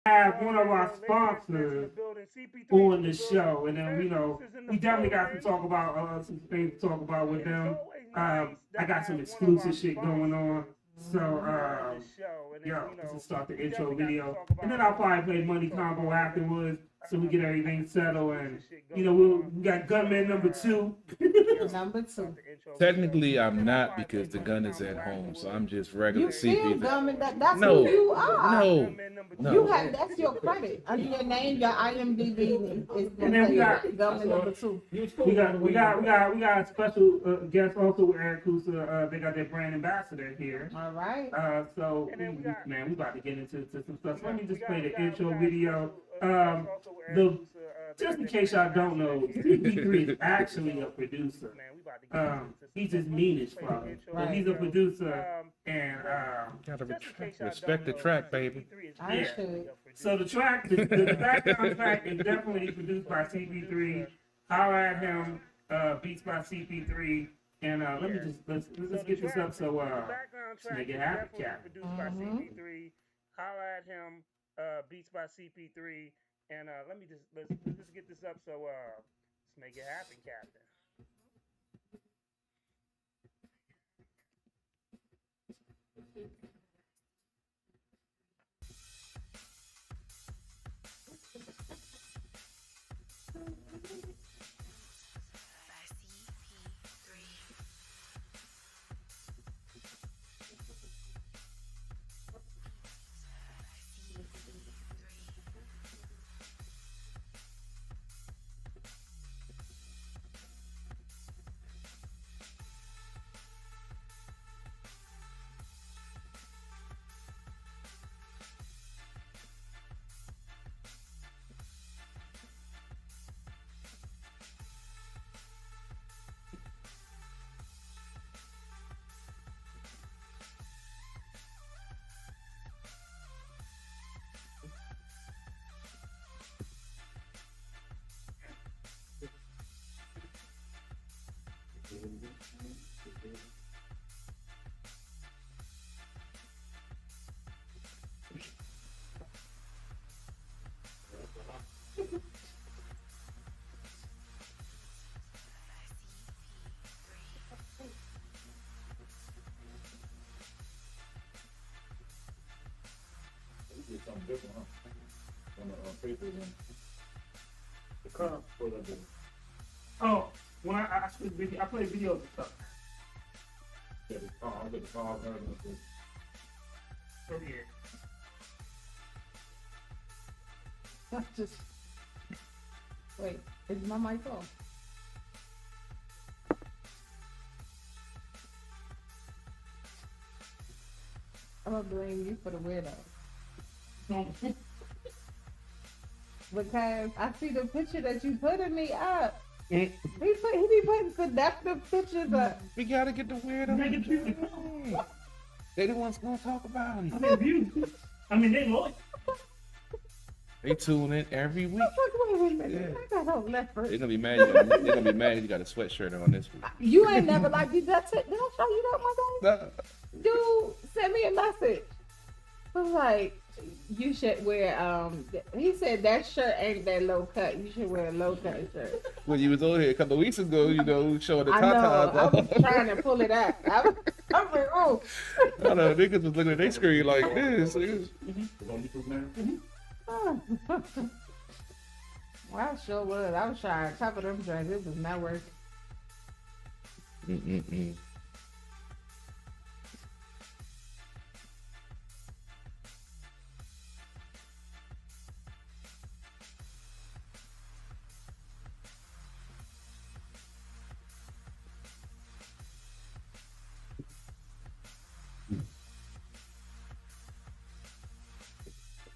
have one of our sponsors on the show, and then we definitely got to talk about some things to talk about with them. I got some exclusive shit going on, so let's just start the intro video, and then I'll probably play Money Combo afterwards, so we get everything settled, and we got Gunman number two. Number two. Technically, I'm not because the gun is at home, so I'm just regular You still CP. gumming that's No, who you are. no, no. You have that's your credit. Under your name, your IMDb is And then we got gumming number two. we got a special guest also with Arakusa. They got their brand ambassador here. All right. So we about to get into some stuff. So let me just play the intro video. The just in case y'all don't know, CP3 is actually a producer. He's just mean as fuck, but he's a producer, and Gotta respect the track, baby. I should. so the track, the background track is definitely produced by CP3. Holla at him, beats by CP3, and let me just let's get this up so let's make it happen, Cap. Holla at him, beats by CP3, and let's just get this up so let's make it happen, Captain. Something different, huh? On the paper again. The current. Oh, when I play videos and stuff. Yeah, I'm getting called. So yeah. Just wait. Is my mic off? I'm gonna blame you for the weirdo. Because I see the picture that you put of me up. He be putting seductive pictures up. We gotta get the weirdo. They the ones gonna talk about it. I mean, they loyal. They tune in every week. Wait a minute. I got no left foot. They're gonna be mad. They're gonna be mad. You got a sweatshirt on this week. You ain't never like you just said. Did I show you that one day? No. Dude sent me a message. I was like, you should wear he said that shirt ain't that low cut. You should wear a low cut shirt. When you was over here a couple of weeks ago, showing the I know. tatas I off. was trying to pull it out. I'm like, oh. I know niggas was looking at their screen like this. Well, I sure was. I was trying to cover them drinks. It was not working.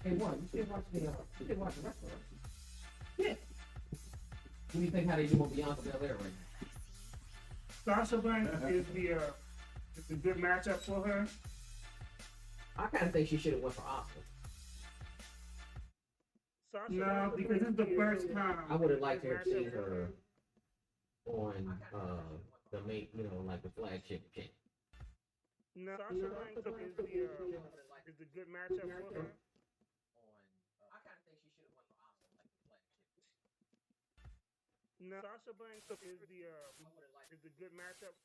Hey, one, you should watch the restaurant. Yeah. What do you think how they do on Beyonce Bel Air right now? Sasha Banks is it's a good matchup for her. I kind of think she should have went for Oscar. No, because it's the first time. I would have liked to have seen her on the main, like the flagship chick. No, Sasha Banks is a good matchup for her. No, Sasha Banks is the good matchup.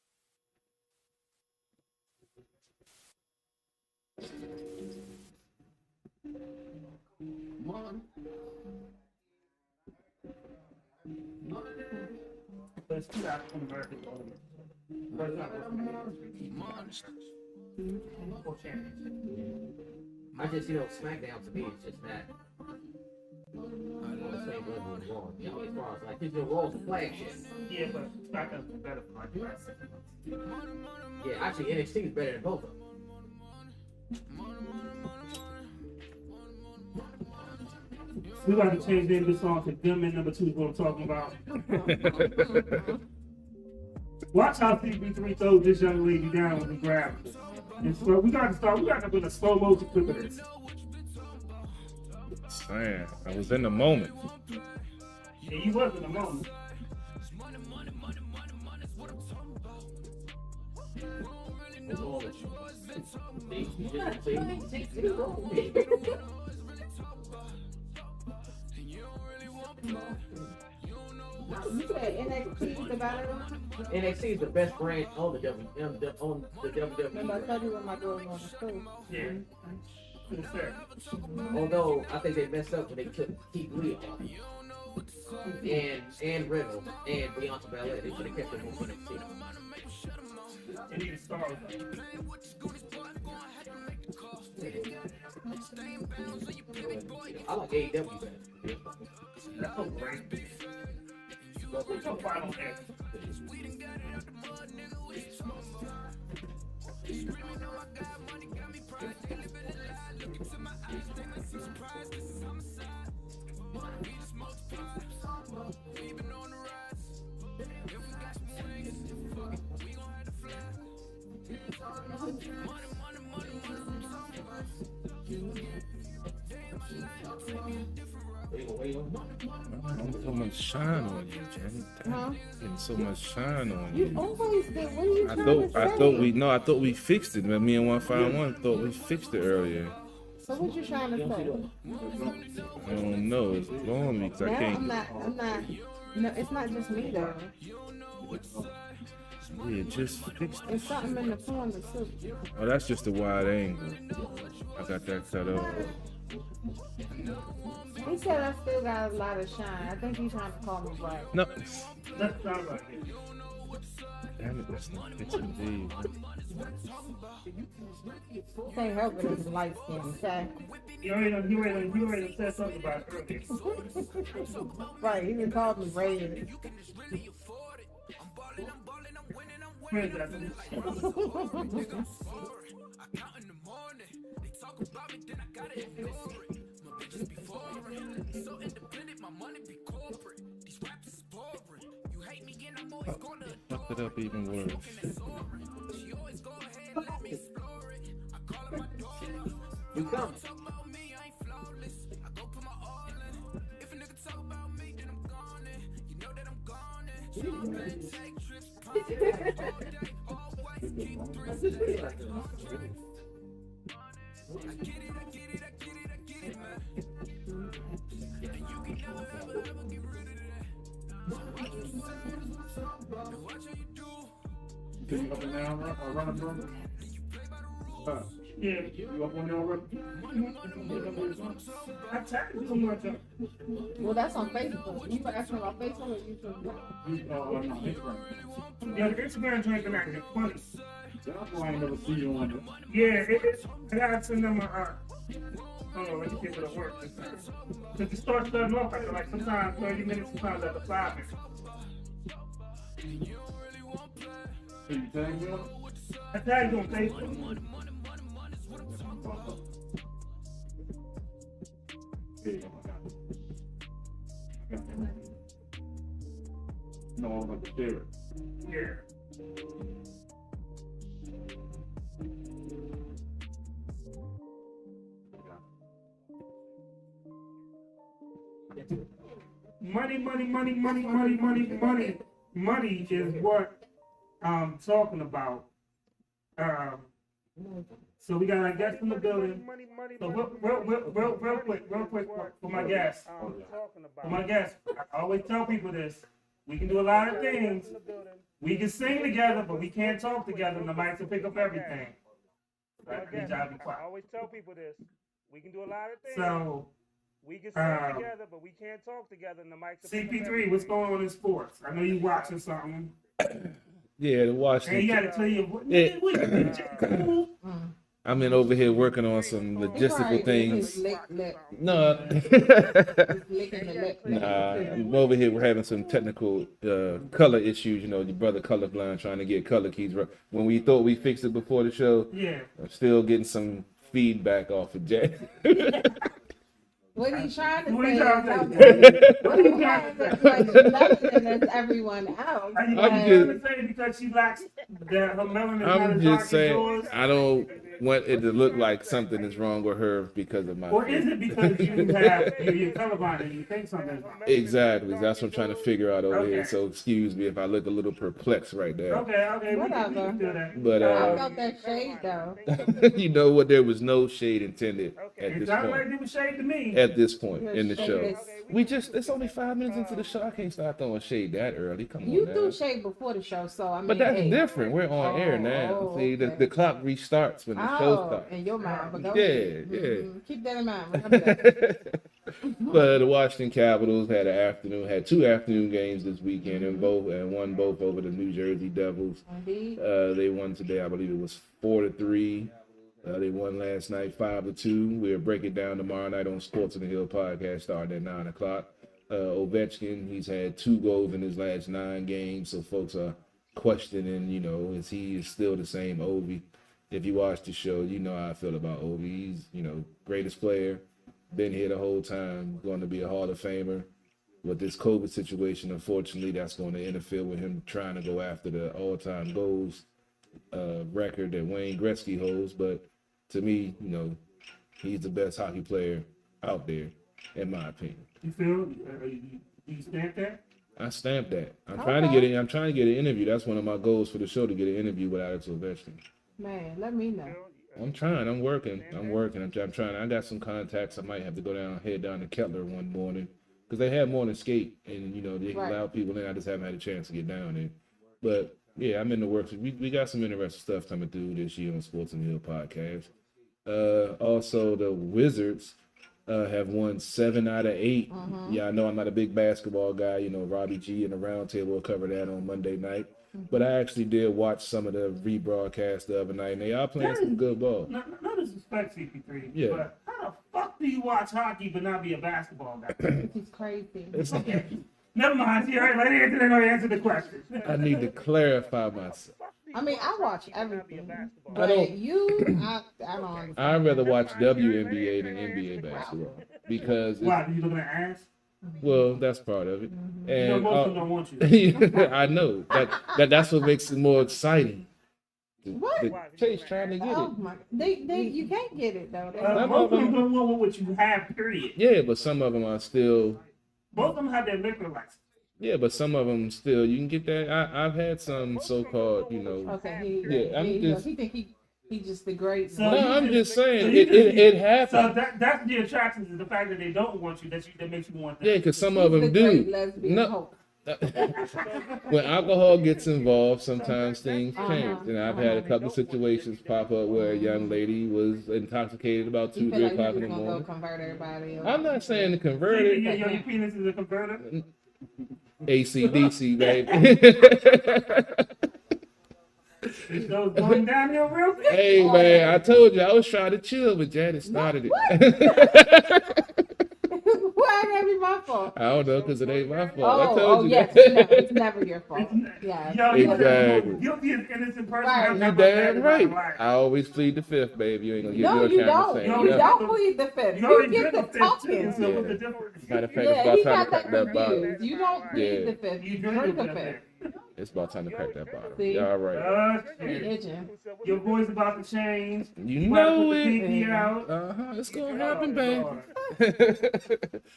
Let's do African American women. First time for championship. I just, SmackDown to me is just that. On the same level as Raw. As far as like, because Raw's a flagship. Yeah, but SmackDown's better for my class. Yeah, actually, NXT is better than both of them. We got to change the name of the song to Gunman Number 2 is what I'm talking about. Watch how CP3 throws this young lady down when we grab her. And so we got to put a slow motion clip of this. Man, I was in the moment. Yeah, you was in the moment. You said NXT is the better one? NXT is the best brand on the WWE. Remember I told you when my girl was on the school. Yeah. Cool fair. Although I think they messed up when they took Keith Lee off. And Riddle and Beyonce Ballet. They should have kept them on NXT. They need to start. I like AEW better. That's so great. What's your final answer? So much shine on you, Jenny. Huh? Getting so much shine on You you. always do. What are you I trying thought to I say? thought we fixed it. Me and 151 thought we fixed it earlier. So what you trying to say? I don't know. It's blowing me because I Now can't. I'm not. No, it's not just me though. Yeah, just fixed it. It's something in the corner too. Oh, that's just a wide angle. I got that cut off. He said I still got a lot of shine. I think he's trying to call me black. No. That sounds like it. Damn it, that's not fixing Dave. Can't help it. It's light skin. Okay. You already said something about it earlier. Right. He even called me red. Friends, that's Fucked it up even worse. You come. Can you up and down, run, bro? yeah. You up on there already? I tagged you so much. Well, that's on Facebook. You asking about Facebook or YouTube? No, Instagram. Yeah, the Instagram joint been acting funny. That's why I ain't never see you on it. Yeah, I gotta send them oh, let me get to the work this time. Because it starts starting off after like sometimes 30 minutes, sometimes after 5 minutes. Can you tag me up? I tagged you on Facebook. There you go, I got it. I got it. No, I'm about to share it. Yeah. Money is what I'm talking about. So we got our guests in the building. So real quick for my guests. For my guests, I always tell people this. We can do a lot of things. We can sing together, but we can't talk together, and the mics will pick up everything. Right? Good job, be I quiet. always tell people this. We can do a lot of things. So, we can sing together, but we can't talk together, and the mics will pick up CP3, everything. what's going on in sports? I know you watching something. Yeah, the Washington. And you got to tell you, Yeah. what you been cool? I'm in over here working on some logistical things. No, nah, I'm over here. We're having some technical color issues. You know, your brother colorblind trying to get color keys right. When we thought we fixed it before the show, Yeah. I'm still getting some feedback off of Jack. What are you trying to What are say? you trying to say? What are you trying to say? Like, she's nothing as everyone else. Are you but- trying to say because she lacks that her melanin is not I'm as dark just as saying, yours? I don't want it to look like something is wrong with her because of my. Or is it because you're colorblind and you think something's wrong? Exactly. That's what I'm trying to figure out over here. Okay. So excuse me if I look a little perplexed right there. Okay, we Whatever. can do that. But I felt that shade though. you know what? There was no shade intended at It this sounded like point. it was shade to me. At this point You're in the show, shade. it's only 5 minutes into the show. I can't start throwing shade that early. Come on, You now. threw shade before the show, so I mean. But that's hey. different. We're on air now. Oh, See, okay. the clock restarts when the show Oh, starts. in your mind, but go Yeah, ahead. yeah. Keep that in mind. Remember that. But the Washington Capitals had 2 afternoon games this weekend and won both over the New Jersey Devils. Indeed. They won today, I believe it was 4-3. They won last night 5-2. We'll break it down tomorrow night on Sports on the Hill podcast starting at 9 o'clock. Ovechkin, he's had 2 goals in his last 9 games, so folks are questioning, is he still the same Ovi? If you watch the show, you know how I feel about Ovi. He's, greatest player, been here the whole time, going to be a Hall of Famer. With this COVID situation, unfortunately, that's going to interfere with him trying to go after the all-time goals record that Wayne Gretzky holds. But to me, he's the best hockey player out there, in my opinion. You feel? You stamp that? I stamped that. I'm trying to get an interview. That's one of my goals for the show, to get an interview with Alex Ovechkin. Man, let me know. I'm trying. I'm working. I'm trying. I got some contacts. I might have to head down to Kettler one morning because they have morning skate and they can allow people in. I just haven't had a chance to get down there. But yeah, I'm in the works. We got some interesting stuff coming through this year on Sports on the Hill podcast. Also, the Wizards have won 7 out of 8. Yeah, I know I'm not a big basketball guy. Robbie G and the Roundtable will cover that on Monday night. But I actually did watch some of the rebroadcast the other night, and they are playing some good ball. No disrespect, CP3. Yeah. But how the fuck do you watch hockey but not be a basketball guy? This is crazy. Okay. Never mind. See, all right, let me answer the question. I need to clarify myself. I mean, I watch everything, I but don't- I don't understand. I'd rather watch WNBA than NBA basketball because, Why? Are you looking at ass? well, that's part of it. And Most of them don't want you. I know that's what makes it more exciting. What? Chase trying to get Oh it. my! They you can't get it though. Most of them don't want what you have, period. Yeah, but some of them are still. Most of them have their liquor license. Yeah, but some of them still, you can get that. I've had some so-called, Okay, Yeah, he think he just the great. So No, you I'm just saying, so you it So happens. that's the attraction, is the fact that they don't want you, that makes you want them. Yeah, because some He's of the them great do. lesbian No. hope. When alcohol gets involved, sometimes things Uh-huh, change. And I've had a couple of situations pop up where a young lady was intoxicated about You 2, feel 3 like o'clock you in just the gonna go morning. convert everybody. I'm not saying to convert Your it. penis is a converter. ACDC, baby. So it's going downhill real quick. Hey, man, I told you I was trying to chill, but Janet started it. Why that be my fault? I don't know, because it ain't my fault. I told you yes, that. no, it's never your fault. Yeah. Yo, Exactly. guilty as innocent person. Right. I've You never had damn in my right. life. I always plead the fifth, baby. You ain't gonna get No, me on you camera don't. saying You that. don't plead the fifth. You You already get drink the the fifth too, talking. so what's the difference? Matter of fact, Yeah, it's he about time got to that crack that bottle. confused. You don't plead Yeah. the fifth. You You drink drink the it fifth. It's about time to crack that bottle. See? Y'all right. He itching. Your voice about to change. You You gotta know put the it. pinky out. It's gonna happen, baby.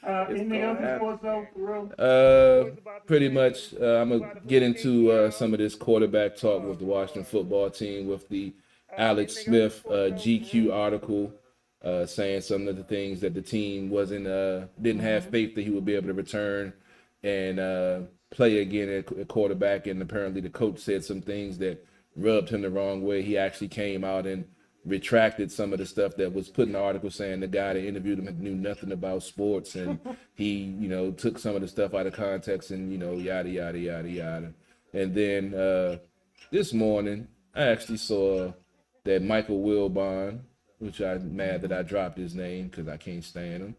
Anything else in sports though, for real? Pretty much, I'm gonna get into some of this quarterback talk with the Washington football team with the Alex Smith GQ article, saying some of the things that the team didn't have faith that he would be able to return and play again at quarterback. And apparently the coach said some things that rubbed him the wrong way. He actually came out and retracted some of the stuff that was put in the article, saying the guy that interviewed him knew nothing about sports, and he, took some of the stuff out of context, and yada yada yada yada. And then this morning, I actually saw that Michael Wilbon, which I'm mad that I dropped his name because I can't stand him,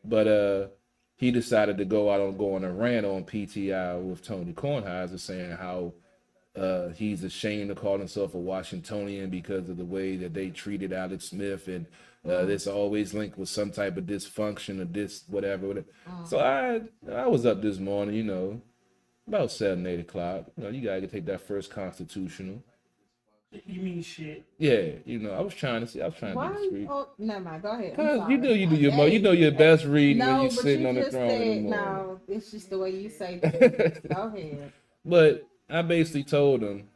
but he decided to go on a rant on PTI with Tony Kornheiser, saying how he's ashamed to call himself a Washingtonian because of the way that they treated Alex Smith, and this always linked with some type of dysfunction or this whatever. So I was up this morning, about 7, 8 o'clock. You gotta take that first constitutional. You mean shit? Yeah, I was trying to Why? do the street. Oh, never mind. Go ahead. I'm Cause sorry. you do your best reading when No, you're but sitting you on the just throne in the said, morning. no, it's just the way you say things. Go ahead. But I basically told him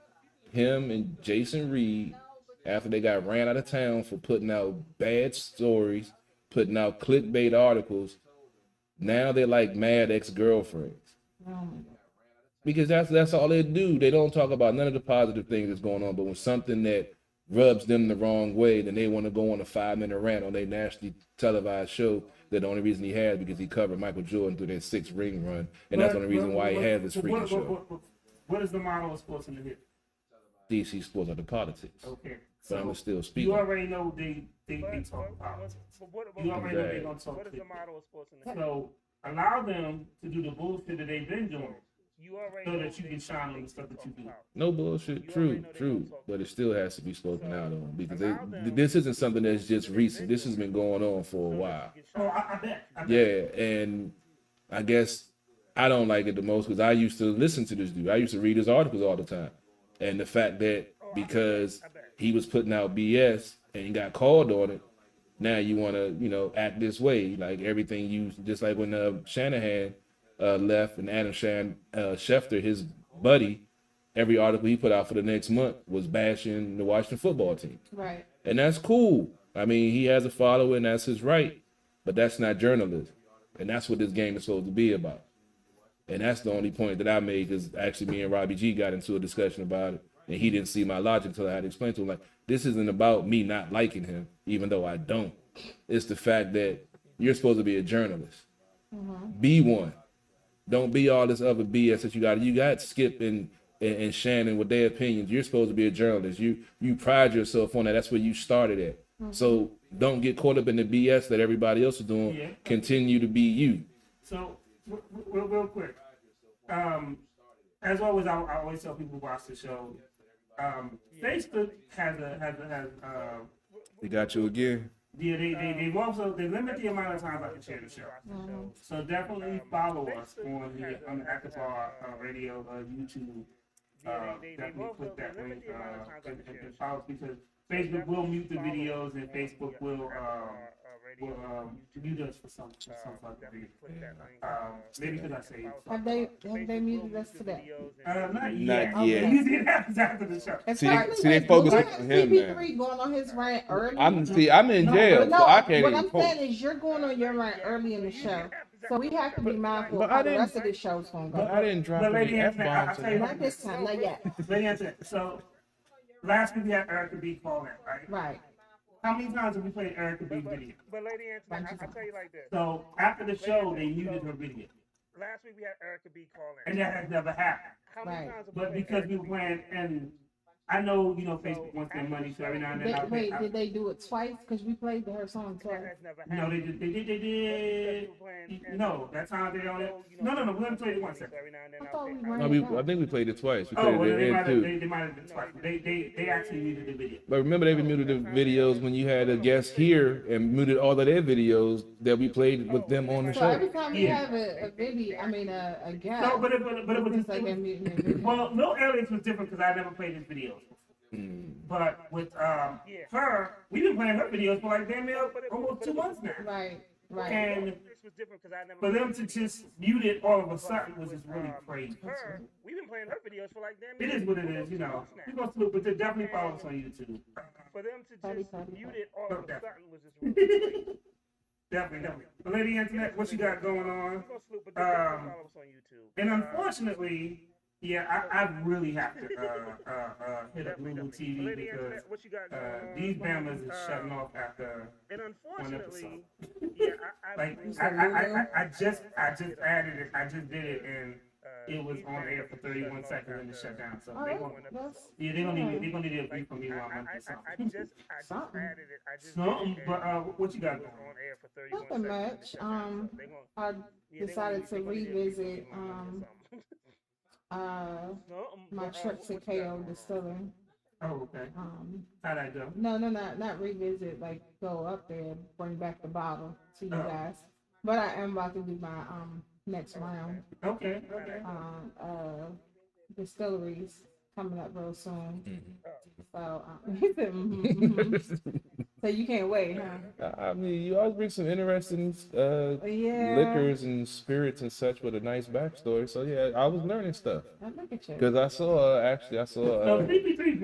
and Jason Reed, after they got ran out of town for putting out bad stories, putting out clickbait articles, now they're like mad ex-girlfriends. Oh my God. Because that's all they do. They don't talk about none of the positive things that's going on. But when something that rubs them the wrong way, then they want to go on a 5-minute rant on their nationally televised show that the only reason he had because he covered Michael Jordan through that 6-ring run. And that's the only reason why he had this freaking show. What is the model of sports in the hip? DC sports are the politics. Okay. But I'm still speaking. You already know they talk politics. You already know they're going to talk What is the politics. model of sports in the hip? So allow them to do the bullshit that they've been doing You already so know that you they can shine on the talk stuff that you do. about. No bullshit. You True, already know they true. gonna talk But it still has to be spoken out on because allow them this isn't something that's just recent. This has been going on for a while. Oh, I bet. Yeah, and I guess I don't like it the most because I used to listen to this dude. I used to read his articles all the time. And the fact that because he was putting out BS and he got called on it, now you want to, act this way. Like everything just like when Shanahan left and Adam Schefter, his buddy, every article he put out for the next month was bashing the Washington football team. Right. And that's cool. I mean, he has a follower and that's his right, but that's not journalism. And that's what this game is supposed to be about. And that's the only point that I made because actually me and Robbie G got into a discussion about it. And he didn't see my logic until I had to explain to him, like, this isn't about me not liking him, even though I don't. It's the fact that you're supposed to be a journalist. Be one. Don't be all this other BS that you got. You got Skip and Shannon with their opinions. You're supposed to be a journalist. You pride yourself on that. That's where you started at. So don't get caught up in the BS that everybody else is doing. Yeah. Continue to be you. So, real quick. As always, I always tell people who watch the show. Facebook has They got you again. yeah, they limit the amount of times I can share the show. So definitely follow us on the Apparel radio YouTube. Definitely click that link and follow us because Facebook will mute the videos and Facebook will mute us for some fucking reason. Maybe because I say Have they muted us today? not Not yet. yet. Usually it happens after the show. It's See, probably they like, focus what on him now. CP3 going on his rant early. I'm in jail, But no, so I can't what even I'm post. saying is you're going on your rant early in the show. So we have to be mindful but of I how the didn't- rest of the show's going to But go. I didn't drop But any Lady Anthony, I'll F-bombs. tell you Not this time, not yet. Lady Anthony, so last week we had Erica B call in, right? Right. How many times have we played Erica B's video? But Lady Anthony, I'll tell you like this. So after the show, they muted her video, Last week we had Erica B call in. and that has never happened. How many Right. times have But played because we Erica were B playing, and I know Facebook wants their money, so every now and then I'll Wait, did they do it twice? Because we played her song That twice. has never No, happened. they did. No, that's how they don't. No, we haven't played it once. Every now and then I thought we No, ran I think we played it twice. We Oh, played well, it they in might too. have. They might have been twice. They actually muted the video. But remember, they muted the videos when you had a guest here and muted all of their videos that we played with them on the So show. every time we Yeah. have a video, I mean a guest, No, but it was it's like they're muting their video. well, no aliens was different because I never played his videos. But with her, we've been playing her videos for like damn near almost 2 months now. Right, right. And This was different because I never. for them to just mute it all of a sudden was just really crazy. Her, we've been playing her videos for like damn. It is what it is, you know. You go through, but they definitely follow us on YouTube. For them to Party, just party, mute party. it all of a Okay. sudden was just really crazy. Definitely. Lady Internet, what you got going on? Go sloop, but just Um, follow us on YouTube. And unfortunately, yeah, I really have to hit up Lulu TV Lady because Internet, what you got going on? these Bamas is shutting off after And one episode. unfortunately, yeah, I Like You said Lulu? I just added it. I just did it and it was on air for 31 seconds and it shut down. So Oh, they gonna that's they're gonna need a brief from me while I'm I or something. just Something. added it. I just Something, did it, but and what you got it was going? on air for 31 nothing seconds. much. They gonna, I yeah, they decided to gonna need a brief revisit from me while I'm doing something. my But, trip to what you got KO going on? Distilling. Oh, okay. How'd I go? No, not revisit. Like go up there, bring back the bottle to you Oh. guys. But I am about to do my next round. Okay. Distilleries coming up real soon. Mhm. So he said, so you can't wait, huh? I mean, you always bring some interesting Yeah. liquors and spirits and such with a nice backstory. So yeah, I was learning stuff Look at you. because I saw So CP3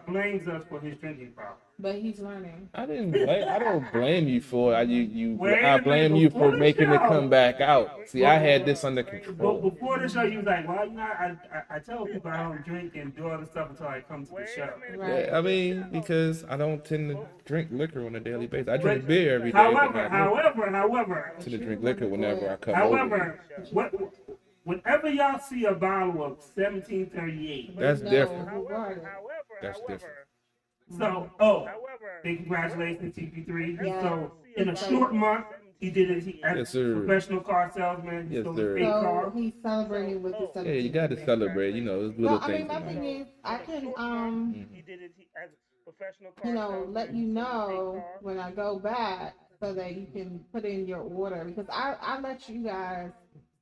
blames us for his drinking problem. But he's learning. I don't blame you for it. Wait I a blame minute, you before for the making it show. come back out. See, I had this under But control. before the show, you was like, "Well, you know, I tell people I don't drink and do all this stuff until I come to the show." Right. Yeah, I mean, because I don't tend to drink liquor on a daily basis. I drink beer every day. but not liquor. However, I tend to drink liquor whenever I come over. whenever y'all see a bottle of 1738, That's No, different. who brought it? That's different. so big congratulations, CP3. Yeah. So in a short month, he did it. He as Yes, a sir. professional car salesman. He Yes, sold sir. a fake So car. he's celebrating with the Yeah, you got to celebrate. You know, there's No, little I mean things. my in life. thing is I can He did it as a professional car you know salesman, let you sold a fake know car. when I go back so that you can put in your order because I let you guys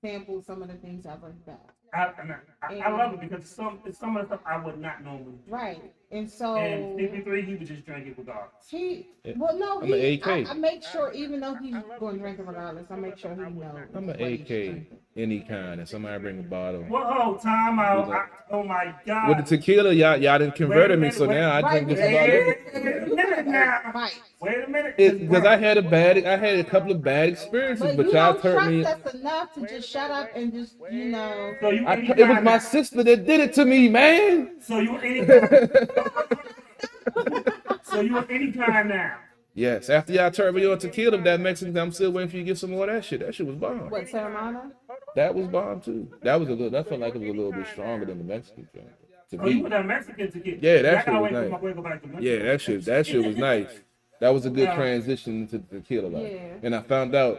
sample some of the things I bring back. I love it because some of the stuff I would not normally do. Right. And so And CP3, he would just drink it regardless. he Yeah. well no I'm an he AK. I make sure even though he's going to drink it regardless, I make sure he knows. I'm an what he's AK, drinking. any kind, and somebody bring a bottle. Whoa, time out. Oh my God. With the tequila, y'all done converted me, so now I drink just about everything. Wait a minute now. Right. Wait a minute. Because I had a couple of bad experiences, But but you y'all don't turned me. trust us enough to just shut up and just So you any It was kind my now. sister that did it to me, man. So you any kind. So you any kind now. Yes, after y'all turned me on tequila, that Mexican, I'm still waiting for you to get some more of that shit. That shit was bomb. what Serrano? That was bomb too. That was a little. That felt like it was a little bit stronger than the Mexican thing. To Oh, you me, put that Mexican to get. Yeah, that I shit gotta was wait for nice. my way to go back to Mexico. yeah, that shit was nice. That was a good transition to tequila, like. Yeah. And I found out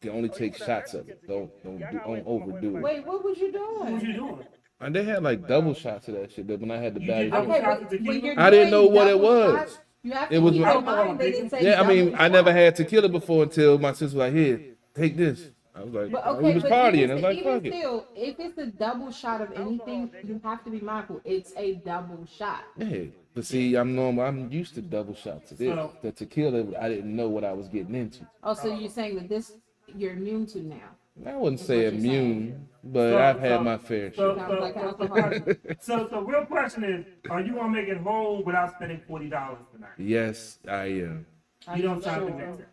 you can only take shots of it. Don't overdo it. Wait, what was you What was doing? you doing? And they had like double shots of that shit. But when I had the You bag, did Okay, Shots of but tequila? when you're I didn't doing know what it double was. shots, you have to It was keep like- in mind they didn't say yeah, I mean, double I never shots. had tequila before until my sister was like, "Here, take this." I was like, But we okay, was but partying. I even, was like, even "Fuck it." still, if it's a double shot of anything, you have to be mindful. It's a double shot. Yeah, but see, I'm normal. I'm used to double shots of this. So- The tequila, I didn't know what I was getting into. Oh, so you're saying that this you're immune to now? I wouldn't say what you're immune, but So- I've had so- my fair So, share. Sounds like alcohol. so real question is, are you gonna make it home without spending $40 tonight? Yes, I am. You don't sound Sure. convinced.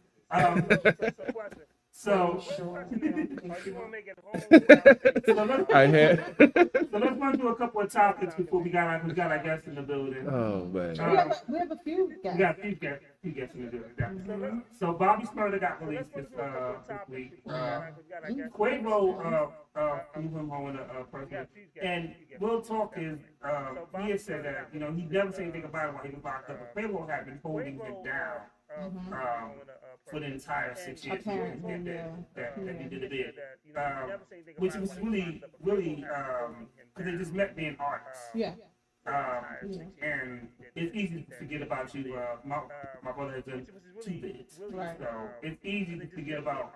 So, So, are you gonna make it home without so let's I had. so let's run through a couple of topics before we got our guests in the building. Oh man. We have a few We guys. got a few guests in the building. Yeah. So Bobby Smurda got released this week. Quavo flew him home in a person. And Real Talk is he has said that he never said anything about it while he was locked up. But Quavo had been holding him down for the entire 6 years Apparently, that he did a bit, which was really because they just met being artists. Yeah. And it's easy to forget about you. My brother has done 2 bits, Right. so it's easy to forget about.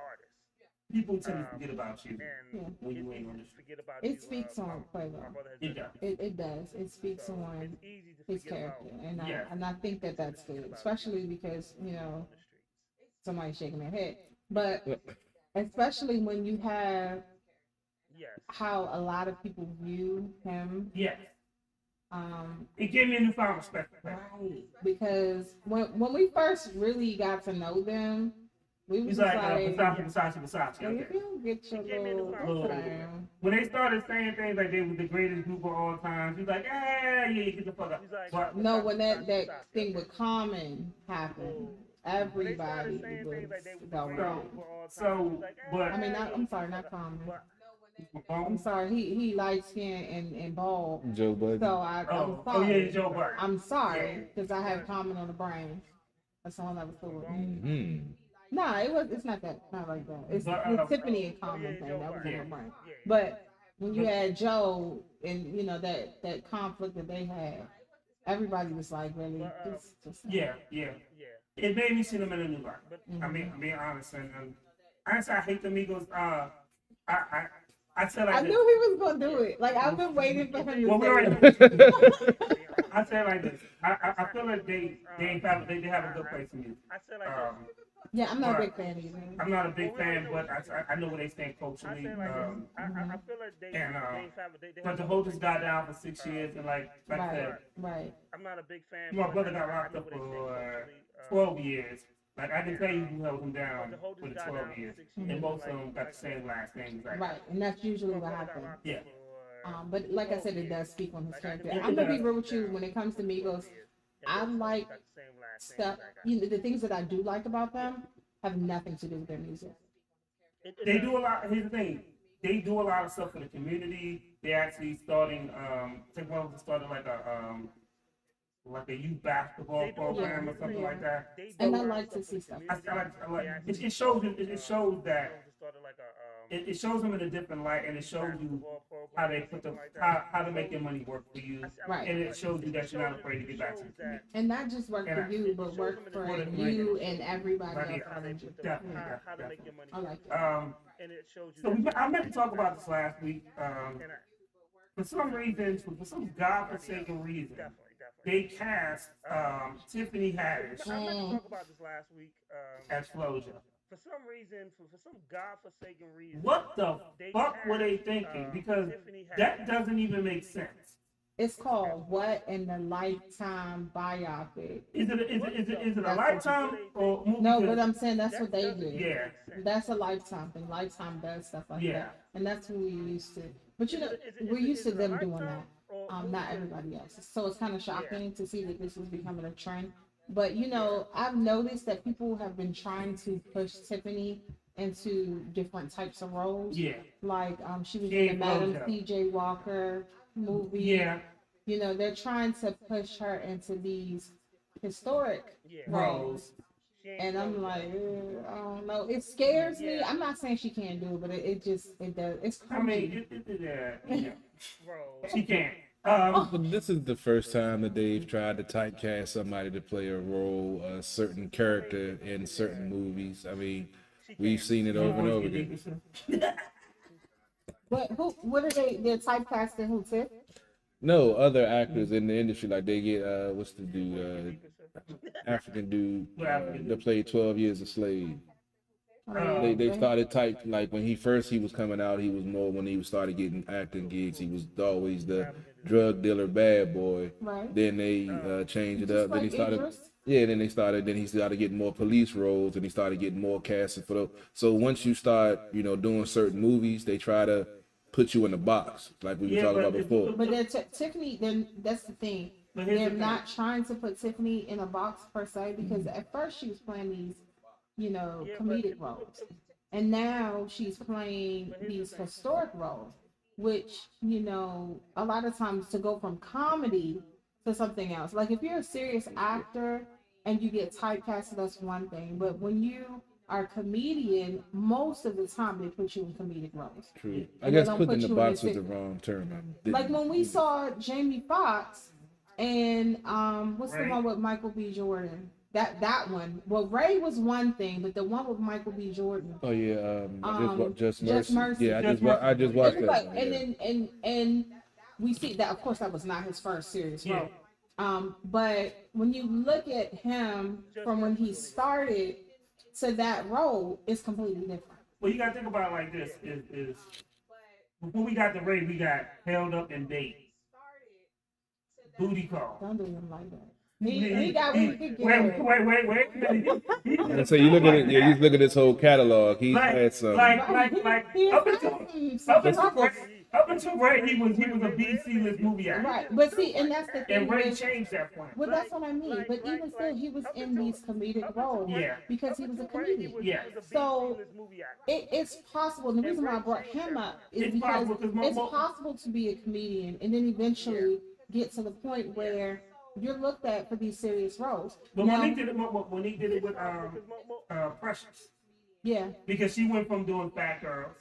People tend to forget about you Yeah. when you ain't on the street. It speaks on Quavo. It does. It does. It speaks on his character, and Yeah. I think that that's good, especially because somebody's shaking their head, but especially when you have how a lot of people view him. Yes. It gave me a newfound respect for that. Right, because when we first really got to know them, We was He's just like like, Versace. well, if Okay. you don't get your Give me the little phone. down. When they started saying things like they were the greatest group of all time, he's like, yeah, get the fuck up. He's like, But No, when that thing with Common happened, everybody was going on. so, but I mean, I'm sorry, not Common. I'm um, sorry, he light skinned and bald. Joe Budden. So I'm oh sorry. yeah, Joe Budden. I'm sorry because I have Common on the brain. That's all I was told. Nah, it's not like that. It's the Tiffany and Common thing that was in her brain. But when you had Joe and you know that conflict that they had, everybody was like, really, just Yeah. It made me see them in a new light. Mhm. I'm being honest, and honestly, I hate the Migos. I tell I like knew this. he was gonna do it. Like I've been waiting for him to Well, we say already. it. I say like this. I feel like they have a good place in music. Yeah, I'm not a big fan either. I'm not a big fan, but I know where they stand culturally. But to hold this guy down for 6 years and like I said, Right. I'm not a big fan. my brother got locked up for 12 years. Like I can tell you who held him down for the 12 years, and most of them got the same last name. Like, Right, and that's usually what happens. yeah. But like I said, it does speak on his character. I'm gonna be real with you when it comes to Migos. I like stuff. You know, the things that I do like about them have nothing to do with their music. They do a lot. Here's the thing. They do a lot of stuff for the community. They actually starting. I think one of them started like a youth basketball program or something like that. And I like to see stuff. I like it shows you. It shows that it shows them in a different light, and it shows you how they put how to make your money work for you, Right. and it shows you that you're not afraid to get back to the community. And not just work for you, but work for you and everybody else around you. Definitely. I like it. So I meant to talk about this last week. For some reason, for some godforsaken reason, they cast Tiffany Haddish Mm. as Floja. For some reason, for some godforsaken reason, What the fuck were they thinking? Because that doesn't even make sense. It's called What in the Lifetime biopic. Is it a Lifetime or movie? No, but I'm saying that's what they do. Yeah. That's a Lifetime thing. Lifetime does stuff like Yeah. that, and that's what we used to. But you know, we're used to them doing that. Not everybody else. So it's kind of shocking to see that this is becoming a trend. But you know, I've noticed that people have been trying to push Tiffany into different types of roles. Yeah. Like she was Yeah, in the Madam Rosa. C.J. Walker movie. Yeah. You know, they're trying to push her into these historic roles. Roles. And I'm like, I don't know. It scares me. I'm not saying she can't do it, but it does. It's I mean, crazy. she can't. But this is the first time that they've tried to typecast somebody to play a role, a certain character in certain movies. I mean, we've seen it over and over again. But what are they're typecasting who, Tiff? No, other actors in the industry, like they get, what's the dude, African dude, that played 12 Years a Slave. They started type, like when he was coming out, he was more, when he started getting acting gigs, he was always the drug dealer bad boy. Right. Then they changed it Just up. Then like he started, Idris? yeah. Then he started getting more police roles, and he started getting more casting for those. So once you start, doing certain movies, they try to put you in a box, like we were talking about before. But then Tiffany, then that's the thing. They're not trying to put Tiffany in a box per se, because at first she was playing these, comedic roles, and now she's playing these historic roles, which a lot of times to go from comedy to something else. Like if you're a serious actor and you get typecasted, that's one thing. But when you are a comedian, most of the time they put you in comedic roles. True. I And guess they don't putting in put the you in box a was the sit- wrong term. Like when we saw Jamie Foxx and what's the one with Michael B. Jordan? That one. Well, Ray was one thing, but the one with Michael B. Jordan. Oh yeah, Just Just Mercy. Mercy. Yeah, Just I just watched It's that. like, one, and yeah. then we see that, of course, that was not his first serious role. But when you look at him from when he started to that role, it's completely different. Well, you gotta think about it like this: is before we got the raid, we got held up and bait, booty call. Don't do him like that. He got what he could get. Wait a minute. And so you look at it, yeah, you look at his whole catalog. He's had some. Like He up has until some troubles. right, he was a BC list movie actor. Right, but see, and that's the thing. And Ray with- changed that point. Well, that's what I mean. But even still, he was in these comedic roles Yeah. because he was a comedian. Yeah. So it's possible. The reason why I brought him up is It's because possible, 'cause it's Mo- possible to be a comedian and then eventually get to the point where you're looked at for these serious roles. But Now, when he did it with Precious, yeah, because she went from doing Fat Girls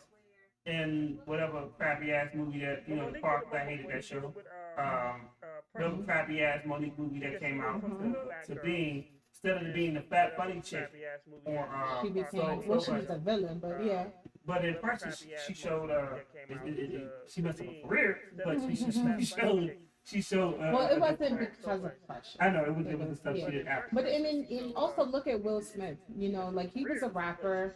and whatever crappy ass movie that the Park, I hated that show. Whatever crappy ass Monique movie that came out to being, instead of being the fat funny chick on she became. Well, she was a villain, but yeah. But in Precious, she showed she messed up her career, but she showed. Well, it wasn't because of pressure. I know it was the stuff Yeah. she did after. But and also look at Will Smith. You know, like he was a rapper,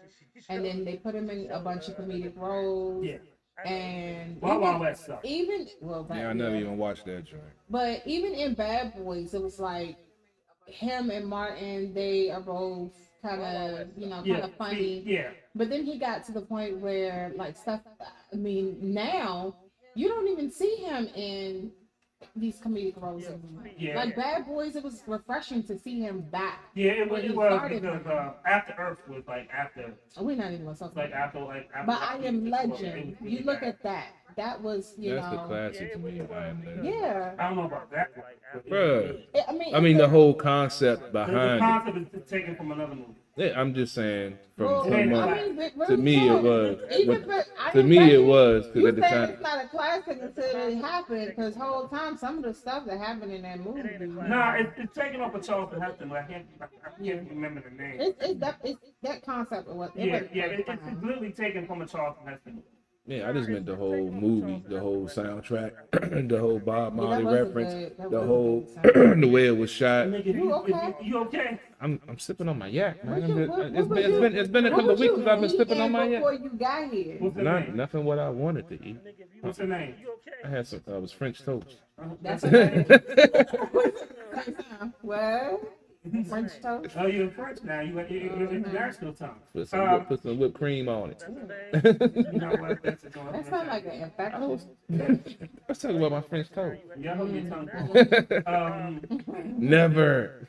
and then they put him in a bunch of comedic roles. Yeah. And Wild Wild West sucked. even well, Yeah, I never even watched that joint. But even in Bad Boys, it was like him and Martin. They are both kind of kind of funny. Yeah. But then he got to the point where like stuff. I mean, now you don't even see him in these comedic roles anymore. Yeah. Like Bad Boys, it was refreshing to see him back. Yeah, it when was he because started. After Earth was like after We're not even gonna talk about like that. after. But I Am it Legend. was You look at that. That was That's the classic to me. I Am Legend. Yeah. I don't know about that one. but Bruh. I mean, the whole concept the behind it. concept is taken from another movie. Yeah, I'm just saying. well, From I my, mean, but to me, it was. Even for, I To Am me, it Legend, was because You at the said time. it's not a classic until it happened, because whole time some of the stuff that happened in that movie. Nah, it's taken off of Charlton Heston, but I can't remember the name. It's that concept. It was. Yeah, it's literally taken from a Charlton Heston movie. Yeah, I just meant the whole movie, the whole soundtrack, the whole Bob Marley that was a reference, good- that the was a whole good soundtrack. the way it was shot. Nigga, You okay? You okay? I'm sipping on my yak, man. What you- what- It's what been was it's been a what couple of was weeks you since I've been sipping eating on my yak. before you got here. What's the name? Nothing what I wanted to eat. What's the name? I had some. It was French toast. That's okay. What? French toast. Oh, you're in French now. You're international tongue. Put some whipped cream on it. You know what? That's going That sounds like an infection. Let's talk about my French toast. Yeah, hold your tongue. Never.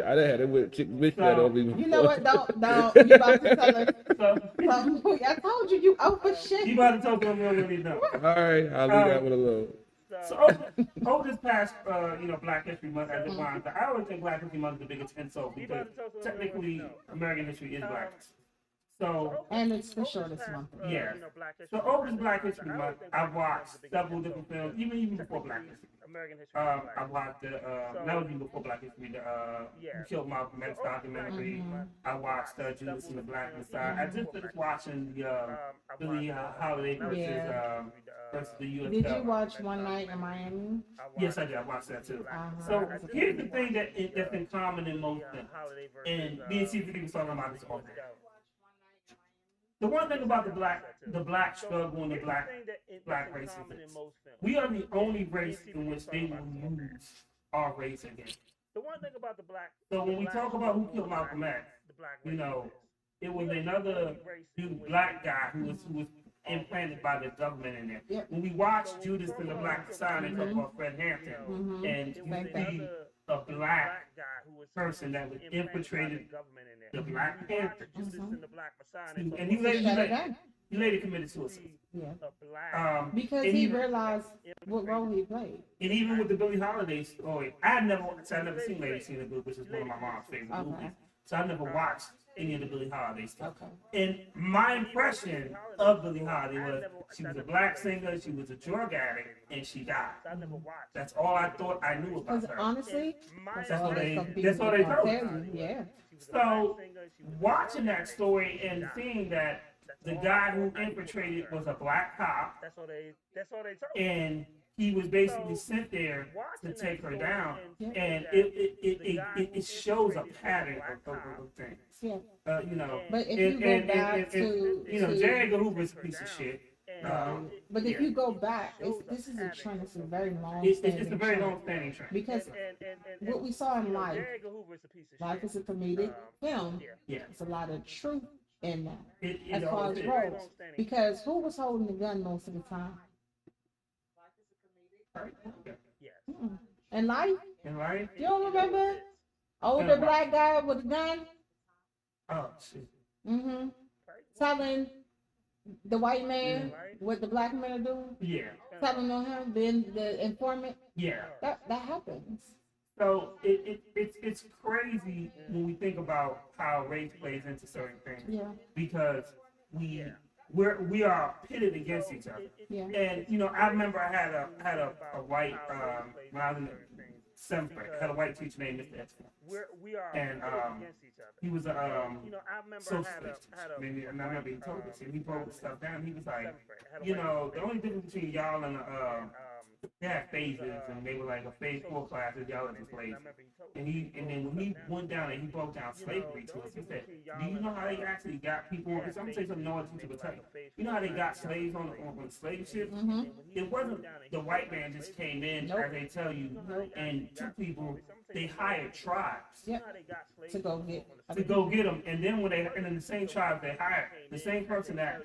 I had it with chicken fish that over me. You know what? Don't. You about to tell us So, something. I told you you over you shit. about to talk to him really know. All right, I'll leave that one alone. So over this past, Black History Month as it winds, I always think Black History Month is the biggest insult because technically American history is Black. So And it's the shortest month. yeah. So over this Black History Month, I've watched several different films, even before Black History. I watched that was even before Black History, Who Killed Malcolm X documentary. I watched Judas and the Black Messiah. I just finished watching the Billie Holiday versus the U.S. Did you government. watch One Night in Miami? Yes, I did. I watched that too. Uh-huh. So here's the thing that's in common in most things, and me and CPD was talking about this all day. The one thing about the black struggle and the black racism is we are the only race in which they will use our race against. So when we talk about Who Killed Malcolm X, it was another black guy who was implanted by the government in there. Yep. When we watch Judas and the Black Messiah, they talk about Fred Hampton, and you see a black person that was infiltrated the Black Panthers, and he later committed suicide. Yeah. Because and he even- realized what role he played. And even with the Billie Holiday story, I'd never seen Lady Seen the Group, which is one of my mom's favorite Okay. movies. So I never watched any of the Billie Holiday stuff. Okay. And my impression of Billie Holiday was she was a black singer, she was a drug addict, and she died. That's all I thought I knew about Because her. honestly, That's all what they- some people that's what they gonna told tell me. you. Yeah. So watching that story and seeing that the guy who infiltrated was a black cop, and he was basically sent there to take her down, and it shows a pattern of things. Yeah. You know. But if and, you go and, back and, to J. Edgar Hoover is a piece of shit, But if you go back, this is a trend. It's a very long. It's a very long-standing trend. Because what we saw in life, life is a comedic film. Yeah. It's a lot of truth in that. It As far always as is. roles, because who was holding the gun most of the time? Mm-mm. In life, In life? you don't remember older black guy with a gun? Oh, shit. Mm-hmm. Telling the white man what the black men are doing. Yeah. Telling on him, being the informant. Yeah. That happens. So it's crazy when we think about how race plays into certain things. Yeah. Because we are pitted against each other. Yeah. And you know, I remember I had a white when I was in seventh grade, I had a white teacher named Mr. Edson. And he was a socialist teacher. And I remember he told us, and he broke stuff down. He was like, you know, the only difference between y'all and they had phases, and they were like a phase 4 class, and y'all in slaves. And then when he went down and he broke down slavery to us, he said, do you know how they actually got people on? I'm gonna say something no one teacher would tell you. You know how they got slaves on slave ships? Mm-hmm. It wasn't the white man just came in, as they tell you, and took people. They hired tribes To go get them, and then when they and in the same tribe they hired the same person that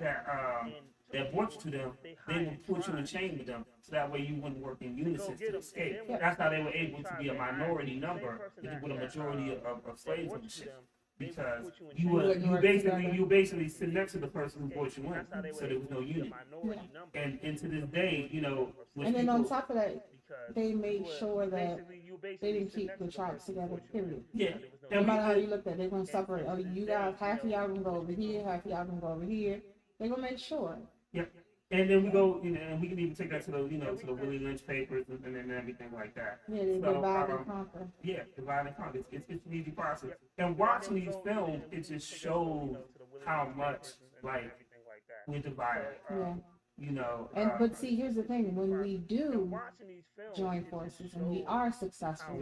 brought you to them, they would put you in chain with them, so that way you wouldn't work in unison to escape. That's how they were able to be a minority number with a majority of slaves on the ship. Because you basically sit next to the person who brought you in, so there was no unity. And to this day, you know, and then on top of that, they made sure that they didn't keep the tribes together, period. Yeah. No matter how you look at it, they're going to separate. Oh, you guys, half of y'all going to go over here, half of y'all going to go over here. They're going to make sure. Yeah. And then we go, you know, and we can even take that to the, you know, to the Willie Lynch papers and everything like that. Yeah, they divide and conquer. Yeah, divide and conquer. It's an easy process. And watching these films, it just shows how much, like, we're divided. Yeah. You know. And but see, here's the thing: when we do join forces and we are successful,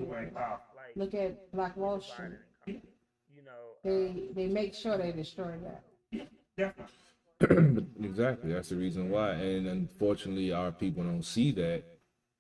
look at Black Wall Street. They make sure they destroy that. Yeah, definitely. Exactly. That's the reason why. And unfortunately, our people don't see that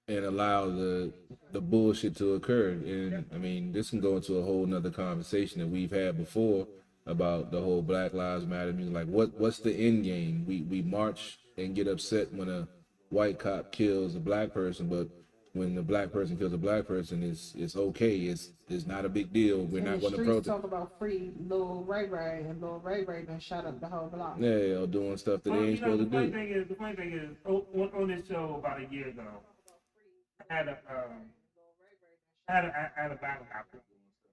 and allow the bullshit to occur. And I mean, this can go into a whole nother conversation that we've had before about the whole Black Lives Matter. I mean, like, what's the end game? We march and get upset when a white cop kills a black person, but when the black person kills a black person, it's okay. It's not a big deal. We're not going to protest. Talk about free Lil Ray Ray, and Lil Ray Ray done shut up the whole block. Yeah, or doing stuff that they ain't supposed to do. The funny thing is, on this show about a year ago, I had a battle after.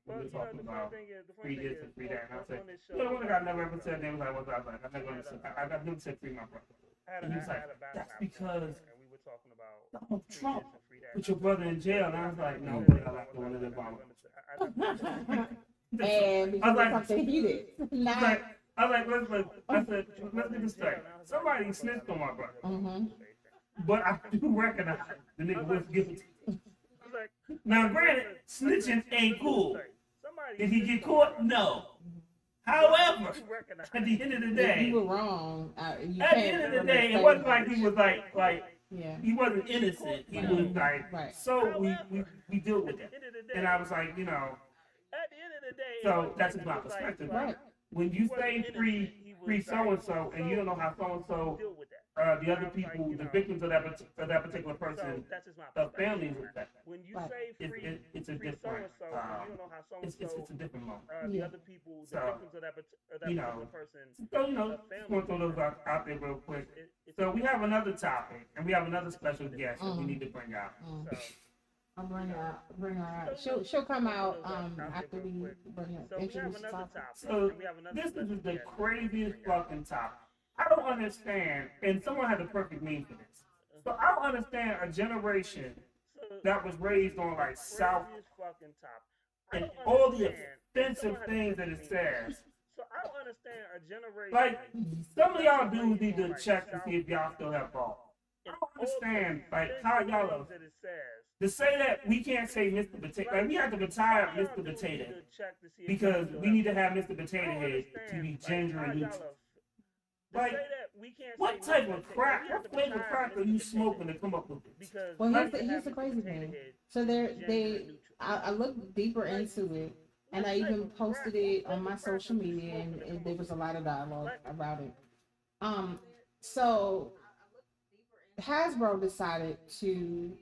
We were talking about free this and free that, and I said, you know, one guy never ever said, they was like, what's up? Like, I've never said free my brother. And he was like, that's because Donald Trump put your brother in jail. And I was like, no, but I like the one of the Obama. And because of something he did. I was like, let's get this straight. Somebody snitched on my brother. Mm-hmm. But I do recognize the nigga was guilty. Now, granted, snitching ain't cool. Did he get caught? No. However, at the end of the day, you were wrong. At the end of the day, it wasn't like he was like yeah. He wasn't innocent. He was like, right. So we deal with it. And I was like, you know, so that's just my perspective. Right. When you say free so and so, and you don't know how so and so, the other people, the victims of that particular person, the families of that. When you say free, it's a different, it's a different moment. the other people, the victims of that particular person. So, you know, just want to throw those out there real quick. So we have another topic, and we have another special guest that we need to bring out. I'll bring her out. She'll come out after we introduce the topic. So this is the craziest fucking topic. I don't understand, and someone had the perfect meme for this. So I don't understand a generation that was raised on like South and all the offensive things that it says. So I don't understand a generation. Like, some of y'all dudes need to check to see if y'all still have ball. I don't understand, like, how y'all are. To say that we can't say Mr. Potato, like, we have to retire Mr. Potato because we need to have Mr. Potato Head to be ginger and neutral. Like, we can't What say type nothing. of crack? We have What to flavor decide crack are Mr. you Potato smoking to Head come up with this? because Well, Like, here's the Mr. crazy Potato thing. Head So is gender they neutral. I looked deeper into it, and I even posted it on my social media, and there was a lot of dialogue about it. So Hasbro decided to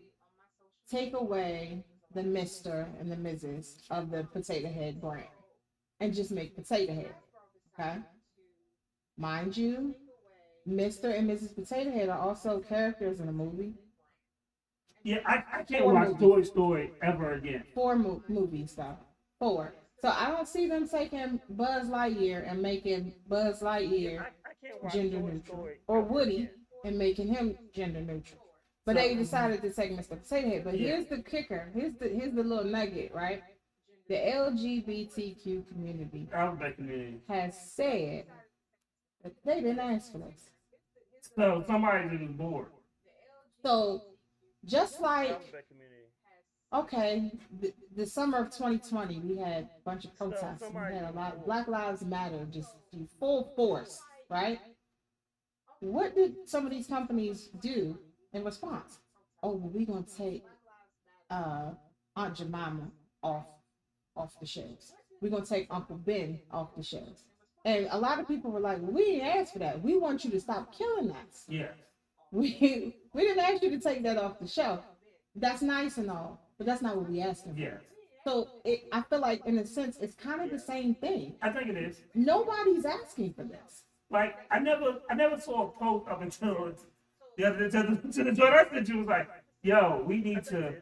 take away the Mister and the Mrs. of the Potato Head brand and just make Potato Head. Okay, mind you, Mr. and Mrs. Potato Head are also characters in a movie. Yeah, I can't Four watch movies. Toy Story ever again. Four movies though. Four. So I don't see them taking Buzz Lightyear and making Buzz Lightyear I can't watch gender Toy neutral, Story or ever Woody again. and making him gender neutral. But they decided to take Mr. Potato Head. But Yeah. here's the kicker. Here's the little nugget, right? The LGBTQ community Alphabet community. has said that they didn't ask for this. So somebody just was bored. So just like, Alphabet community. okay, the summer of 2020, we had a bunch of protests. We somebody had a was lot. bored. Black Lives Matter just in full force, right? What did some of these companies do in response? Oh, well, we're gonna take Aunt Jemima off the shelves. We're gonna take Uncle Ben off the shelves. And a lot of people were like, well, we didn't ask for that. We want you to stop killing us. Yes. We didn't ask you to take that off the shelf. That's nice and all, but that's not what we asked for. Yes. So I feel like, in a sense, it's kind of the same thing. I think it is. Nobody's asking for this. Like I never saw a post up until the other to the joint I sent you was like, yo, we need to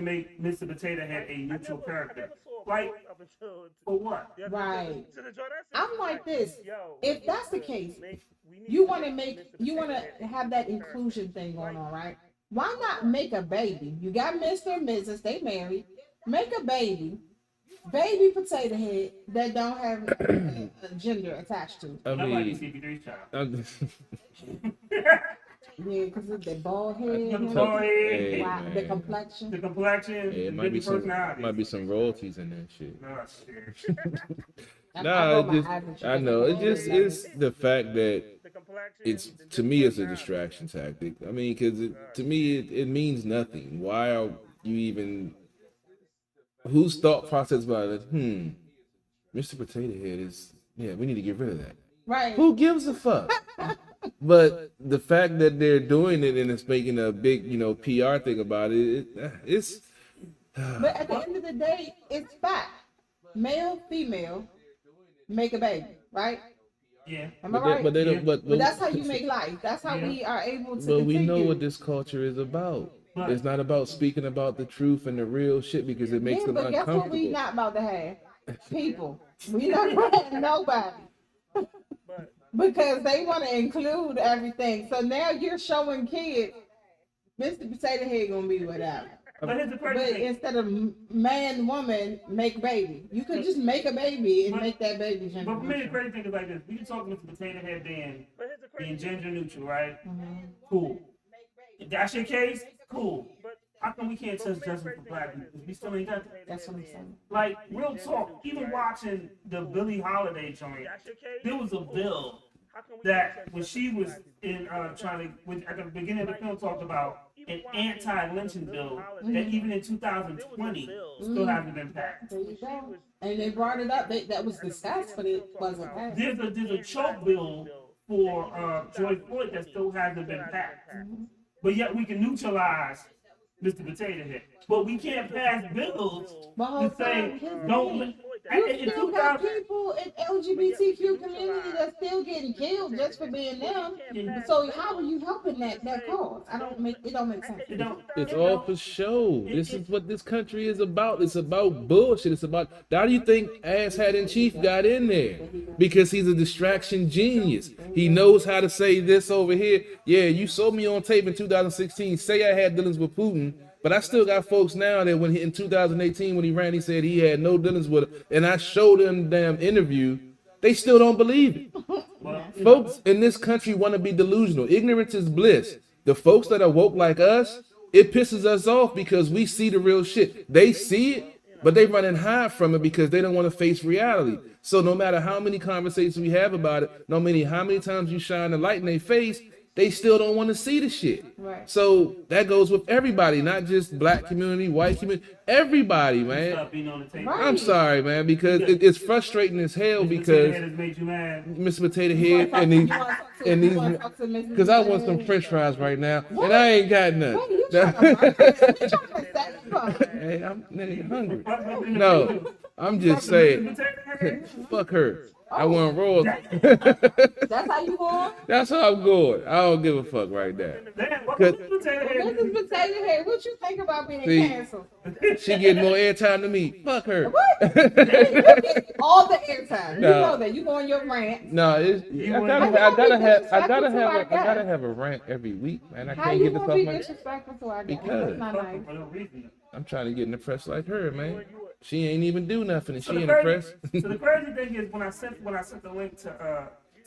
make Mr. Potato Head a neutral character. Like for what? Right. I'm like this. If that's the case, you want to have that inclusion thing going on, right? Why not make a baby? You got Mr. and Mrs. They married. Make a baby Potato Head that don't have a gender attached to it. I That might be mean, CP3's child. Yeah, because of the bald head, The and bald everything. head, Wow, the man. complexion. the complexion, Hey, the it might be different some personalities. royalties in that shit. Oh, shit. Nah, roll my it eyes and just I shit. know it's the fact that it's it's to me it's a distraction tactic. I mean, because to me it means nothing. Why are you even? Whose thought process about it? Mr. Potato Head is we need to get rid of that. Right. Who gives a fuck? But the fact that they're doing it and it's making a big PR thing about it's. But at the end of the day, it's fact. Male, female, make a baby, right? Yeah. Am I But they, right? but they don't. But that's how you make life. That's how Yeah. we are able to. But we know continue. what this culture is about. But- It's not about speaking about the truth and the real shit because it makes Yeah, them but guess what? We uncomfortable. not about to have people. We not going to have nobody because they want to include everything. So now you're showing kids, Mr. Potato Head gonna be whatever. But here's the But crazy thing. instead of man, woman, make baby. You could just make a baby and But- make that baby gender But for me, the neutral. crazy thing is like this: we can talk Mr. Potato Head being gender neutral, right? Mhm. Cool. If that's your case, cool. How come we can't touch justice for black people? We still ain't got that. That's what I'm saying. Like real talk. Even watching the Billie Holiday joint, there was a bill that when she was in at the beginning of the film talked about an anti-lynching bill that even in 2020 still hasn't been passed. There you go. And they brought it up. That was discussed, but it wasn't passed. There's a choke bill for George Floyd that still hasn't been passed. But yet we can neutralize Mr. Potato Head. But we can't pass bills But whole to say time, here's the don't. thing. In You still got 2000, people in LGBTQ community that's still getting killed just for being them. So how are you helping that cause? It don't make sense. it don't. It's all for show. This is what this country is about. It's about bullshit. It's about. How do you think Asshat in Chief got in there? Because he's a distraction genius. He knows how to say this over here. Yeah, you saw me on tape in 2016. Say I had dealings with Putin. But I still got folks now that when in 2018 when he ran, he said he had no dealings with it, and I showed them damn interview. They still don't believe it. Folks in this country want to be delusional. Ignorance is bliss. The folks that are woke like us, it pisses us off because we see the real shit. They see it, but they run and hide from it because they don't want to face reality. So no matter how many conversations we have about it, no matter how many times you shine the light in their face, they still don't want to see the shit. Right. So that goes with everybody, not just black community, white community, everybody, man. Stop being on the table. Right. I'm sorry, man, because it's frustrating as hell Mr. because Potato Head has made you mad. Mr. Potato Head and these because I want some French fries right now, and I ain't got none. What are you trying to say from? Hey, I'm nigga hungry. No, I'm just saying, fuck her. I want rolls. That's how you going? That's how I'm going. I don't give a fuck right now. Damn, what was Potato Head? Mrs. Potato Head, what you think about being See, canceled? She getting more airtime than me. Fuck her. What? You get all the airtime. You No. know that. You go on your rant. No, it's I gotta have a rant every week, man. I How can't you get the gonna be fuck. disrespectful to our guys? Because- That's not nice. For no reason. I'm trying to get in the press like her, man. She ain't even do nothing, and So she the in the crazy, press. so the crazy thing is when I sent the link to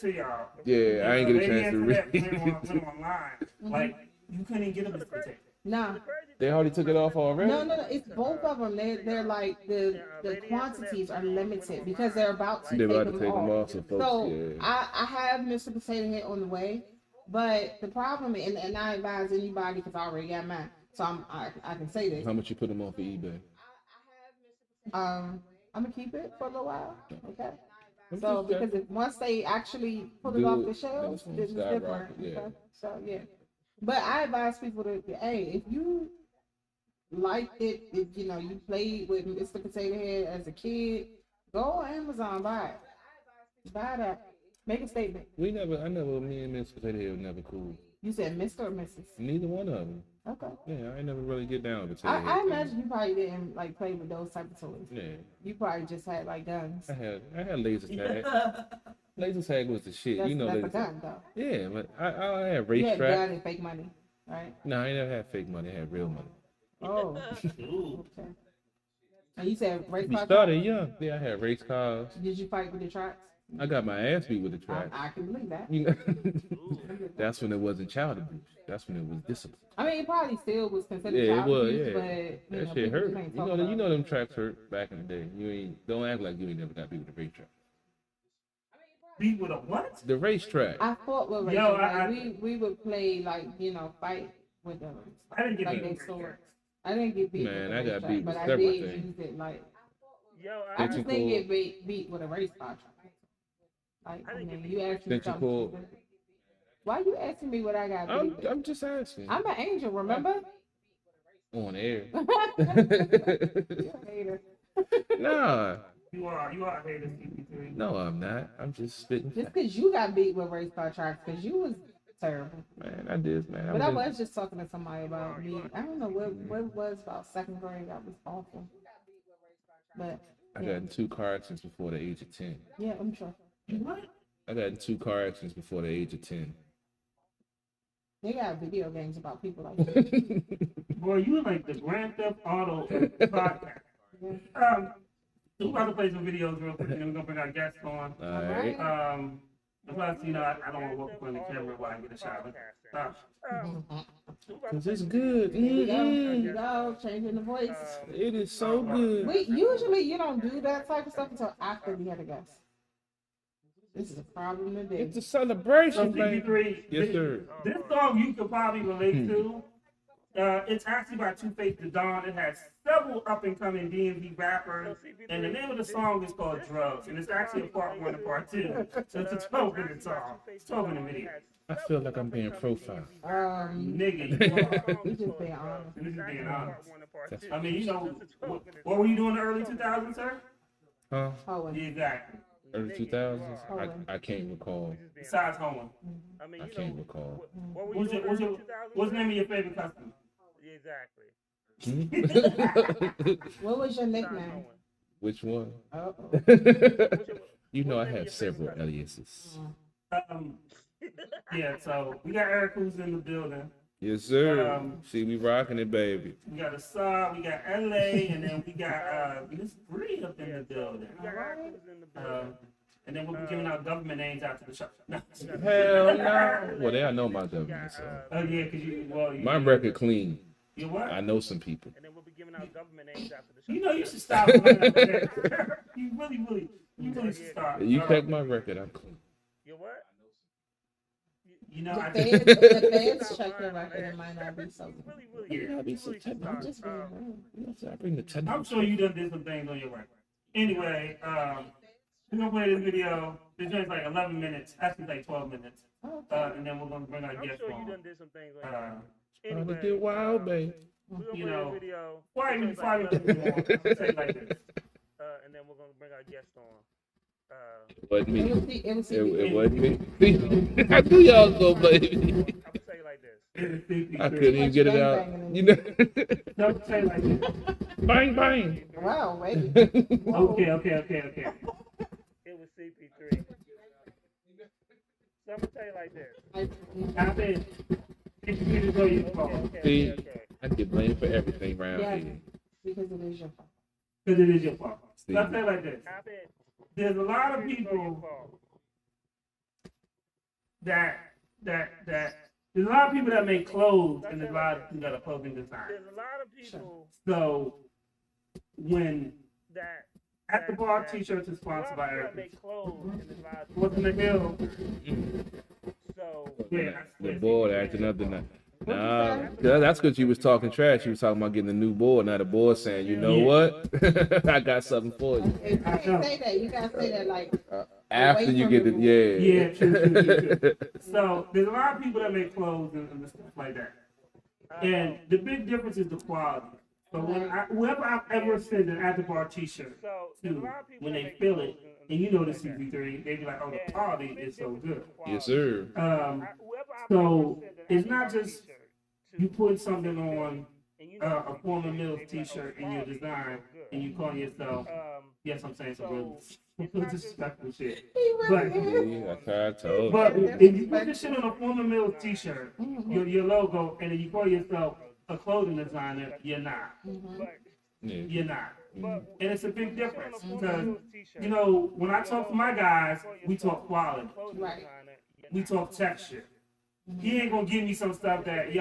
y'all. Yeah, I ain't get a lady chance to after read. that went online. Like you couldn't even get a Mr. Potato. No. They already took it off already. No, it's both of them. They're like the quantities are limited because they're about to They're take about to them take them off. off, so folks, So yeah. I have Mr. Potato Head on the way, but the problem and I advise anybody because I already got mine, so I can say this. How much you put them on for eBay? I'm gonna keep it for a little while, okay? I'm So just- because once they actually put it Do off it, the shelf, that's when it's it's different. skyrocket, yeah. Okay? So yeah, but I advise people to, hey, if you liked it, if you know you played with Mr. Potato Head as a kid, go on Amazon, buy that, make a statement. Me and Miss Potato Head were never cool. You said Mr. or Mrs. Neither one of them. Okay. Yeah, I ain't never really get down with Potato Head. I imagine you probably didn't like play with those type of toys. Yeah, You probably just had like guns. I had laser tag. Laser tag was the shit. That's, you know that's laser a gun though. Yeah, but I had You had racetrack. gun and fake money, right? No, I ain't never had fake money. I had real money. Oh, Ooh. okay. And you said race We car started young. Yeah, I had race cars. tracks? Did you fight with the tracks? I got my ass beat with the track. I can believe that. You know, that's when it wasn't child abuse. That's when it was discipline. I mean, it probably still was considered Yeah, it child was. abuse, Yeah, but you that know, shit people hurt. ain't You talk know, about it. them tracks hurt back in the day. You ain't don't act like you ain't never got beat with the racetrack. Beat with a what? The racetrack. I fought with race. Yo, Like, we would play like fight with them. I didn't get Like beat. they swords. I didn't get beat. Man, with the I got racetrack, beat with but I several did things. use it like Yo, I just Central didn't get beat with a race car track. Like I mean, you asked me Central something. Court. specific. Why you asking me what I got beat with? I'm just asking. I'm an angel, remember? On air. You're a hater. Nah, You are a hater, CP3. no, I'm not. I'm just spitting. Just because you got beat with race car tracks, because you was terrible. Man, I did, man. But I was just talking to somebody about me. I don't know what it was about second grade. That was awful. But I got in 2 car accidents before the age of 10. yeah, I'm sure. What? I got in 2 car accidents before the age of 10. They got video games about people like that. Boy, you like the Grand Theft Auto podcast. Yeah. So we're about to play some videos real quick, and then we're gonna bring our guests on. All right. Plus, you know, I don't want to walk in front of the camera while I get a shower. Cause it's good. There you go. There Mm-mm. you go. Changing the voice. It is so good. We usually you don't do that type of stuff until after we had a guest. This is a problem today. It's a So celebration, man. CP3, Yes, sir. this song you could probably relate to. It's actually by Two-Face the Don. It has several up-and-coming DMV rappers, and the name of the song is called Drugs, and it's actually a part 1 and part 2. So it's a 12-minute song. It's 12-minute video. I feel like I'm being profiled. Nigga, you are. You just being honest. You just being honest. I mean, you know, what were you doing in the early 2000s, sir? Huh? Oh, Yeah, exactly. Early 2000s? I can't recall. Besides Homer. I can't recall. What's the name of your favorite customer? Exactly. what was your nickname? Which one? Oh, You know I have several aliases. Yeah, so we got Arakusa in the building. Yes, sir. See, we rocking it, baby. We got Assad, we got LA, and then we got Miss Bree up in the building. And then we'll be giving out government names after the show. No. Hell no. Well, they all know my government, so. Oh yeah, cause you My record clean. You what? I know some people. out government names after the show. You know you should stop. You really should stop. You check my record. I'm clean. You what? You know, The fans check your record, it might not be so good. Yeah. I'm just being real. I bring the technical. I'm sure you done did some things on your record. Anyway, we're gonna play this video. This joint's like 11 minutes. Actually, like 12 minutes. And then we're gonna bring our I'm guest sure you on. done did some things like Trying to Anyway, get wild, babe. we're gonna You play know, this video. Why even It's like fight with 11 people? minutes, Say it like this. and then we're gonna bring our guest on. It wasn't me. It was It wasn't me. I knew y'all was gonna blame me. I'm gonna say it like this. I couldn't even get it out. You know. Don't say it like this. Bang bang. Wow, wait. Okay. It was CP3. So I'm gonna tell you like this. I said, it's you to your fault. See, I get blamed for everything around Yeah, here. because it is your fault. Because it is your fault. See. Let's say it like this. Hop in. There's a lot of It's your people fault. that there's a lot of people that make clothes, and there's a lot of people that are clothing design. There's a lot of people So when that At the Bar T-shirts is a lot sponsored of by people that Arakusa. make clothes and there's a lot of What's in the hill? so Yeah, The board acting up tonight. Nah, that's because you was talking trash. You was talking about getting a new board. Now the board saying, you know what? I got something for you. You can't say that. You gotta say that like After you get the Yeah, true. So there's a lot of people that make clothes and stuff like that. And the big difference is the quality. So whoever I've ever sent an At the Bar T-shirt so there's a to, lot of people when that they make feel clothes it, and you know the CP3, they be like, oh, the and quality the big is so difference good. is the Yes, quality. sir. Whoever I've So ever sent an it's not At the Bar just t-shirt to, you put something on and you know a former Mills they be like, oh, T-shirt the in your quality is design, good. and you call yourself, yes, I'm saying some real it's not just- disrespectful shit. He really But is. See, I tried to told you. But if you put this shit on a former Mills T-shirt, your logo, and then you call yourself a clothing designer, you're not. But Yeah. You're not. Mhm. And it's a big difference on a because, Mills t-shirt, you know, when I talk to my guys, we talk quality. clothing Right. designer, you're We not. talk texture. He ain't gonna give me some stuff that,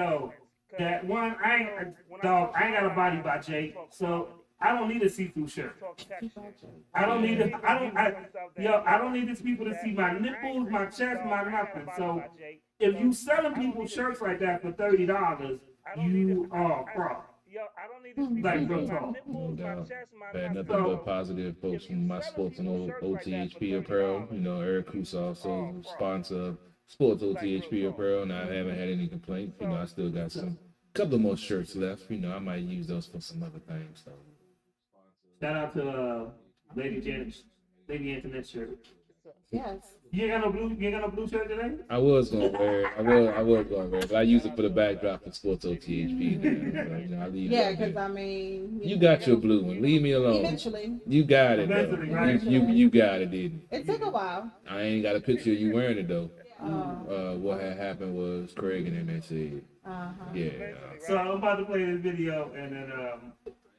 that one, I ain't got a body by Jake, so I don't need a see-through shirt. Talk texture. I don't need I don't need these people to see my nipples, my chest, my nothing. So if you selling people shirts like that for $30, you are a fraud. Yo, I don't need this Like people real to see my talk. nipples, my No doubt. chest, my Had nothing. nothing but positive posts from my sports and OTHP apparel. You know, Arakusa also sponsor sports OTHP apparel, and I haven't had any complaints. You know, I still got some couple more shirts left. You know, I might use those for some other things. So. Shout out to Lady Janet, Lady Antoinette shirt. Yes. You ain't got no blue shirt today? I was gonna wear it. I was gonna wear it, but I use it for the backdrop for sports OTHP. Now. So, you know, I leave Yeah, it there. because I mean. You got your blue one. Leave me alone. Eventually. You got it. Though. Eventually, right? You got it, didn't you? It took a while. I ain't got a picture of you wearing it though. What had happened was Craig and them had said, yeah. So I'm about to play this video, and then,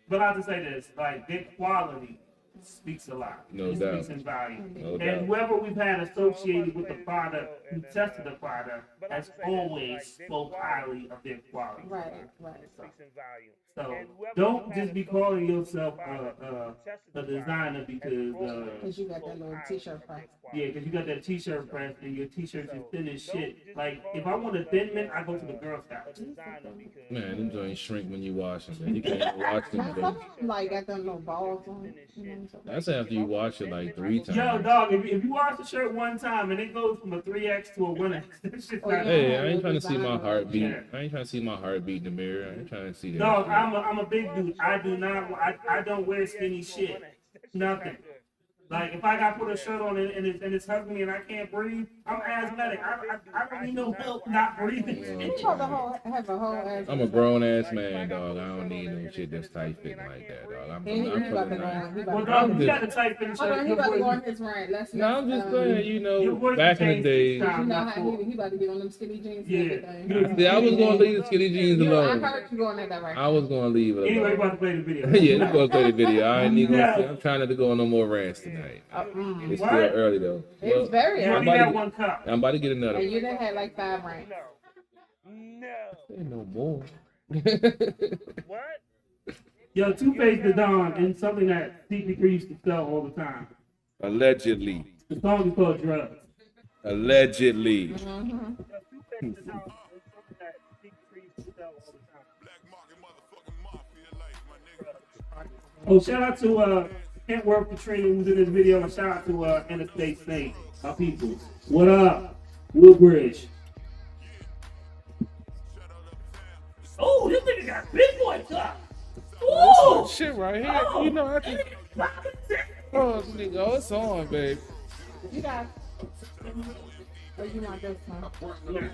but I have to say this, like, their quality speaks a lot. No It doubt. speaks in value. No And doubt. whoever we've had associated with the product, who tested the product, has always spoke highly of their quality. Right. It speaks in value. So And whoever don't had just be a calling social yourself product who tested a the designer product because Because you got that little t-shirt press. yeah, because you got that t-shirt press and your t-shirts is thin as shit. Like if I want a thin mint, I go to the Girl Scouts. Man, them joints shrink when you wash them. Man. You can't even wash them. Now, Bro. some of them, like got them little balls on it. You know, so. That's after you wash it like 3 times. Yo, dog, if you wash the shirt one time and it goes from a 3X to a 1X, that shit's Oh, not. yeah. Hey, I ain't trying to see my heartbeat. Yeah. I ain't trying to see my heartbeat in the mirror. I ain't trying to see that. Dog, shit. I'm a big dude. I don't wear skinny shit. Nothing. Like if I got put a shirt on and it's hugging me and I can't breathe, I'm asthmatic. I don't need no help not breathing. You supposed to have a whole ass. I'm a grown ass man, dog. I don't need no shit that's tight fitting like that, dog. I'm He about to feeling go nice. on. He Well, about to dog, go you got the tight fitting Hold on, shirt. he about to go on his rant. Let's No, I'm just saying, you Your know, voice back in the changed days. this time. You know how he about to get on them skinny jeans and Yeah. everything. Yeah, I was gonna leave the skinny jeans You know, I alone. heard you going in that direction. I was gonna leave it Anyway, alone. about to play the video. Yeah, let's go play the video. I ain't even Yeah. gonna, I'm trying not to go on no more rants tonight. It's still What? early though. It's very You I'm only about got to- one cup. I'm about to get another. And you done had like 5 rants. No. Ain't no more. What? Yo, Two-Face the Don, and something that CP3 used to sell all the time. Allegedly. The song is called Drugs. Allegedly. Oh, shout out to Kentworth Katrina who's in this video, and shout out to Interstate State, our people. What up? Woodbridge. Oh, this nigga got big boy top. Oh, Shit right here. You know, I can. Oh, nigga, oh, it's on, babe. You guys. Oh, you want this one?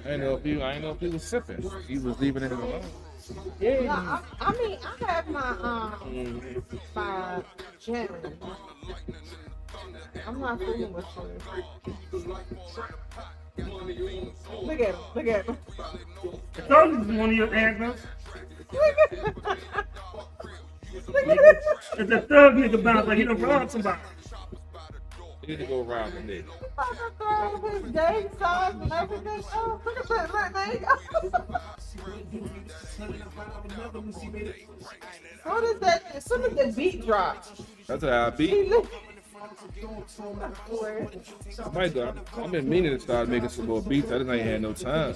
I ain't know if he was sipping. He was leaving it alone. No, I mean, I have my my gin. I'm not fooling with you. Look at him. Look at him. I told you this is one of your anthems. Look at him. It's a thug nigga bounce like he done robbed somebody. You need to go around the nigga. His gang signs and everything. Oh, look at that. There you go. What is that? As soon as the beat drops. That's how I beat. Mike, I've been meaning to start making some more beats. I just ain't had no time.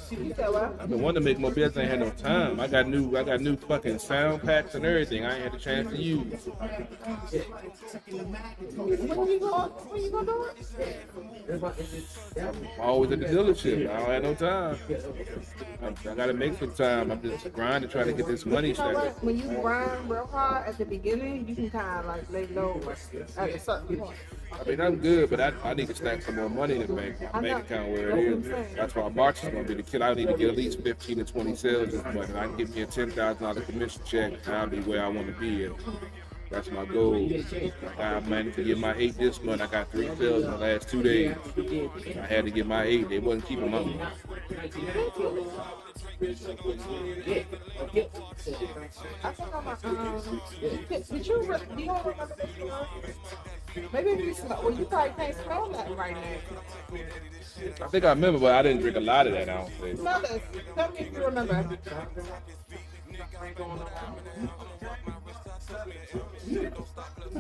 I've been wanting to make more beats. I ain't had no time. I got new fucking sound packs and everything. I ain't had the chance to use. When you gonna do it? I'm always at the dealership. I don't have no time. I gotta make some time. I'm just grinding, trying to get this money You know what? started. When you grind real hard at the beginning, you can kind of like lay low at a certain point. I mean, I'm good, but I need to stack some more money in the bank account where it is. That's why March is going to be the kid. I need to get at least 15 to 20 sales this month, and I can get me a $10,000 commission check, and I'll be where I want to be. And that's my goal. I managed to get my 8 this month. I got 3 sales in the last 2 days. I had to get my 8. They wasn't keeping my money. I think I'm did you don't remember this? Maybe if you smell, well, you probably can't smell that right now. I think I remember, but I didn't drink a lot of that, I don't think. Smell this. Tell me if you remember.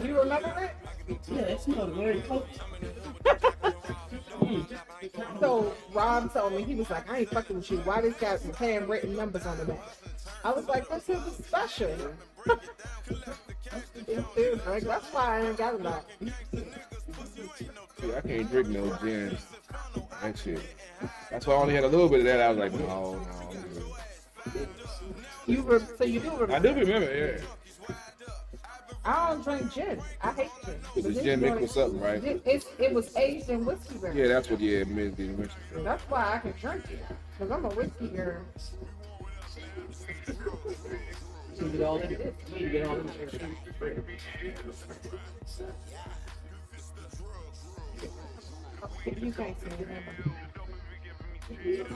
You remember it? Yeah, it smells very potent. So Rob told me, he was like, I ain't fucking with you. Why this got some handwritten numbers on the back? I was like, this is special. Like, that's why I ain't got a lot. See, I can't drink no gin. That shit. That's why I only had a little bit of that. I was like, no. So you do remember? I do remember, yeah. I don't drink gin. I hate gin. It's gin mixed with something, right? It was aged in whiskey barrel. Yeah, that's what, yeah, it meant. That's why I can drink it. Because I'm a whiskey girl. You get all in this. You get all in this. You can't see it.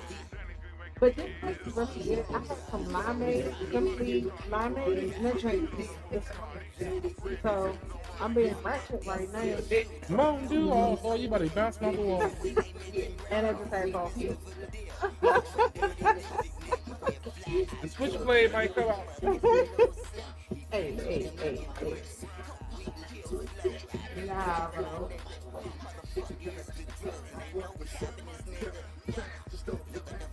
But this place is really good. I had some limeade, simply limeade, and I drank this. So I'm being ratchet right now. Mountain Dew, oh, you about to bounce off the wall. And I just had coffee. The switchblade might come out. Hey. Nah, bro.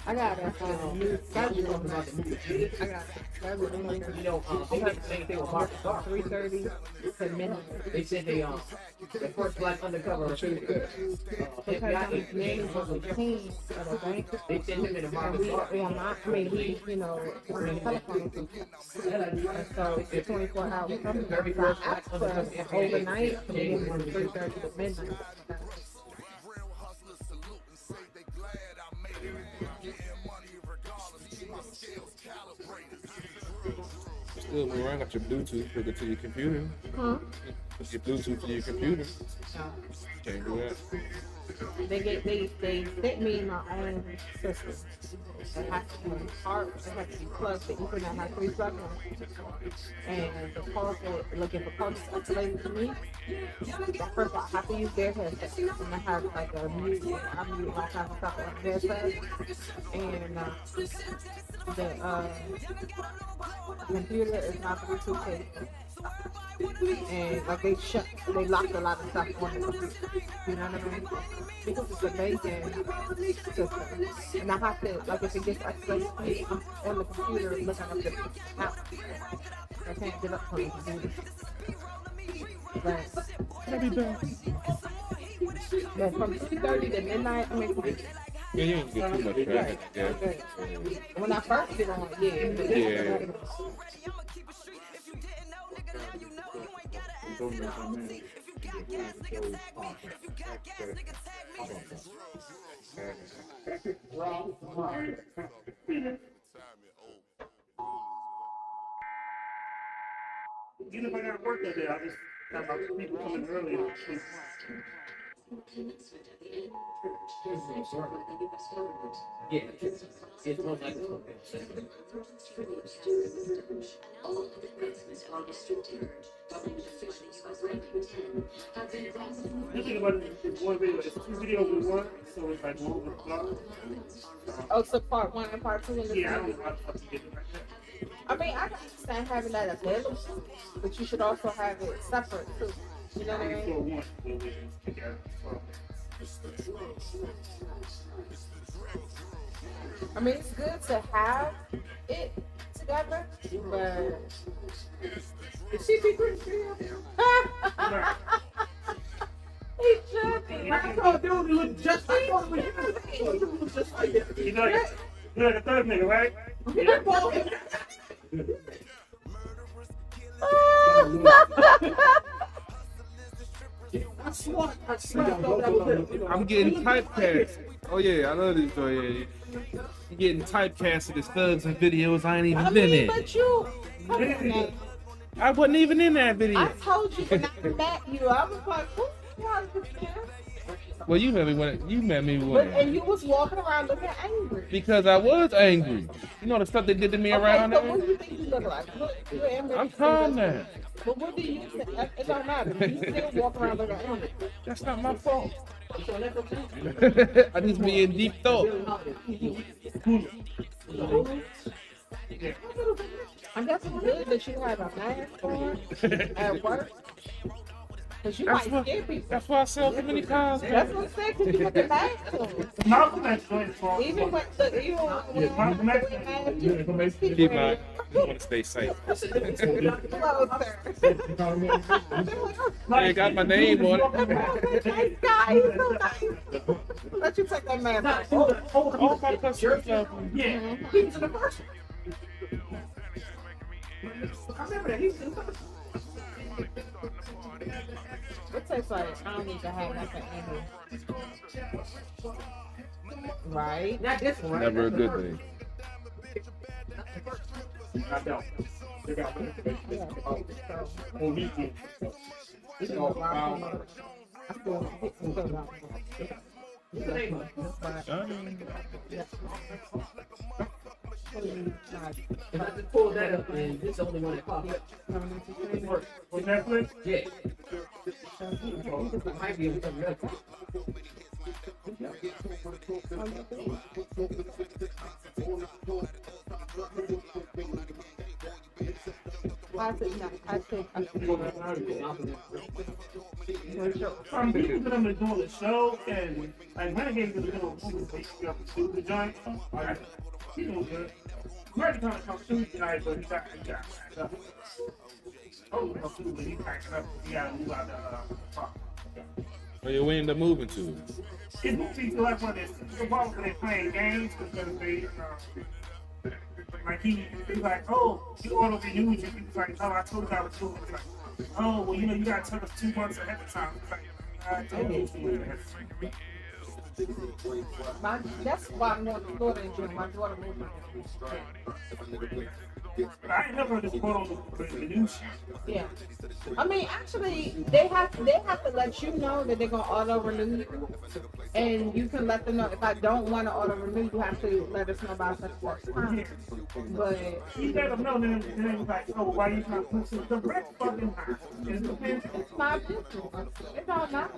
I got a new schedule about the movie. I got You know, they had the same thing with Mark Star. 3:30 to midnight. They said the first black undercover FBI Because his agent name was was a team at a bank. They sent him in the And Mark we, Star. he, on the telephone. And so it's 24 hours. Very So I first black asked undercover for FBI overnight agent. from 3:30 to midnight. Still, when you got your Bluetooth hooked to your computer. Huh? Put your Bluetooth to your computer. Can't do that. They sent me my own system. It has to be hard, it has to be plugged. The Ethernet has to be plugged in. And the calls that looking for calls escalated to me. First of all, I have to use their headset. And I have like a mute, I mute all kinds of stuff on their side. And the computer is not Bluetooth capable. And like they locked a lot of stuff on the computer. You know what I mean? Because it's a banking system. And I have to, like if it gets escalated, I'm on the computer looking up the app. I can't get up from the computer. But from 2:30 to midnight, I mean, Yeah, you don't get too much traffic. Yeah. when I first get on, Yeah. Even if I got work that day, I just have my people coming early. Yeah, it's more like You think about it, one video, it's 2 videos in one, so it's like one with vlog. oh, so part 1 and part 2 in the Yeah, I don't same. know how the fuck you get it like that. I mean, I can understand having that available, but you should also have it separate too. You know what I I mean? throw one, so we can together. So, I mean, it's good to have it together, but is she be pretty serious? He should be. I told dude, he looked just like him. He looked just like him. you know the third nigga, right? I swear I thought that was him. I'm getting typecast. Oh yeah, I love this story. Yeah. You getting typecasted as thugs in videos I ain't even I been mean, in. but you, come on now. I wasn't even in that video. I told you when I met you, I was like, who's this? Well, you met me when But and you was walking around looking angry. because I was angry. You know the stuff they did to me around so there. what do you think you look like? You're angry. I'm calm now. But what do you think? It don't matter. You still walk around looking angry. That's not my fault. So that's okay. I just be in deep thought. I guess it's good that you have a mask on at work. Because you might scare people. That's why I sell so many cars. That's what I'm saying, because you have the mask on. Malcolm X joined for Even when Malcolm X. Keep mine. I want to stay safe. I ain't got my name on it. Let you take that mask off. All my customers love me. Yeah. He was in the first one. I remember that. He was in the first one. It tastes like I don't need to have nothing in here. Right? Not this one, right? Never a That's the good first thing. I don't. They got one. Yeah. On YouTube. I still get some good ones. What's the name of it? If I just pull that up, and this is the only one that popped up. On Netflix? Yeah. I might be able to something else. I think. Some people that I'm doing the show and like Renegade is doing a movie basically up to the joint. Alright, he doing good. Ready to come shoot tonight, but he got oh, but he packing up. He got to move out the park. Where you end up moving to? His movies are like one of the part when they playing games because they like he's like, oh, you auto renewed you. He's like, oh, I told you I was doing it. Like, oh, well, you know, you got to tell us 2 months ahead of time. It's like, I told you 2 months ahead of time. That's why I'm going to Florida in June. My daughter moved. But I ain't never heard this quote on the new shit. Yeah. I mean, actually, they have to let you know that they're gonna auto renew you, and you can let them know if I don't want to auto renew, you have to let us know by such and such time. But You let them know, then it was like, oh, why you not pushing the rest fucking time? it's my business. It don't matter.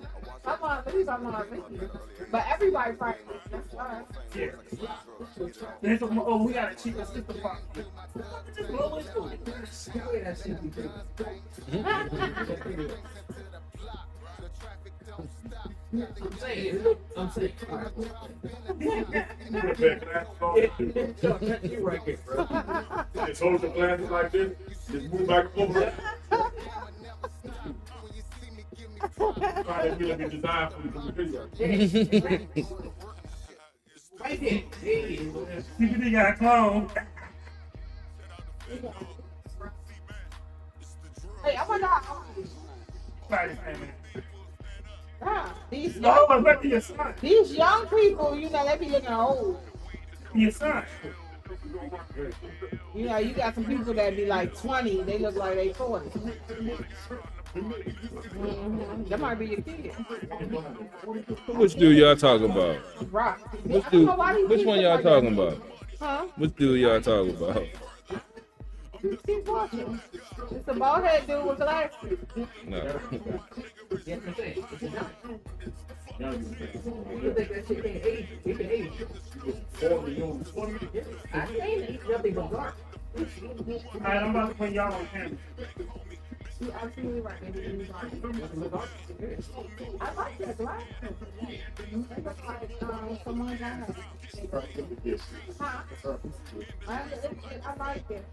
I'm on leave. I'm on leave. But everybody practice. That's fine. Yeah. There's a, oh, we got a cheap sister pop. Just blow it through. I'm saying. All right. You right here, bro. Just hold the glasses like this. Just move back and forth. Try to really be designed for the video. Right there. There he is. CPD got a clone. Hey, oh my God. Right, man. Ah, No, but back to your son. these young people, you know, they be looking old. Your son. You know, you got some people that be like 20, they look like they 40. That might be your kid. Which dude y'all talking about? Rock. Which I don't dude? know why these Which kids one look y'all like talking that. about? Huh? Which dude y'all talking about? Keep watching. It's the bald head dude with glasses. No. Yes, I'm saying. It's a giant. You think that shit can't age? It can age. I ain't eat nothing but dark. Alright, I'm about to put y'all on camera. You absolutely right. Nothing but dark. I like that glasses. They look like someone's eyes. Huh? I like it.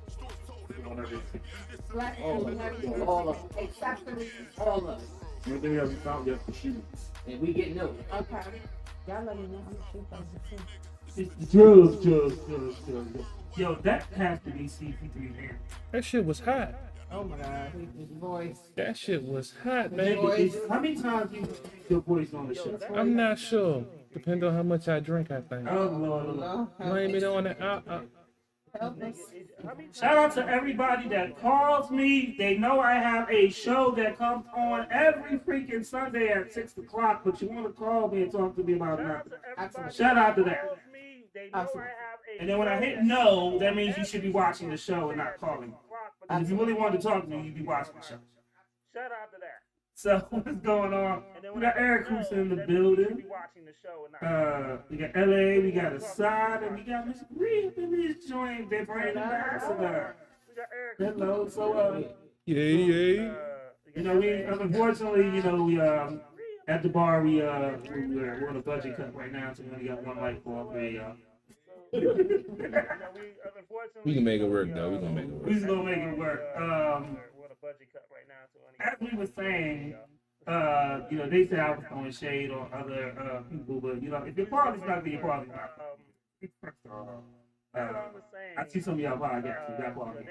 Glasses and everything. All of them. Accessories. All of them. One thing that we found just the shoes. And we getting those. Okay. Y'all let me know. I'm gonna shoot those too. It's drugs. Yo, that has to be CP3 man. That shit was hot. Oh my God. His voice. That shit was hot, Maybe man. it's- how many times you your voice on the show? I'm not sure. Depends on how much I drink, I think. Oh Lord. No. Blame it on the Help us. Shout out to everybody that calls me. They know I have a show that comes on every freaking Sunday at 6 o'clock, but you want to call me and talk to me about nothing. Absolutely. Shout out to that. Absolutely. And then when I hit no, that means you should be watching the show and not calling me. And if you really wanted to talk to me, you'd be watching the show. Shout out to that. So what's going on? We got Arakusa in the building. We got LA, we got Assad, and we got Miss Bree in this joint. They're brand ambassador. Hello. So Yay. you know, we unfortunately, you know, we at the bar we're on a budget cut right now, so we only got one light for all three of y'all. We can make it work, though. We gonna make it We work. just gonna make it work. As we were saying, you know, they said I was throwing shade on other people, but you know, if your quality's not good, your quality's not good. First of all, I see some of y'all podcasts, you got quality.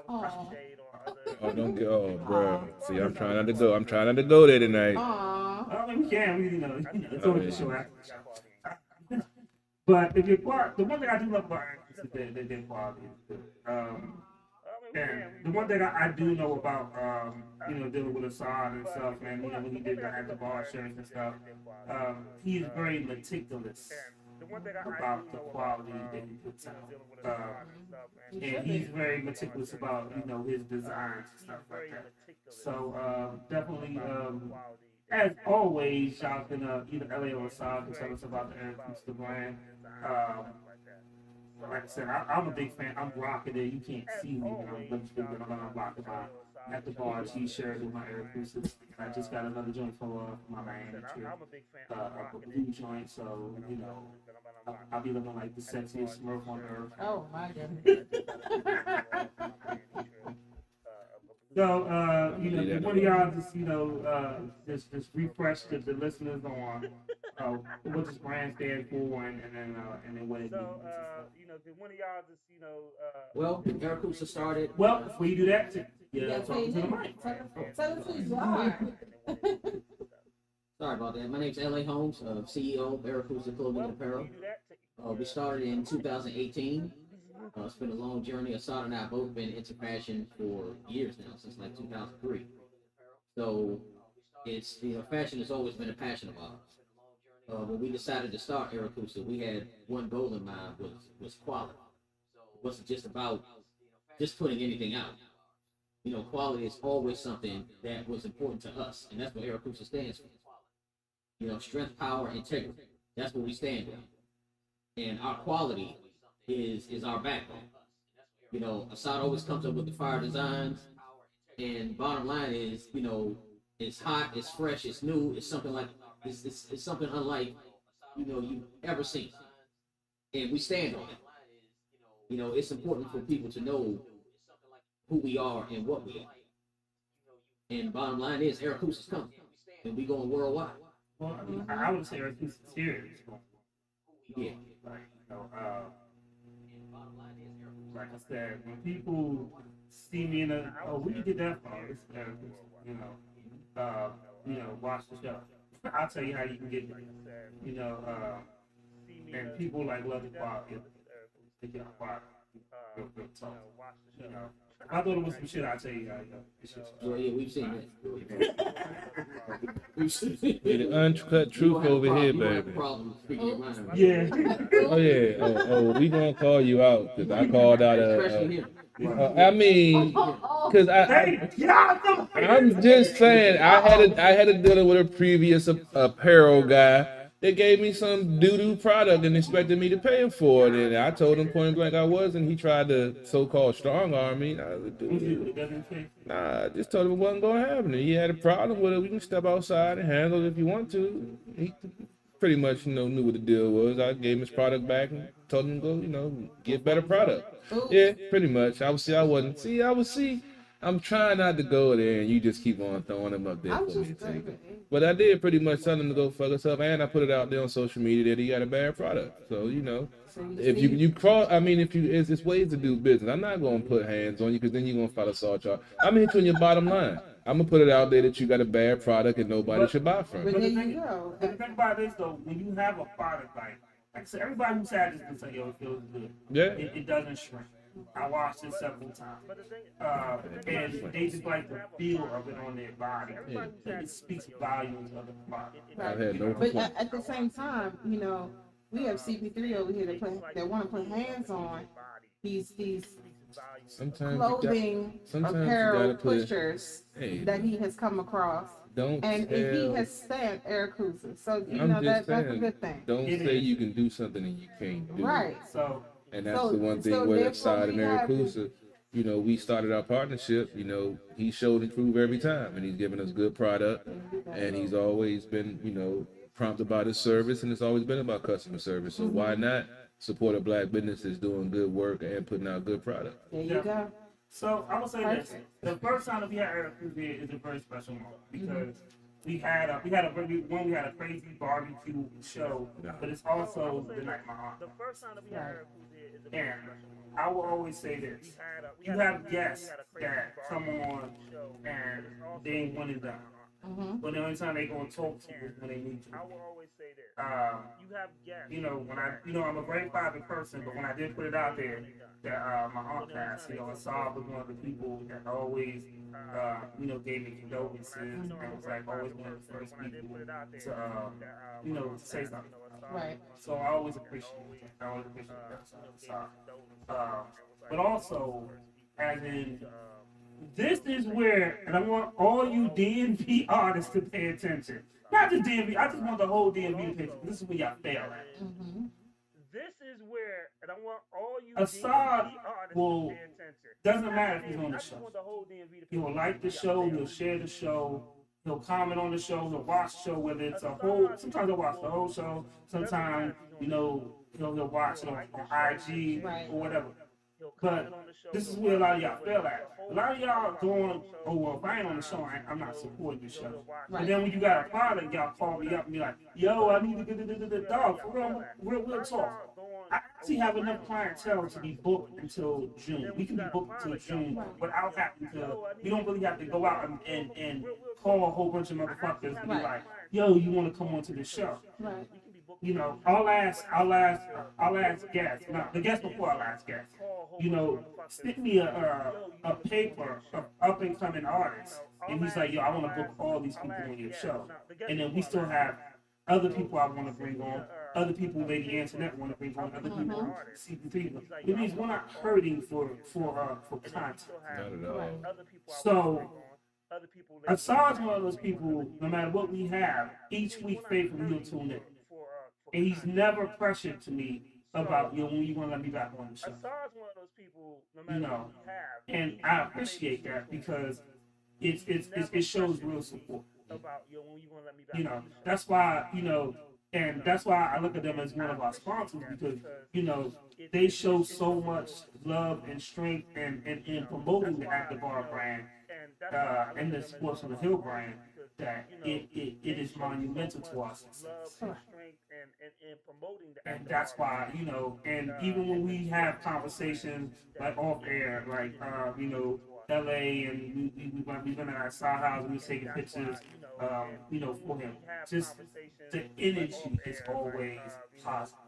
Oh, don't get, oh, bro. See, I'm trying not to go. I'm trying not to go there tonight. Aw. I mean, we can, you know, it's only the show after the show. But if you're the one thing I do love about it is that their quality is good. And the one thing I do know about, you know, dealing with Assad and stuff, and you know, when he did the at the bar shirts and stuff, he is very meticulous about the quality that he puts out. And he's very meticulous about, you know, his designs and stuff like that. So definitely, as always, y'all can either LA or Assad can tell us about the Arakusa brand. Like I said, I'm a big fan. I'm rocking it. You can't see me, but I'm rocking my at the bar t-shirt with my Arakusa. I just got another joint for my man here, a blue joint. So you know, I'll be looking like the sexiest Smurf on earth. Oh my goodness. So you know, if one of y'all just you know just refresh the listeners on what this brand stands for and then what it means. You know, did one of y'all just, you know, Well, Arakusa started. Well, before you do that, Yeah, talk to the mic. Tell us who you are. Sorry about that. My name's LA Holmes, CEO of Arakusa Clothing and Apparel. We started in 2018. It's been a long journey. Assad and I have both been into fashion for years now, since like 2003. So it's, fashion has always been a passion of ours. When we decided to start Arakusa, we had one goal in mind, was quality. It wasn't just about just putting anything out. Quality is always something that was important to us, and that's what Arakusa stands for. Strength, power, integrity. That's what we stand on. And our quality is our backbone. Assad always comes up with the fire designs, and bottom line is, it's hot, it's fresh, it's new, it's something like it's something unlike you've ever seen, and we stand on it. It's important for people to know who we are and what we are. And bottom line is, Arakusa's coming, and we going worldwide. Well, I would say Arakusa's here. Yeah. Like I said, when people see me in a, oh, where you get that from? It's watch the show. I'll tell you how you can get it. And people like love the quality. They get quality. Real talk. If I thought it was some shit, I'll tell you how. Well, yeah, we've seen that. The uncut truth over here, baby. Yeah. Oh yeah. Oh, we gonna call you out because I called out I mean, because I'm just saying I had a deal with a previous apparel guy that gave me some doo-doo product and expected me to pay him for it, and I told him point blank I wasn't. He tried to so-called strong arm me. Nah, I just told him it wasn't gonna happen. He had a problem with it. We can step outside and handle it if you want to. He pretty much knew what the deal was. I gave him his product back and told him to go, get better product. Yeah, pretty much. I'm trying not to go there, and you just keep on throwing them up there for me to take it. But I did pretty much tell him to go fuck us up, and I put it out there on social media that he got a bad product. So if you cross, it's ways to do business. I'm not gonna put hands on you because then you're gonna file a assault charge. I'm gonna hit you on your bottom line. I'm gonna put it out there that you got a bad product and nobody should buy from. But there you go. The thing about this though, when you have a product like I said, everybody who's had this can say, yo, it feels good. Yeah. It doesn't shrink. I washed it several times. And they just like the feel of it on their body. Yeah. It speaks volumes of the product. I've had no but at the same time, we have CP3 over here that want to put hands on these clothing apparel pushers that he has come across. And he has said Arakusa. So that's a good thing. Don't say you can do something and you can't do it. And that's the one thing with Assad and Arakusa. We started our partnership. He showed and proved every time, and he's given us good product, and he's always been, prompt about his service, and it's always been about customer service. So why not support a black business that's doing good work and putting out good product? There you go. So I will say this: the first time that we had Arakusa here is a very special moment because we had a crazy barbecue show, but it's also the night my aunt. The first time that we had Arakusa here is a And I will always say this: you have guests that come on and they ain't one and done. But the only time they gonna talk to you is when they need you. I will always say this. You have guests. I'm a very private person, but when I did put it out there that my aunt passed, Assad was one of the people that always, gave me condolences and was like always one of the first people to say something. Right. So I always appreciate it. I always appreciate that. But also, as in. This is where, and I want all you DMV artists to pay attention. Not just DMV, I just want the whole DMV to pay attention. This is where y'all fail at. This is where, and I want all you Assad DMV artists to pay attention. Doesn't matter if he's on the show. He will like the show, he'll share the show, he'll comment on the show, he'll watch the show, whether it's sometimes he'll watch the whole show, sometimes, he'll watch it on IG or whatever. But this is where a lot of y'all fail at. A lot of y'all going, oh, well, if I ain't on the show, I'm not supporting the show. But then when you got a product, y'all call me up and be like, yo, I need to get the dog. We'll talk. I actually have enough clientele to be booked until June. We can be booked until June without having to, we don't really have to go out and call a whole bunch of motherfuckers and be like, yo, you want to come on to the show? you know, our last guest, no, the guest before our last guest, you know, sent me a paper of up and coming artists, and he's like, yo, I want to book all these people on your show, and then we still have other people I want to bring on, other people Lady Antoinette want to bring on, other people CP3. It means we're not hurting for content. Not at all. So Assad's one of those people, no matter what we have, each week faithfully he'll tune in. And he's never pressured to me about, you know, when you want to let me back on the show. You know, and I appreciate that because it shows real support. You know, that's why, you know, and that's why I look at them as one of our sponsors because, you know, they show so much love and strength in promoting the Active Bar brand and the Sports on the Hill brand that it is monumental to our success. And that's why, you know, and even when we have conversations like off air, like, you know, LA and we've been at our side house and we're taking pictures, you know, for him. Just the energy is always positive.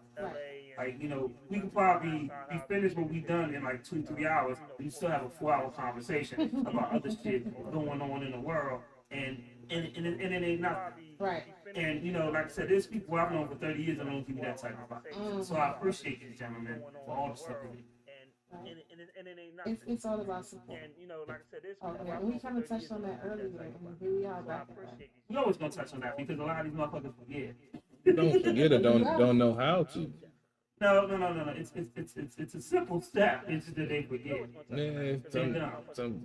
Like, you know, we could probably be finished what we've done in like 2-3 hours. We still have a 4-hour conversation about other shit going on in the world, and it ain't nothing. Right. And you know, like I said, there's people I've known for 30 years that don't give me that type of vibe. So I appreciate these gentlemen for all the stuff they do. It's all about support. Okay, and we kind of touched on that earlier, and here we are back at that. We always gonna touch on that because a lot of these motherfuckers forget. Don't forget or don't know how to. No. It's a simple step. It's just that they forget. Yeah,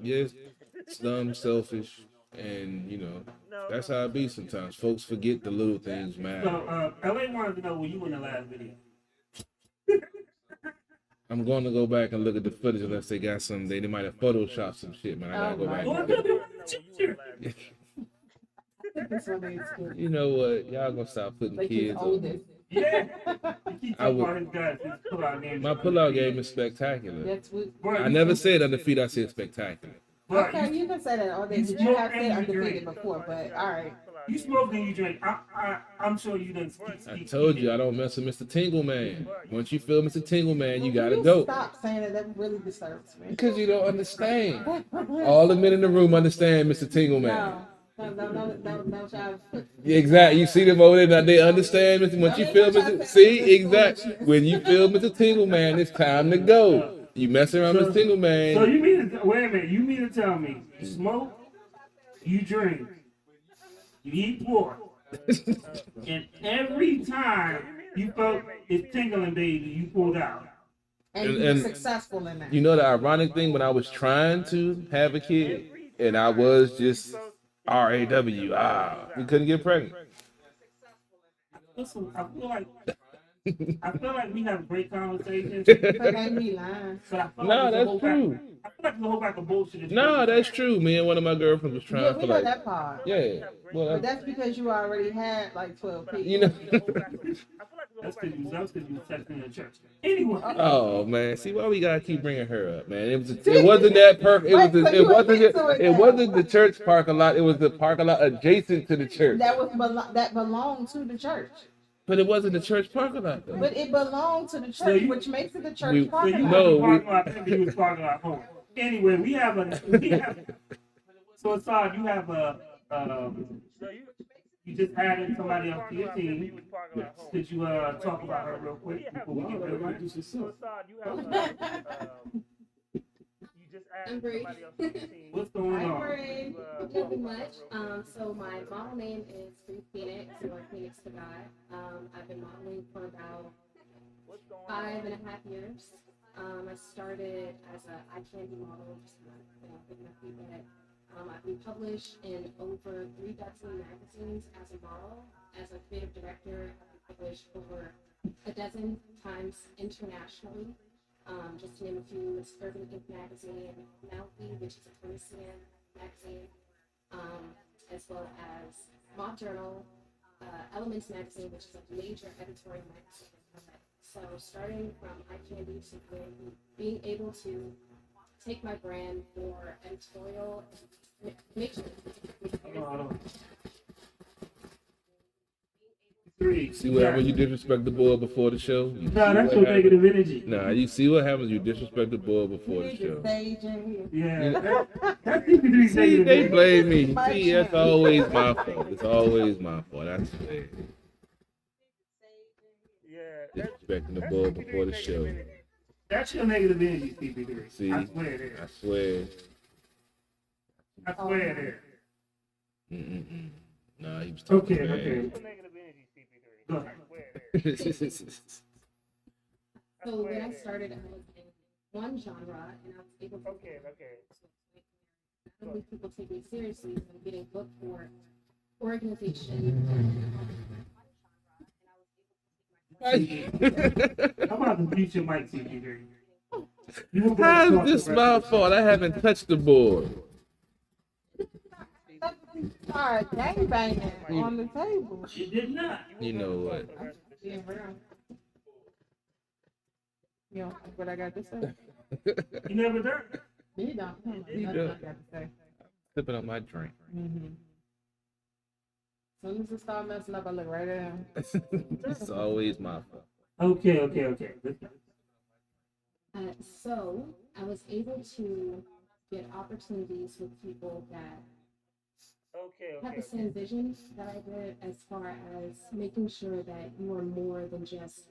yes, it's dumb, selfish, and you know that's how it be sometimes. Folks forget the little things matter. So LA wanted to know were you in the last video? I'm going to go back and look at the footage unless they got some. They might have photoshopped some shit, man. I gotta go back. You know what? Y'all gonna stop putting Like kids on. Yeah. I would. My pullout game is spectacular. That's what. I never said undefeated. I said spectacular. Okay, you can say that all day, but you have said undefeated before. But all right. You smoke and you drink. I'm sure you done. I told you I don't mess with Mr. Tingle Man. Once you feel Mr. Tingle Man, you gotta Can go. Stop saying that. That really disturbs me. Because you don't understand. All the men in the room understand Mr. Tingle Man. No, child. Exactly. You see them over there now. They understand Mr. Once you feel Mr. See, exactly. When you feel Mr. Tingle Man, it's time to go. You mess around Mr. Tingle Man. So you mean to, wait a minute? You mean to tell me you smoke, you drink, you eat pork, and every time you felt it's tingling, baby, you pulled out. And you're successful in that. You know the ironic thing when I was trying to have a kid and I was just RAW, we couldn't get pregnant. Listen, I feel like we have great conversations. That ain't me lying. No, that's true. I feel like the whole pack of bullshit. No, that's true. Me and one of my girlfriends was trying Yeah, for we know like, that part. yeah. Well, But that's because you already had like 12 people. you know. That's because you was texting in the church. Anyway. Oh man, see why we gotta keep bringing her up, man. It wasn't that park. It wasn't the church parking lot. It was the parking lot adjacent to the church. That belonged to the church. But it wasn't the church parking lot though. But it belonged to the church, which makes it the church So parking you lot. was parking lot home. Anyway, we have so Assad, you have you just added somebody else to your team. Could you talk about her real quick before we get ready to introduce yourself? I'm Bree. What's going Hi, on? Bree. Nothing much. So my model name is Bree Phoenix, or Phoenix to God. I've been modeling for about 5.5 years. I started as an eye candy model, just picking up feet in it. I've been published in over 3 dozen magazines as a model. As a creative director, I've been published over 12 times internationally. Just to name a few, it's Urban Ink Magazine, Malfi, which is a Parisian magazine, as well as Mob Journal, Elements Magazine, which is a major editorial magazine. So starting from eye candy to being able to take my brand for editorial and make sure CP3. See what happens when you disrespect the boy before the show? You No, see that's what your happens? negative energy. Nah, you see what happens when you disrespect the boy before the show. Yeah, that's CP3's See, negative they energy. blame me. See, that's always my fault. It's always my fault. I swear. Yeah, Disrespecting the boy before the show. That's your negative energy, CP3. See, I swear it is. I swear. I swear it is. Mm-mm-mm. Nah, he was talking Okay, bad. okay. negative energy, CP3. Go ahead. So when I started, I was in one genre, and I was able to Okay. not only people take me seriously, but I'm getting booked for organizations. I'm about to mute your mic, CP3. How's this my fault? I haven't touched the board. Start gangbanging on the table. You did not. You know what? Being real. You know what I got to say? You never done. You don't. You Nothing do. I got to say. Sipping on my drink. Mm-hmm. As soon as it start messing up, I look right at him. It's always my fault. Okay. So I was able to get opportunities with people that have the same vision that I did, as far as making sure that you are more than just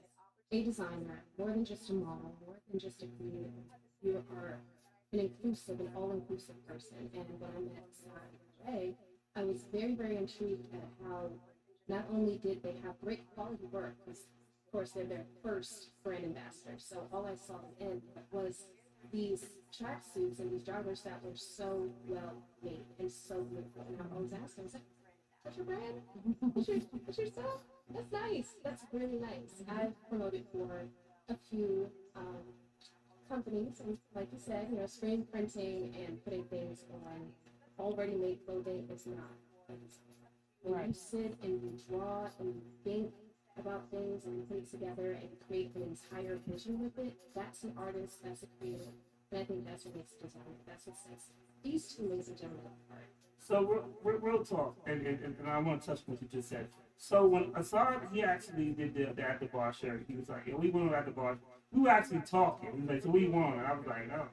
a designer, more than just a model, more than just a creative. You are an inclusive, an all-inclusive person. And when I met Jay, I was very, very intrigued at how not only did they have great quality work, because of course they're their first brand ambassador, so all I saw in was these tracksuits and these joggers that were so well made and so beautiful. And I always asked them, I was like, "What's your brand? What's your stuff? That's nice. That's really nice." I've promoted for a few companies, and like you said, screen printing and putting things on already made clothing is not. When you sit and you draw and you think about things and put it together and create an entire vision with it, that's an artist, that's a creator. And I think that's what makes a designer. That's what sets these two ladies and gentlemen apart. So real talk, and I want to touch on what you just said. So when Assad, he actually did the at the bar shirt, he was like, "Yeah, we went at the bar. We were actually talking." He was like, "So what do you want?" And I was like, "No,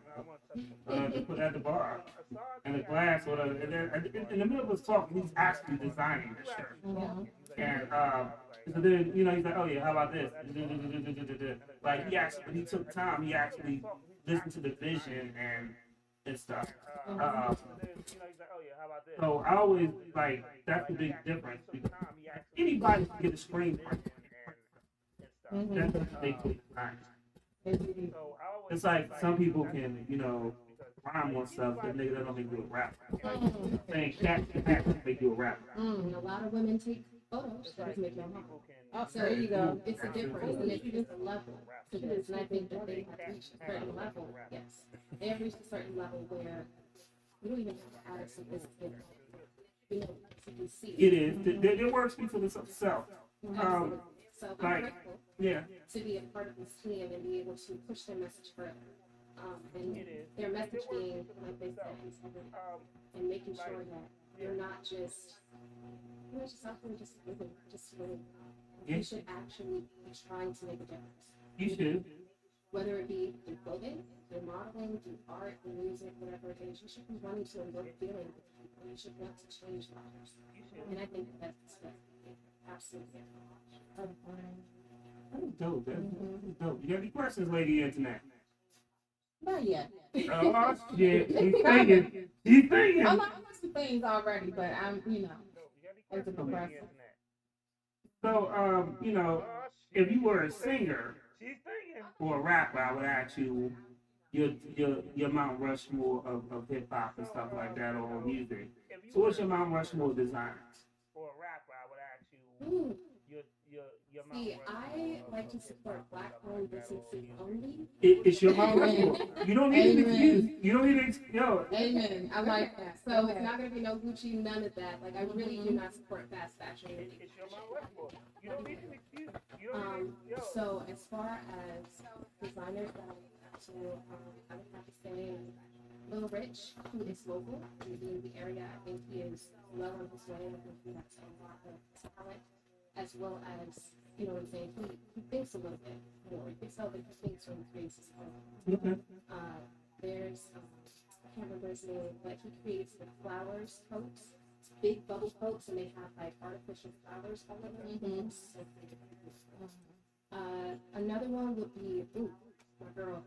to put at the bar and a glass or whatever." And then in the middle of us talking, he's actually designing the shirt. And so then he's like, "Oh yeah, how about this?" Like he took time. He actually listened to the vision and stuff. So I always like that's the big difference. Anybody can get a screen print. That's what they put design. It's like some people can, rhyme on stuff, but nigga, that don't make you a rapper. Saying cat can make you a rapper. And a lot of women take photos that make them humble. Oh, So there you go. it's a difference, and it's a level to this. And I think that they have reached a certain level. Yes, they have reached a certain level where you don't even have to add a sophisticated. You can see. It is. Their work speaks for themselves. So I'm grateful Yeah. to be a part of this team and be able to push their message further. And their message being, like they said, integrity, and making sure that you're not just out there just living. You should actually be trying to make a difference. You should. Whether it be through clothing, through modeling, through art, through music, whatever it is, you should be wanting to work feeling with people. You should want to change lives. And I think that's absolutely. That's dope. That's dope. You got any questions, Lady Internet? Not yet. Oh shit, she's thinking. She's thinking. I'm not some things already, but I'm, as a professor. So, if you were a singer or a rapper, I would ask you your Mount Rushmore of hip hop and stuff like that, or music. So, what's your Mount Rushmore design? Ooh. See, I like to support Black-owned businesses only. It's your Mount Rushmore. You don't need an excuse. You don't need an excuse. Yo. Amen. I like that. So it's not going to be no Gucci, none of that. Like, I really do not support fast fashion. It's your Mount Rushmore. You don't need an excuse. So as far as designers that I look up to, I would have to say Lil Rich, who is local in the area. I think he is well on his way. I think he has a lot of talent. as well as, you know what I'm saying, he thinks a little bit more. You can tell that he thinks when he creates his own. Okay. There's, I can't remember his name, but he creates the flowers coats, big bubble coats, and they have like artificial flowers all over them. So another one would be, my girl,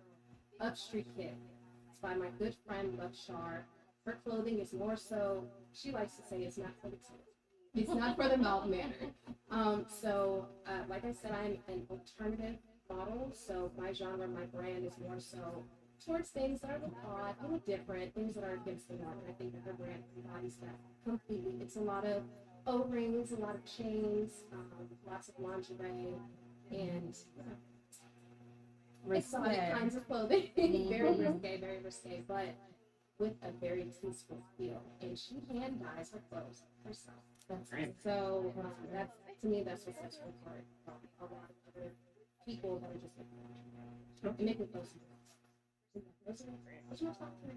Upstreet Kid. It's by my good friend, Love Shar. Her clothing is more so, she likes to say it's not for the timid. It's not for the mild-mannered. Like I said, I'm an alternative model, so my genre, my brand is more so towards things that are a little odd, a little different, things that are against the norm. And I think that her brand embodies that completely. It's a lot of O-rings, a lot of chains, lots of lingerie, and exotic kinds of clothing. Very risque, but with a very tasteful feel. And she hand dyes her clothes herself. So that's, to me, that's what sets her apart from a lot of other people that are just like, and make it close. What's your top three?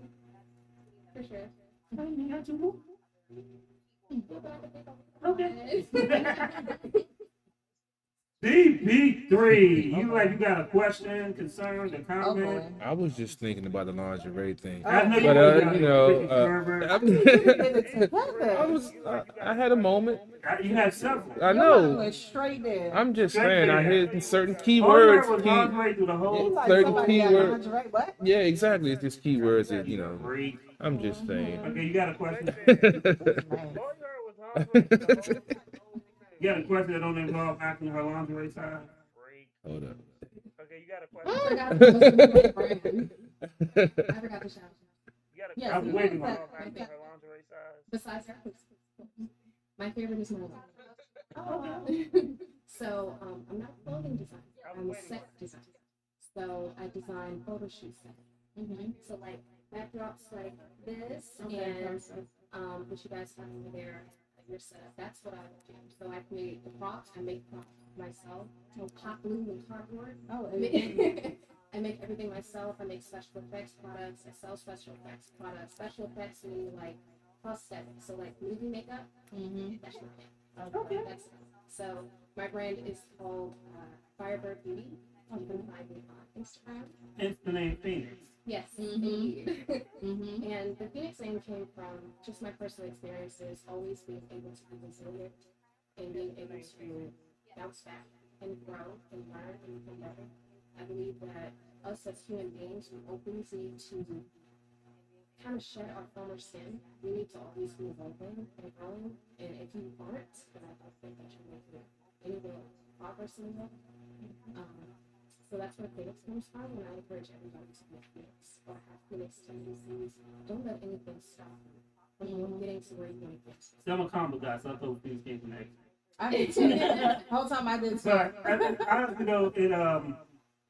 For sure. Okay. CP3, you got a question, concern, a comment? I was just thinking about the lingerie thing, I know but you I had a moment. You had several. I know. Went straight there. I'm just saying, I heard certain All keywords. that was lingerie through the whole. Like certain somebody got keywords. lingerie, what? Yeah, exactly. It's just keywords that, Freak. I'm just saying. Okay, you got a question? Man. You got a question that don't involve acting her lingerie side? Hold up. Okay, you got a I question. forgot to shout. You got a Yes, I was waiting on question it. about acting her lingerie size. Besides Arakusa. My favorite is Mona. So I'm not a clothing designer. I'm a set designer. So I design photo shoot sets. So like backdrops like this, and what you guys have over there, your setup. That's what I do. So I create the props. I make props myself. Hot glue and cardboard. I make everything myself. I make special effects products. I sell special effects products. Special effects mean like prosthetics. So like movie makeup. That's my thing. Okay. So my brand is called Firebird Beauty. You can find me on Instagram. Hence the name Phoenix. Yes, indeed. And the Phoenix name came from just my personal experiences, always being able to be resilient and being able to bounce back and grow and learn and become better. I believe that us as human beings, we always need to kind of shed our former sin. We need to always be evolving and growing. And if you aren't, then I don't think that you're making any real progress in your life. So that's where Phoenix comes from, and I encourage everybody to make Phoenix or have Phoenix tendencies. Don't let anything stop you from getting to where you want to get. So I'm a comic guy, so I thought Phoenix came from X. I did too. The whole time I did too. But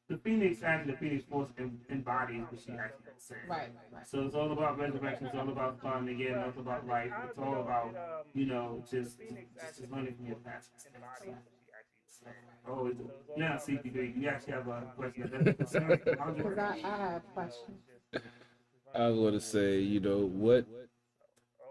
the Phoenix actually, the Phoenix Force embodies what she actually said. Right. So it's all about resurrection. It's all about fun. Again, it's about life. It's all about just learning from your past. Oh, now CP3, you actually have a question. Because I have questions. I was going to say, what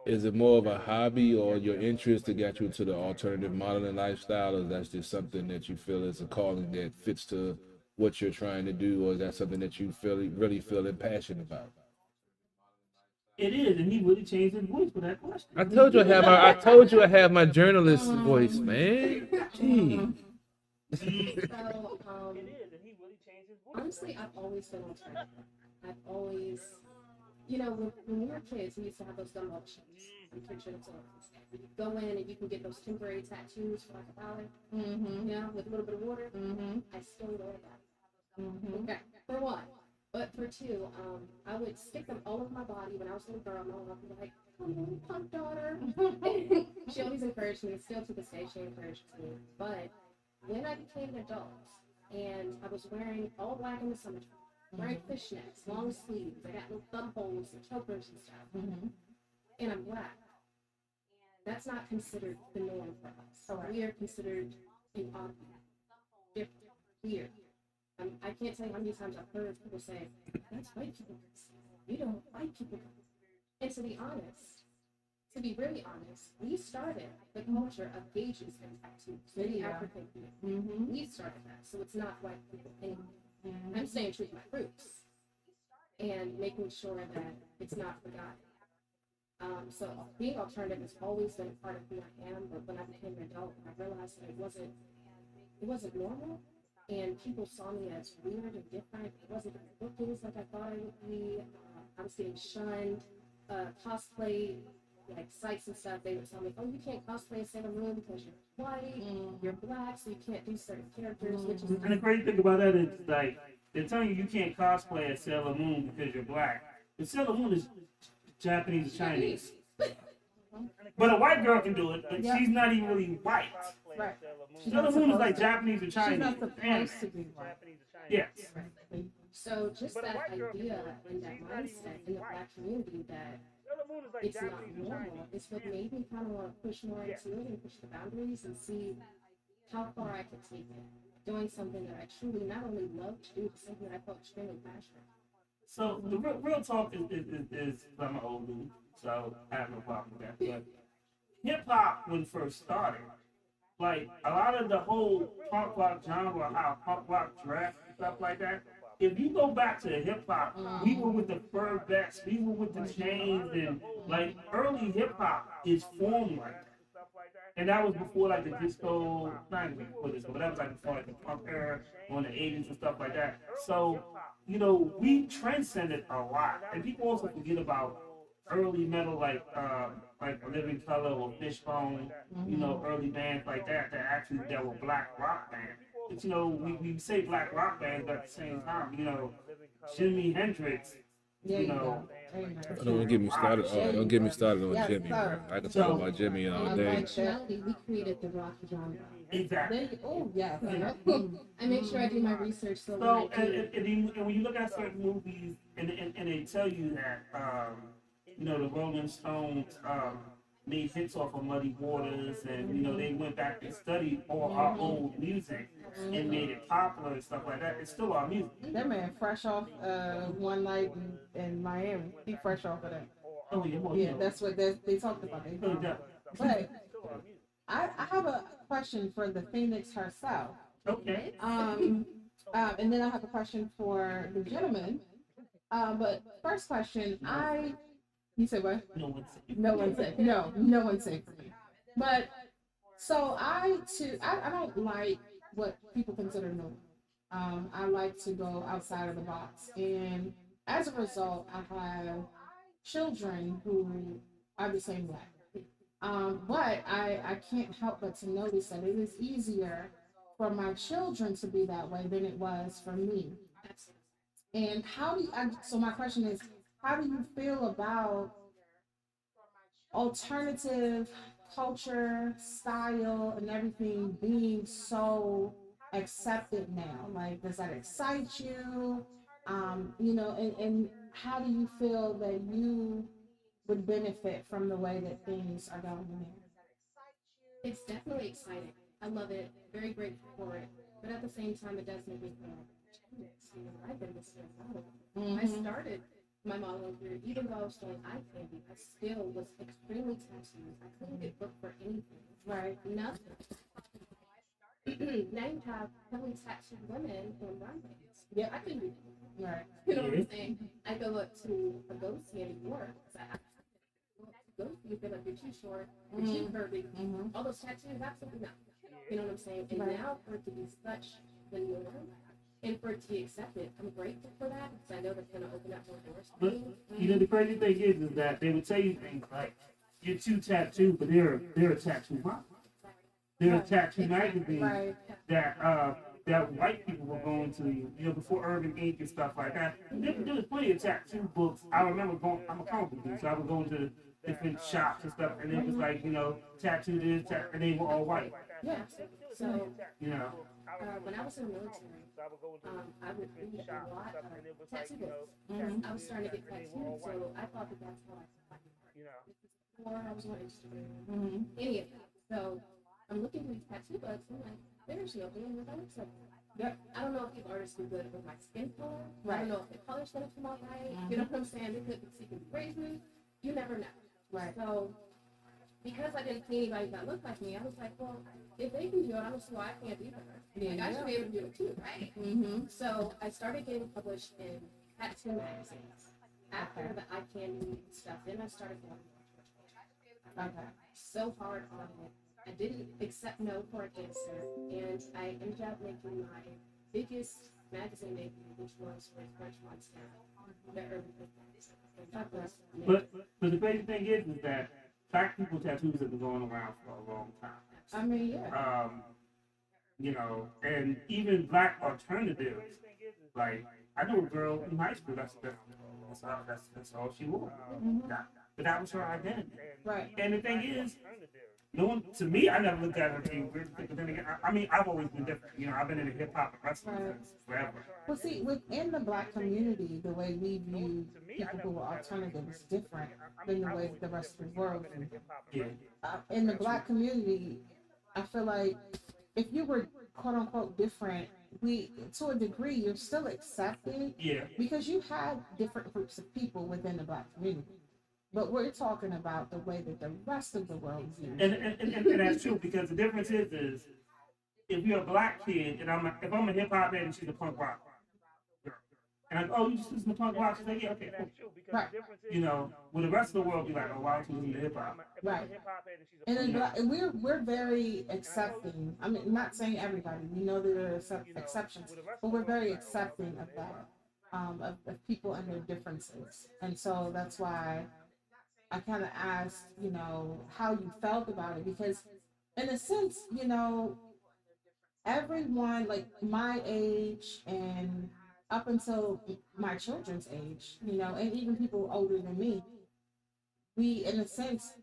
is it more of a hobby or your interest that got you into the alternative modeling lifestyle, or that's just something that you feel is a calling that fits to what you're trying to do, or is that something that you really feel passionate about? It is, and he really changed his voice for that question. I told you I have my journalist voice, man. Gee. So, honestly, I've always been alternative. I've always, when we were kids, we used to have those dumb options. I'm pretty sure it's all. You go in and you can get those temporary tattoos for like $1, with a little bit of water. I still wear that. Okay, for one. But for two, I would stick them all over my body when I was a little girl. My mom would be like, "Come on, punk daughter." She always encouraged me. Still to this day, she encouraged me. But when I became an adult and I was wearing all black in the summertime, wearing fishnets, long sleeves, I got little thumb holes and chokers and stuff, and I'm black, that's not considered the norm for us. So we are considered an odd, different, weird. I can't tell you how many times I've heard people say, "That's white people. You don't white people." And to be honest, to be really honest, we started the culture of gauges and tattoos. Many Yeah. African people. Mm-hmm. We started that, so it's not white people anymore. I'm staying true to my roots and making sure that it's not forgotten. So being alternative has always been a part of who I am, but when I became an adult, I realized that it wasn't normal, and people saw me as weird and different. It wasn't the bookings like I thought I would be. I was getting shunned. Cosplay, like sites and stuff, they would tell me, "Oh, you can't cosplay Sailor Moon because you're white, you're black, so you can't do certain characters," which is And the crazy thing about that is, like, they're telling you can't cosplay as Sailor Moon because you're black. But Sailor Moon is Japanese or Chinese. But a white girl can do it, but Yeah. she's not even really white. Right. She's Sailor not Moon is supposed like to- Japanese or She's Chinese. not supposed to be white. Yes. so just that idea and that mindset in the black community that it's not normal. It's what made me kind of want to push more into it and push the boundaries and see how far I could take it. Doing something that I truly not only love to do, but something that I felt extremely passionate. So the real talk is I'm an old dude, so I have no problem with that. But hip hop when it first started, like a lot of the whole punk rock genre, how punk rock dressed and stuff like that. If you go back to hip hop, we were with the fur vests, we were with the chains, and like early hip hop is formed like that. And that was before like the disco, not even before disco, but that was like before like the punk era on the 80s and stuff like that. So, you know, we transcended a lot. And people also forget about early metal like Living Color or Fishbone, you know, early bands like that that were black rock bands. But you know, we say black rock bands, but at the same time, you know, Jimi Hendrix, There you you know, go. Amen. Don't get me started. Don't get me started on Yes, Jimmy, sir. bro. I can talk about Jimmy all In day. actuality, we created the rock genre. exactly. There you, oh, yes. I make sure I do my research so when So, I do. and when you look at certain movies, and they tell you that, you know, the Rolling Stones made hits off of Muddy Waters, and, you know, they went back and studied all our old music and made it popular and stuff like that. It's still our music. That man fresh off one night in Miami. He fresh off of that. Oh, yeah, well, Yeah, that's what they talked about. They no doubt. But I have a question for the Phoenix herself. Okay. And then I have a question for the gentleman. But first question, you said what? No one said. No one said no one said for me. But so I don't like what people consider normal. I like to go outside of the box, and as a result, I have children who are the same way. But I can't help but to notice that it is easier for my children to be that way than it was for me. And so my question is, how do you feel about alternative culture, style, and everything being so accepted now? Like, does that excite you? You know, and how do you feel that you would benefit from the way that things are going there? It's definitely exciting. I love it. Very grateful for it. But at the same time, it does make me feel like, you know, I've been this way for I started my modeling career, even though I was doing eye candy, I still was extremely tattooed. I couldn't get booked for anything. Right. Nothing. Now you have heavily tattooed women on runways. Yeah. I couldn't do that. Right. You know what I'm saying? I go up to a ghost here in New York. Ghost, you feel like you're too short, you're too curvy. All those tattoos, absolutely not. You know what I'm saying? And now for it to be such the norm, and for it to be accepted, I'm grateful for that because I know that's going to open up more doors for But me. you know, the crazy thing is that they would tell you things like, "You're too tattooed," but they're a tattoo model. They're a tattoo magazine Right. that white people were going to, you know, before Urban Ink and stuff like that. There was plenty of tattoo books. I remember I'm a comic book dude, so I would go into different shops and stuff, and it was like, you know, tattoo this, and they were all white. Yeah. So You know. when I was in the military, I would read a lot of tattoo books. I was starting to get tattooed, so I thought that that's how I before I was on Instagram, any of that. So I'm looking through these tattoo books, and I'm like, there's nobody in that looks like that. Yep. I don't know if these artists do good with my skin color. I Right. don't know if the color's gonna come out right. You know what I'm saying? They could be secret phrases. You never know. Right. So because I didn't see anybody that looked like me, I was like, well, if they can do it, I don't see why I can't do that. Like, I should be able to do it too, right? So I started getting published in at 2 magazines. After the eye candy stuff, then I started going so hard on it. I didn't accept no for an answer, and I ended up making my biggest magazine debut, which was with French Montana, the Urban Myth magazine. But the crazy thing is that black people tattoos have been going around for a long time. I mean, yeah. You know, and even black alternatives. Like, I knew a girl in high school. That's all she wore. But that was her identity. Right. And the thing is, no one, to me, I never looked at her being weird. But then again, I mean, I've always been different. You know, I've been in the hip hop and wrestling since forever. Well, see, within the black community, the way we view people who are alternative is different than the way the rest of the world views them. Yeah. In the black community, I feel like if you were quote unquote different, to a degree, you're still accepted. Yeah. Because you have different groups of people within the black community. But we're talking about the way that the rest of the world views. And that's true, because the difference is if you're a black kid and if I'm a hip hop head and she's a punk rock girl, and I'm like, oh, you just listen to punk rock? She's like, yeah, okay, cool. Right. You know, will the rest of the world be like, oh, why don't you listen to hip hop? Right. And we're very accepting. I mean, not saying everybody. We know that there are exceptions, but we're very accepting of that, of people and their differences. And so that's why I kind of asked, you know, how you felt about it, because in a sense, you know, everyone like my age and up until my children's age, you know, and even people older than me, we, in a sense,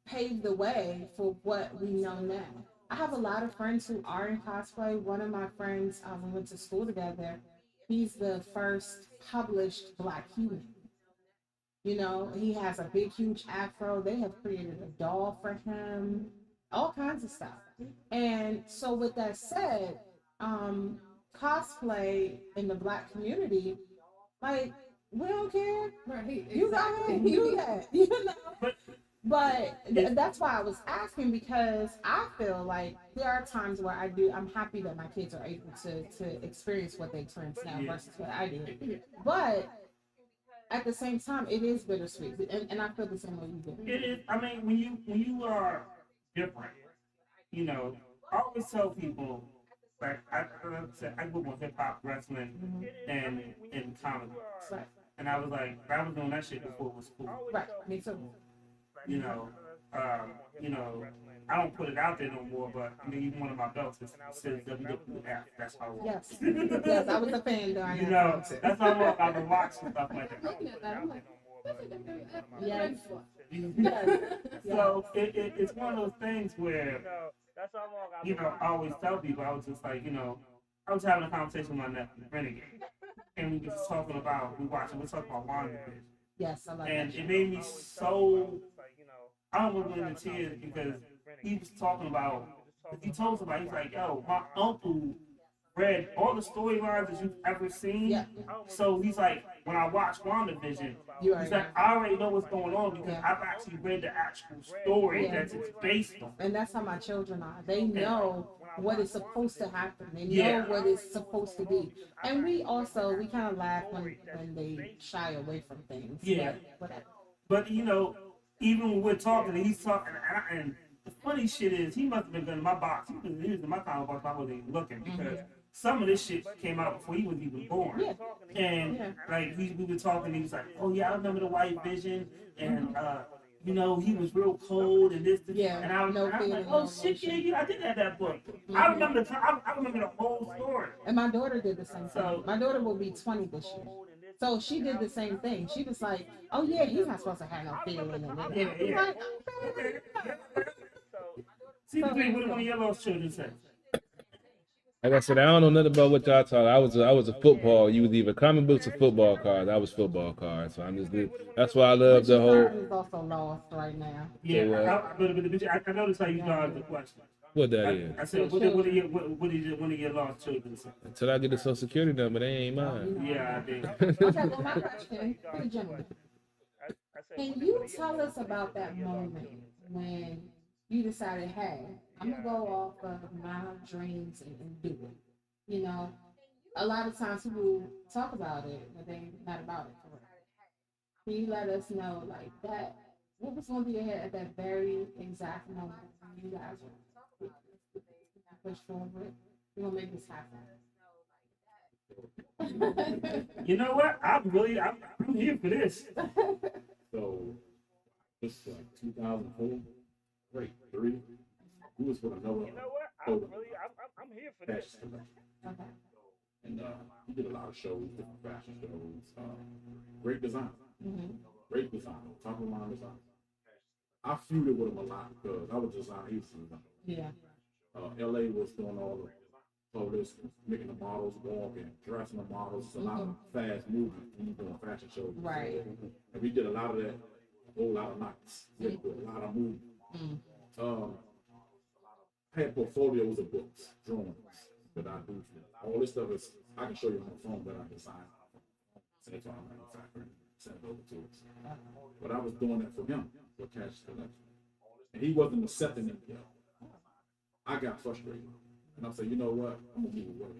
paved the way for what we know now. I have a lot of friends who are in cosplay. One of my friends, we went to school together. He's the first published Black human. You know, he has a big, huge afro. They have created a doll for him, all kinds of stuff. And so with that said, cosplay in the Black community, like, we don't care. Right. You go ahead and do that, you know? But that's why I was asking, because I feel like there are times where I'm happy that my kids are able to experience what they experience now versus what I did. But at the same time, it is bittersweet, and I feel the same way you do. It is. I mean, when you are different, you know, I always tell people, like I grew up on hip hop, wrestling, and comic books, Right. and I was like, I was doing that shit before it was cool. Right. Me too. You know, I don't put it out there no more, but I mean, even one of my belts says WWF. That's how it was. Yes. Yes, I was a fan during You that know, time. that's how long I've been watching stuff like that. Looking at that, I'm like, Yes. So it's one of those things where, you know, I always tell people, I was just like, you know, I was having a conversation with my nephew, Renegade, and we were just talking about, we're talking about WandaVision. Yes, I like And that. it made me so, I almost went into tears, because he was talking about, he told somebody, he's like, yo, my uncle read all the storylines that you've ever seen. Yeah. So he's like, when I watch WandaVision, he's like, I already know what's going on, because I've actually read the actual story that it's based on. And that's how my children are. They know what is supposed to happen. They know Yeah. what it's supposed to be. And we kind of laugh when they shy away from things. Yeah. But whatever. But, you know, even when we're talking, he's talking, and the funny shit is, he must have been in my box. He was in my comic box. I wasn't even looking, because some of this shit came out before he was even born. Yeah. And like we were talking, he was like, "Oh yeah, I remember the White Vision, and you know, he was real cold and this." Yeah, and I was like, "Oh shit, yeah, I did have that book. I remember I remember the whole story." And my daughter did the same So- thing. My daughter will be 20 this year. So she did the same thing. She was like, "Oh yeah, he's not supposed to have no feeling in it." Yeah. Like, See, what did one of your lost children say? Like I said, I don't know nothing about what y'all talk. I was a football. You was either comic books or football cards. I was football cards. So I'm just that's why I love the whole. is also lost right now. Yeah, I noticed how you dodged the question. What that is. I said, what did one of your lost children say? Until I get the Social Security number, they ain't mine. Yeah, I did. Okay, well, my question for the gentleman. Can you tell us about that moment when you decided, hey, I'm gonna go off of my dreams and do it. You know, a lot of times people talk about it, but they're not about it. For real. Can you let us know, like that? What was going through your head at that very exact moment when you guys were push forward? We're gonna make this happen. You know what? I'm here for this. So this is like 2004, great, 3. We was with another. You know what? I'm here for this. fashion collection. Okay. And we did a lot of shows, different fashion shows. Great design, Mm-hmm. great design, top of line design. I feuded with him a lot because I was designing. He was designing. Yeah. LA was doing all this, making the models walk and dressing the models. It's a lot of fast movement when you're doing fashion shows. Right. And we did a lot of that, a whole lot of nights, a lot of movement. Mm. I had portfolios of books, drawings that I do. All this stuff is, I can show you on the phone that I designed. Send it to our manufacturer, send it over to us. But I was doing that for him, for cash collection. And he wasn't accepting it yet. I got frustrated. And I said, you know what? I'm gonna move away.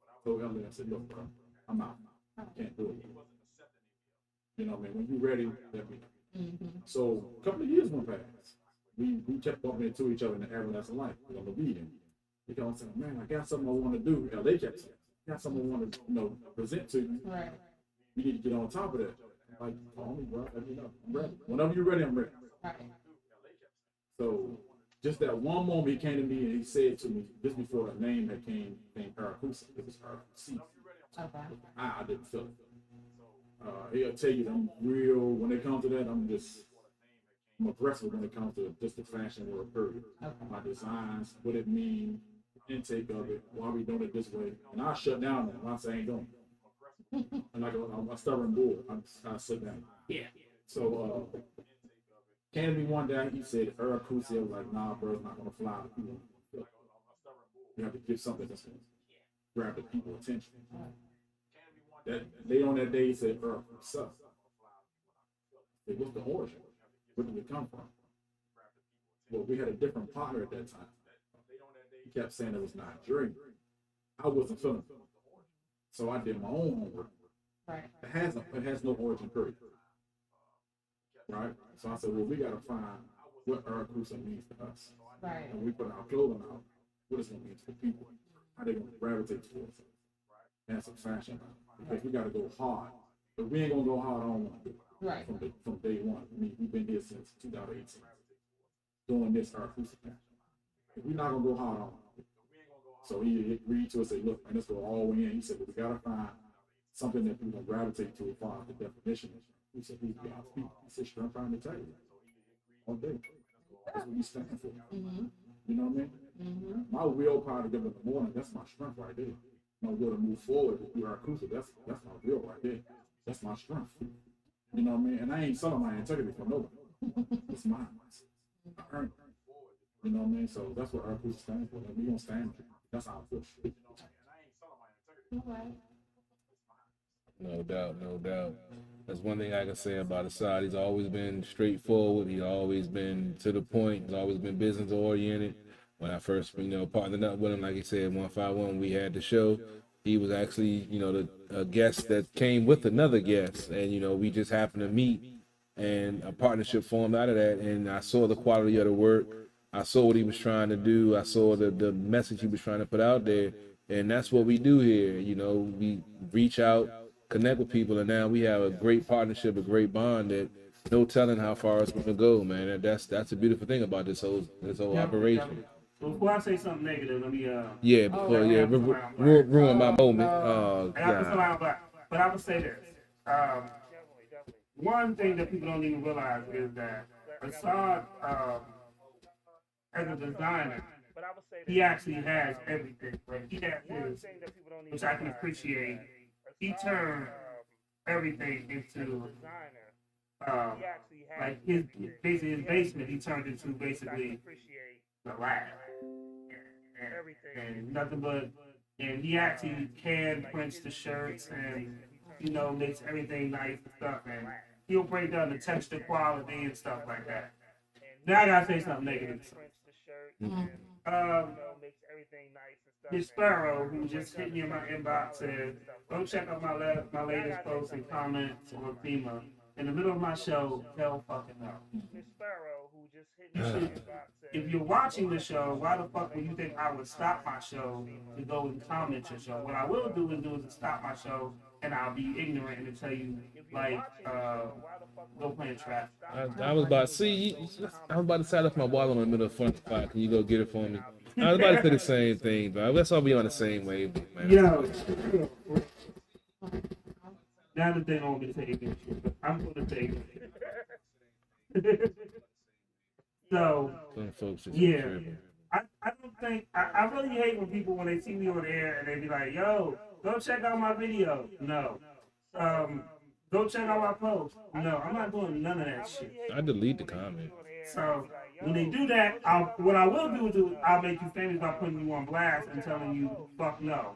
I told Elliot, I said, look, bro, I'm out. I can't do it. You know what I mean? When you're ready, let me know. Mm-hmm. So a couple of years went past. We kept bumping into each other in the everlasting life on the weekend. You know, I'm saying, man, I got something I want to do. LA kept saying, I got something I want to, present to you. Right. You need to get on top of that. Like, call me, bro. Let me know. I'm ready. Whenever you're ready, I'm ready. Right. So just that one moment he came to me and he said to me, just before the name had came Arakusa, it was Arakusa. Okay. I didn't feel it. He'll tell you that I'm real, when it comes to that, I'm aggressive when it comes to just the fashion world, period. Okay. My designs, what it means, intake of it, why we doing it this way. And I shut down when I say I ain't doing it. And like a stubborn bull, I sit down. Yeah. So, came to me one day, he said, Arakusa, I was like, nah, bro, it's not gonna fly. You have to give something that's gonna grab the people's attention. That later on that day, he said, Arakusa. What's the origin? Where did it come from? Well, we had a different partner at that time. He kept saying it was Nigerian. I wasn't feeling it. So I did my own homework. Right. It has no origin, period. Right? So I said, well, we got to find what Arakusa means to us. Right. And we put our clothing out, what it's going to mean to the people. How they going to gravitate towards it. And some fashion. Because we got to go hard. But we ain't going to go hard on one. Right. From day one. I mean, we've been here since 2018. Doing this Arakusa fashion. We're not going to go hard on it. So he agreed to it, say, look, man, let's go all the way in. He said, well, we got to find something that people gravitate to as far as the definition. He said, who's God's people? He said, sure, I'm trying to tell you. All day. That's what we stand for. Mm-hmm. You know what I mean? Mm-hmm. My willpower to get up in the morning, that's my strength right there. My will to move forward with Arakusa, that's my will right there. That's my strength. You know what I mean? And I ain't selling my integrity for nobody. It's mine. I earned it. You know what I mean? So that's what Arakusa stands for. Like, we gonna stand for it. That's our push. Okay. No doubt, no doubt. That's one thing I can say about Assad. He's always been straightforward. He's always been to the point. He's always been business oriented. When I first, partnered up with him, like he said, 151, we had the show. He was actually, a guest that came with another guest, and we just happened to meet, and a partnership formed out of that. And I saw the quality of the work. I saw what he was trying to do. I saw the message he was trying to put out there, and that's what we do here. We reach out, connect with people, and now we have a great partnership, a great bond that no telling how far it's going to go, man. And that's a beautiful thing about this whole operation. Before I say something negative, let me ruin my moment. But I would say this. One thing that people don't even realize is that Assad, as a designer, he actually has everything. Like, he has his, which I can appreciate. He turned everything into like his basement. He turned into basically the lab. And nothing but, and he actually hand prints the shirts and makes everything nice and stuff, and he'll break down the texture quality and stuff like that. Now I gotta say something negative. Makes everything nice and stuff. Miss Sparrow, who just hit me in my inbox, said, "Go check out my latest posts and comments on FEMA." In the middle of my show, hell fucking no. Miss Sparrow, who just hit me in my inbox, said, If you're watching the show, why the fuck would you think I would stop my show to go and comment your show? What I will do is stop my show and I'll be ignorant and tell you, like, go play a trap. I was about to see. I was about to set up my wallet in the middle of the front spot. Can you go get it for me? I was about to say the same thing, but let's all be on the same wave, man. Yo. Now that they don't want me to say anything, but I'm going to say it. So, Some folks just yeah. tripping. I don't think, I really hate when people, when they see me on the air and they be like, yo, go check out my video. No. Go check out my post. No, I'm not doing none of that shit. I delete the comment. So when they do that, what I will do is I'll make you famous by putting you on blast and telling you, fuck no.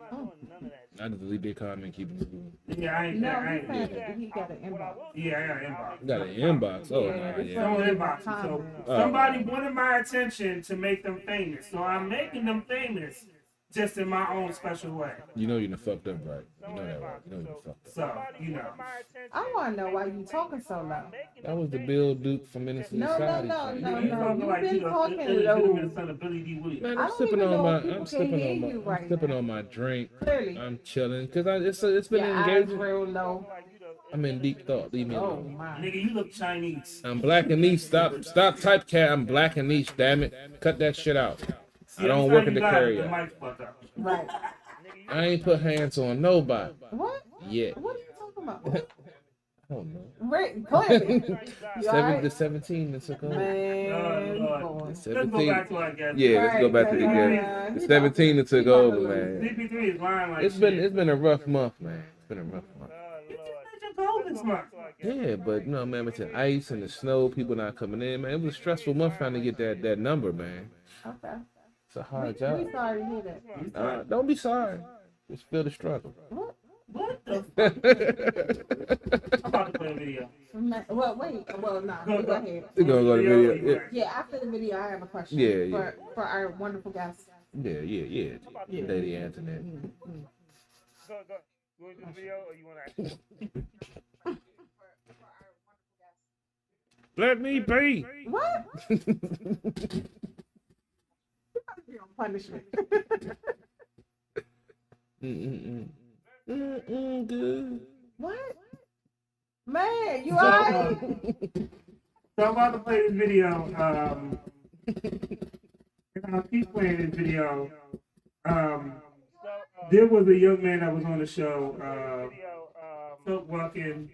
I just delete their comment and keep it moving. Yeah, I ain't. No, Yeah, he got an inbox. I got an inbox. You got an inbox. Oh, Yeah, no, it's yeah. Don't inbox me. So somebody wanted my attention to make them famous. So I'm making them famous just in my own special way. You know you done fucked up, right? You know that, right? You know you done fucked up. So, you know. I want to know why you talking so loud. That was the Bill Duke from Minister No, Society. no, shit. no, You no. talking You've like been you know, talking illegitimate low. son of Billy D. Williams. Man, I I'm don't sipping even on know my, if people I'm can sipping hear on my, you I'm right sipping now. on my drink. Clearly. I'm chilling because it's been Your eyes engaging. real low. I'm in deep thought. Leave me Oh alone. my. Nigga, you look Chinese. I'm black and niche. Stop typecat. I'm black and niche. Damn it. Cut that shit out. See, I don't I'm work telling in the you guys, carrier. the mic's fucked up. Right. I ain't put hands on nobody What? yet. What are you talking about? I don't know. Right, clearly. You alright? The 17 that took over. Man, Lord. boy. Let's go 17. back to our guest. Yeah, let's go back to the game. The 17 that took over, man. CP3 is lying like It's been a rough month, man. It's been a rough month. You just made your goal this month. Yeah, but you know, man, with the ice and the snow, people not coming in, man. It was a stressful month trying to get that number, man. Okay. It's a hard We job. sorry to hear that. Don't be sorry. Just feel the struggle. What the fuck? I'm about to play a video. Well, wait. Well, nah. Go ahead. We're gonna go to video. Yeah, after the video, I have a question. Yeah. For our wonderful guest. Yeah. Lady Antoinette. Go. You want to do the video or you want to ask? Let me be. What? You're on punishment. Good. What? Man, you alright? So I'm about to play this video. And I'll keep playing this video. There was a young man that was on the show, Silk Walking,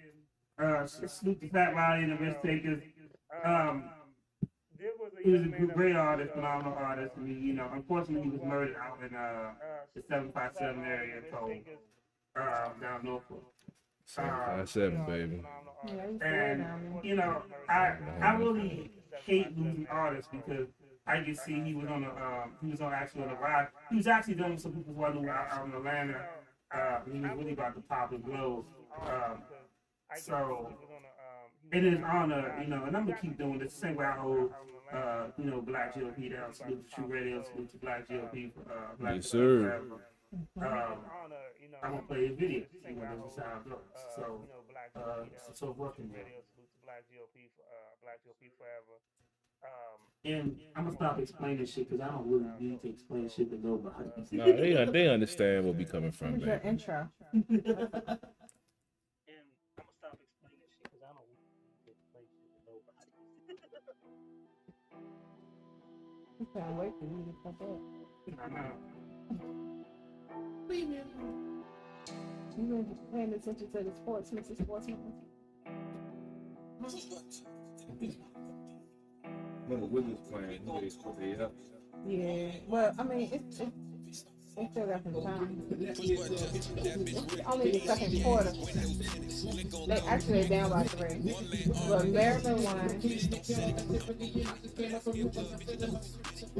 Snoop the Fat Roddy and the Risk Takers. He was a great artist, phenomenal artist. I mean, you know, unfortunately, he was murdered out in the 757 area in Cole, down Norfolk. 757, baby. And you know, I really hate losing artists because I can see he was actually on the ride. He was actually doing some people who I knew out in Atlanta. He was really about to pop his globe. So it is an honor, you know, and I'm gonna keep doing this the same way I hold, you know, Black GOP down. Salute to True Radio, salute to Black GOP, Black Yes, sir. I'm gonna play a video, see what this sound goes. So working there. And I'm gonna stop explaining shit because I don't really need to explain shit to nobody. No, they understand where we coming from, What's your man. intro? I can't wait for you to come back. You been paying attention to the sports, Mrs. Sportsman? Remember Williams playing, they up. Yeah. Well, I mean, it's still got some time. It's only the second quarter. They actually are down by 3. But Maryland won.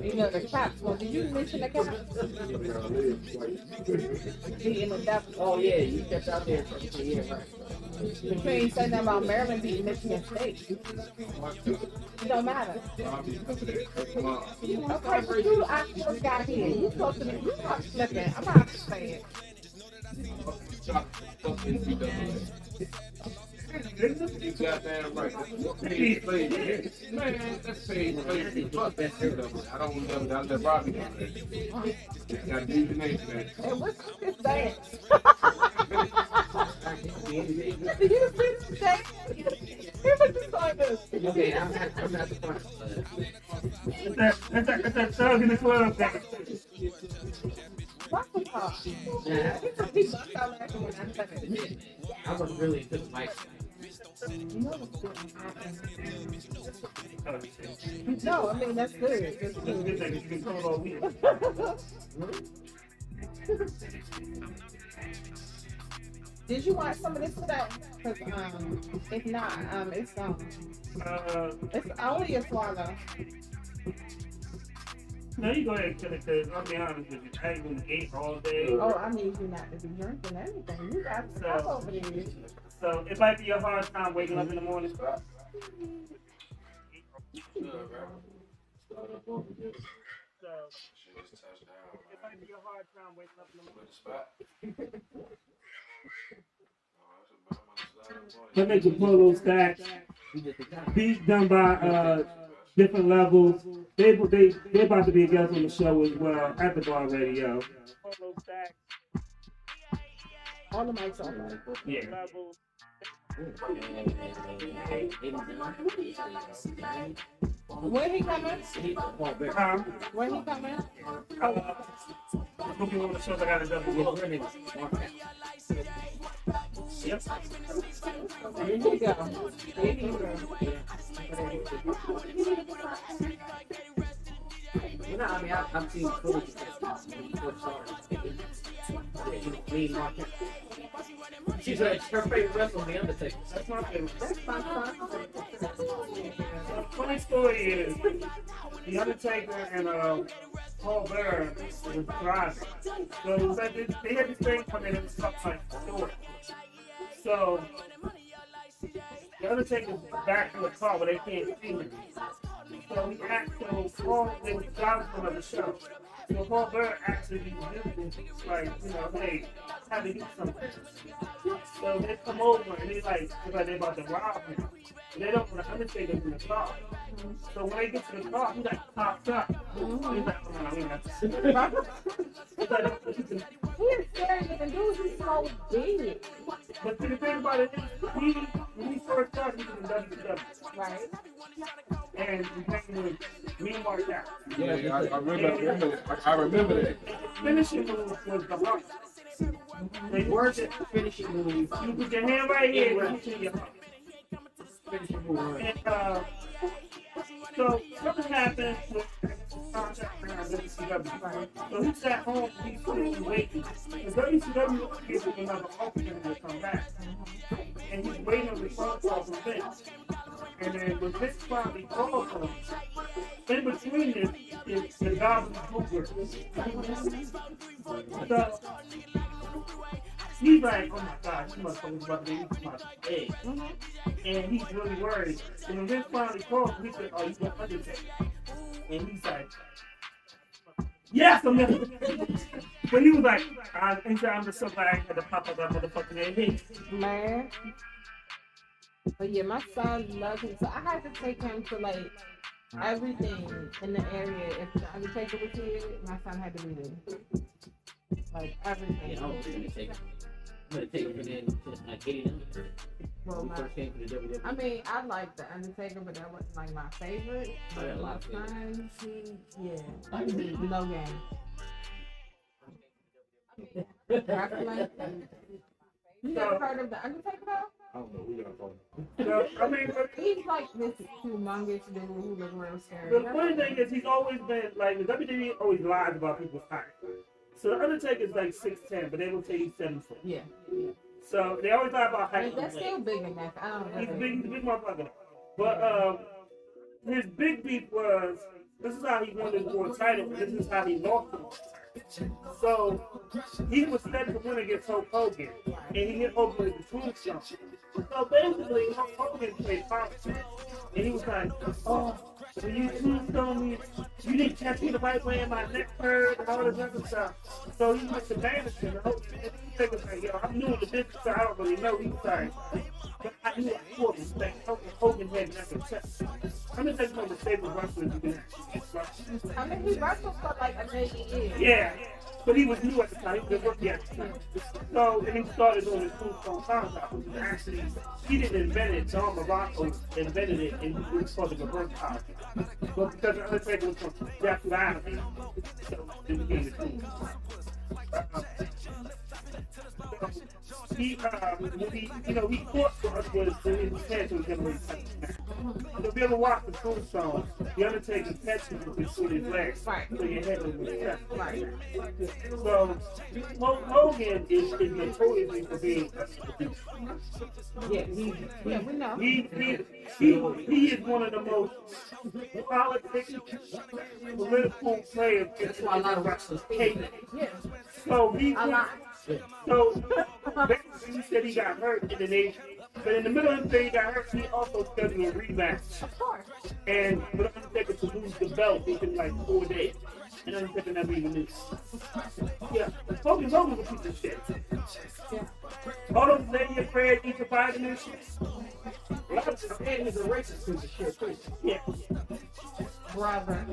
You know, the Caps won. Did you mention the Caps? In the Devils. Oh yeah, you kept out there for a year, right? But you ain't saying nothing about Maryland beating Michigan State. It don't matter. Robbie, come on. Okay, but you actually got here. You supposed to be, you not slipping. I'm not saying it. You goddamn right. Paid play. Man, that's paid play. Fuck that shit up. I don't know. I let Robbie know that. Got to do the name for that. Hey, what's this saying? Did you see this thing? Here's what you saw this. Okay, I'm not surprised. That's that thug in the club. What the fuck? Nah, He bust out laughing when I said it. I was really into the mic. No, I mean, that's good. That's That's a good. good thing. You can come all week. Did you watch some of this today? Cause if not, it's only a swallow. No, you go ahead and kill it, because I'll be honest with you. I ain't gonna eat all day. Oh, I need you not to be drinking anything. You got stuff over there. So it might be a hard time waking up in the morning. So it might be a hard time waking up in the morning. Let me just pull those stacks. Beats done by different levels. They about to be a guest on the show as well at the Bar Radio. All the mics on. Yeah. When he coming? When he coming? Looking on the show, I got a double. Yep. There you go. There you go. You know, I mean, I've seen footage she's like, her favorite wrestler, The Undertaker. That's my favorite. That's my son. Funny story is, The Undertaker and Paul Bearer was driving. So it was like they had this thing come in and stuff like story. So The Undertaker's back in the car, but they can't see him. So he asked, so Paul, they were driving for another show. So Paul Bearer actually like, hey, how to do something. So they come over and they like they're about to rob him. And they don't want to Undertaker in the car. So when they get to the car, he like pops up. He's like, oh, we have to see. He is scary looking dude. He's so big. But the thing about it is, when he first started, he was in WCW. Right. And he came with me and Mark out. Yeah, I remember that. The finishing move was the heart. They worked it. Finishing move. You put your hand right here and you your heart. Finishing move. And so something happened with contract around WCW. So he sat home and he's sitting waiting. The WCW was giving him another opportunity to come back. And he's waiting on the phone call from Vince. And then when Vince finally calls him, in between this is the Goblin Booker. So he's like, oh my God, she must have about to be my egg. And he's really worried. And when Vince finally calls him, he said, oh, you going Undertaker? And he's like, yes, I'm gonna. But he was like, I'm just so glad I had to pop up that motherfucking head. Man. But yeah, my son loves him. So I had to take him to like everything in the area. If the Undertaker was here, my son had to be there. Like everything. Yeah, I was gonna take it. I'm gonna take it from then to like 89. Well, When we first came to the WWE. I mean, I like the Undertaker, but that wasn't like my favorite. But a lot of times, no game. Wrestling. You never heard of the Undertaker though? I don't know. We gotta call him. So, I mean, but He's like this humongous dude who looks real scary. the funny thing is, he's always been like the WWE always lies about people's height. So the Undertaker's like 6'10", but they will tell you 7 foot. Yeah. So they always lie about I height. mean, that's still big enough. I don't know. He's big motherfucker. But his big beef was, this is how he won his world title, this is how he lost it. So he was set to win against Hulk Hogan, and he hit Hogan with the tombstone. So basically, Hogan played politics, and he was like, "Oh, when you tombstone me, you didn't catch me the right way in my neck hurt and all this other stuff." So he went to management, and he was like, "Yo, I'm new in the business, so I don't really know." He was like, "But I knew I caught him. Like Hogan had never touched." I'm just thinking of the favorite wrestlers you can actually. I mean, he wrestled for like a million years. Yeah, but he was new at the time. He was a rookie at the time. So, and he started doing his Tombstone Concept, which is actually, he didn't invent it. John Morocco invented it, and he was called the reverse concept. But because the Undertaker was from Death Valley, so it became the Tombstone. He, when he fought for us was in his head, so he never really touched his neck. So if you ever watch the Tombstone, the Undertaker catches you between his legs, Right. so your head was chest. Right. So Hogan is notoriously for being Yeah, we know. he is one of the most political players. That's why a lot of wrestlers hate it. Yeah. So basically he said he got hurt in the Navy. But in the middle of the day he got hurt, he also scheduled a rematch. Of course. And for the Undertaker to lose the belt within like 4 days. And Undertaker never even knew. Yeah. Hogan was a piece of shit. Yeah. All those lady afraid eat the fighting and shit. A lot of the man is a racist piece of shit, too. Yeah. Brother.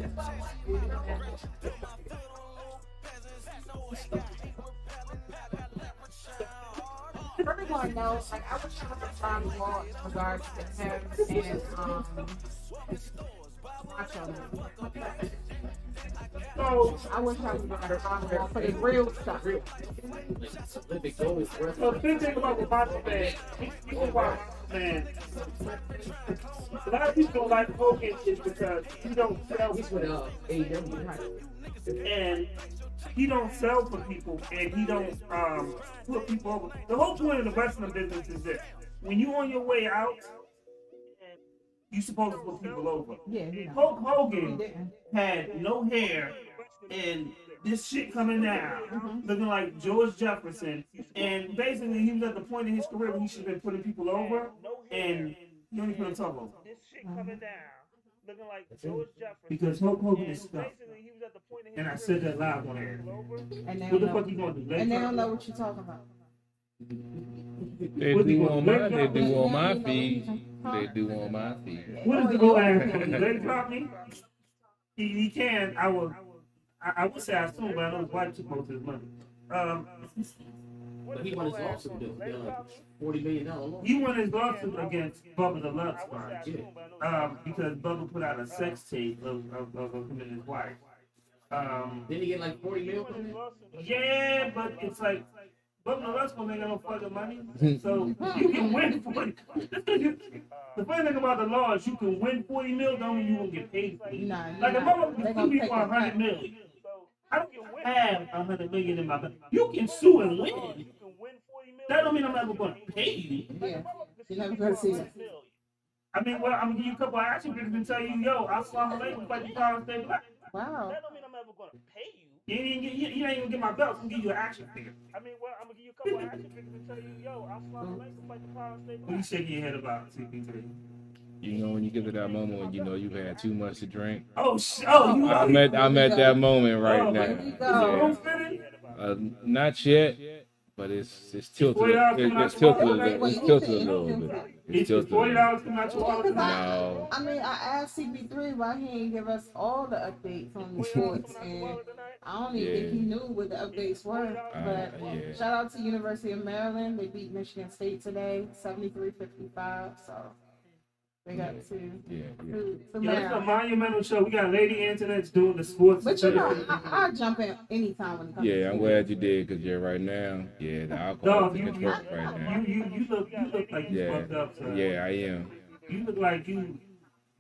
Everyone knows, like, I was trying to find more in regards to him and, Macho Man. So, I wish I was going to find more for the real stuff. Olympic gold so the big thing about the Macho Man, people about Macho Man, a lot of people don't like Hogan is because he don't sell He's with AEW. and he don't sell for people and he don't put people over. The whole point of the wrestling business is this: when you on your way out, you supposed to put people over. Yeah, you know. Hulk He Hogan didn't. had no hair and this shit coming down, looking like George Jefferson. And basically, he was at the point in his career where he should have been putting people over, and he only put himself over. This shit coming down, looking like George Jefferson. Because Hulk Hogan is stuck. Basically, he was at the point in his And I career said that live on air. And they What don't the know, fuck you gonna do? and they don't know what you're talking about. They do on my feed. They do on my feed. What is the go ask him? Let him drop me? He can. I would say I assume, but I know his wife took most of his money. But he won his lawsuit, though. He got like $40 million lawsuit. He won his lawsuit against Bubba the Love Sponge. Because Bubba put out a sex tape of him and his wife. Didn't he get like $40 million from it? Yeah, but it's like Bubba the Love Sponge ain't got no fucking money, so you can win 40. The funny thing about the law is you can win 40 mil, don't mean you won't get paid for it. Nah, Like a motherfucker they can gonna sue me take for a cut. 100 million. I don't have 100 million in my bank. You can sue and win. That don't mean I'm ever going to pay you. Yeah, you're never gonna see it. I mean, well, I'm gonna give you a couple of action figures and tell you, yo, Assalamu alaikum, fight the power and stay black. Wow. That don't mean I'm ever gonna pay you. You ain't gonna get my belt. I'm gonna give you an action figure. I mean, well, I'm gonna give you a couple of action figures and tell you, yo, Assalamu alaikum, fight the power and stay What you black. shaking your head about, CP3? You know when you get to that moment when you know you had too much to drink. Oh, you I'm at that moment right now. Is the Yeah. room fitting? Not yet, but it's tilted. It's tilted a little. It's tilted a little bit. It's It's tilted. a little. $40 come out your wallet. No. I mean, I asked CP3 why he ain't give us all the updates on the sports, and I don't even think he knew what the updates were. But Yeah. shout out to University of Maryland. They beat Michigan State today, 73-55. So they got to Yeah. Yeah, it's a Maryland. monumental show. We got Lady Internet's doing the sports. But you know, I'll jump in anytime when it comes Yeah, to I'm glad you did because right now, the alcohol Dog, is you control right now. look like you Yeah, fucked up, sir. yeah, I am. You look like you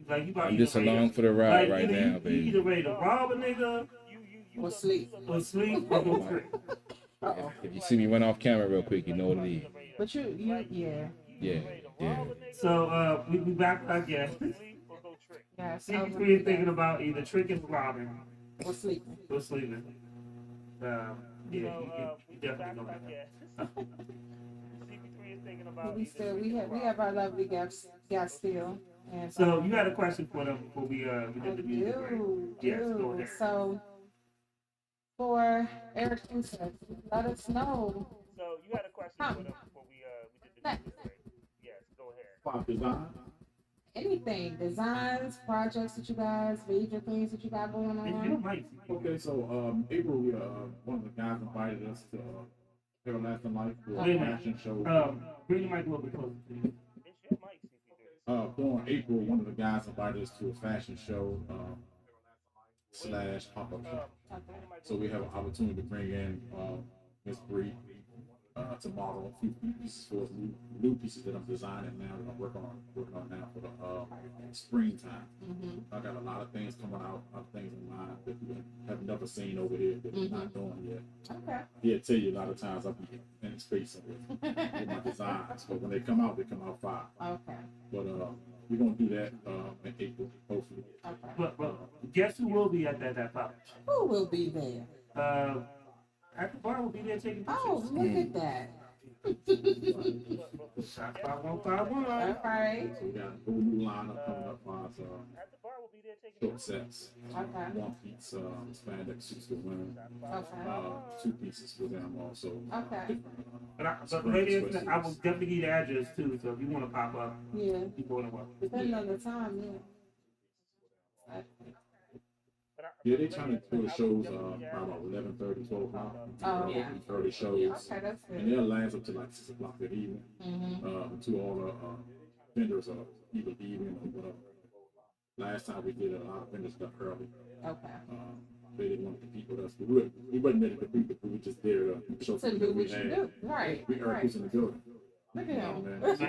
about I'm just along for the ride right now, You baby. either ready to rob a nigga or sleep. or sleep or go trick. If you see me run off camera real quick, you know what it is. But yeah. Yeah. So we back again. Yeah, CP3 is thinking about either tricking or robbing or sleeping. or sleeping. Yeah, you definitely gonna have that. CP3 is But we have our lovely guests still. And So you had a question for them before we did the music break. Yes, go ahead. So for Arakusa, let us know. So you had a question for them before we did the music break. Yes, go ahead. Pop design. Anything, designs, projects that you guys, major things that you got going on. Okay, so April, one of the guys invited us to Everlasting Life for Wait a a minute. fashion show. Bring the mic a little bit closer, please. It's your mic, CP3. During April, one of the guys invited us to a fashion show / pop-up shop. So we have an opportunity to bring in Miss Bree to model a few pieces for new pieces that I'm designing now that I'm working on now for the springtime. I got a lot of things coming out, a lot of things in mind that we have never seen over here that we're not doing yet. Okay. Yeah, tell you a lot of times I'll be in space with my designs, but when they come out fire. Okay. But we're gonna do that in April, hopefully. Okay. But guess who will be at that pop? Who will be there? At the bar will be there taking pictures. Oh, look at that. Shot 5151. All right. So we got a whole new lineup coming up for us. At the bar, we'll be there taking Short sets, Okay. one piece, spandex suits for women, Okay. two pieces for them also. Okay. But ladies, I will definitely give you the address too. So if you want to pop up, Yeah. you're more than welcome. Depending on the time, yeah. Yeah, they trying to do the shows about 11:30, 12 o'clock. Oh, yeah. 30 shows. Okay, that's And good. they'll last up to like 6 o'clock that evening. To all the vendors are either evening or whatever. Last time we did a lot of vendors stuff early. Okay. They didn't want to compete with us. But we wasn't there to compete, but we were just there to show So do people what you do. Right. We are Right. in the building. Look at him. Man. Let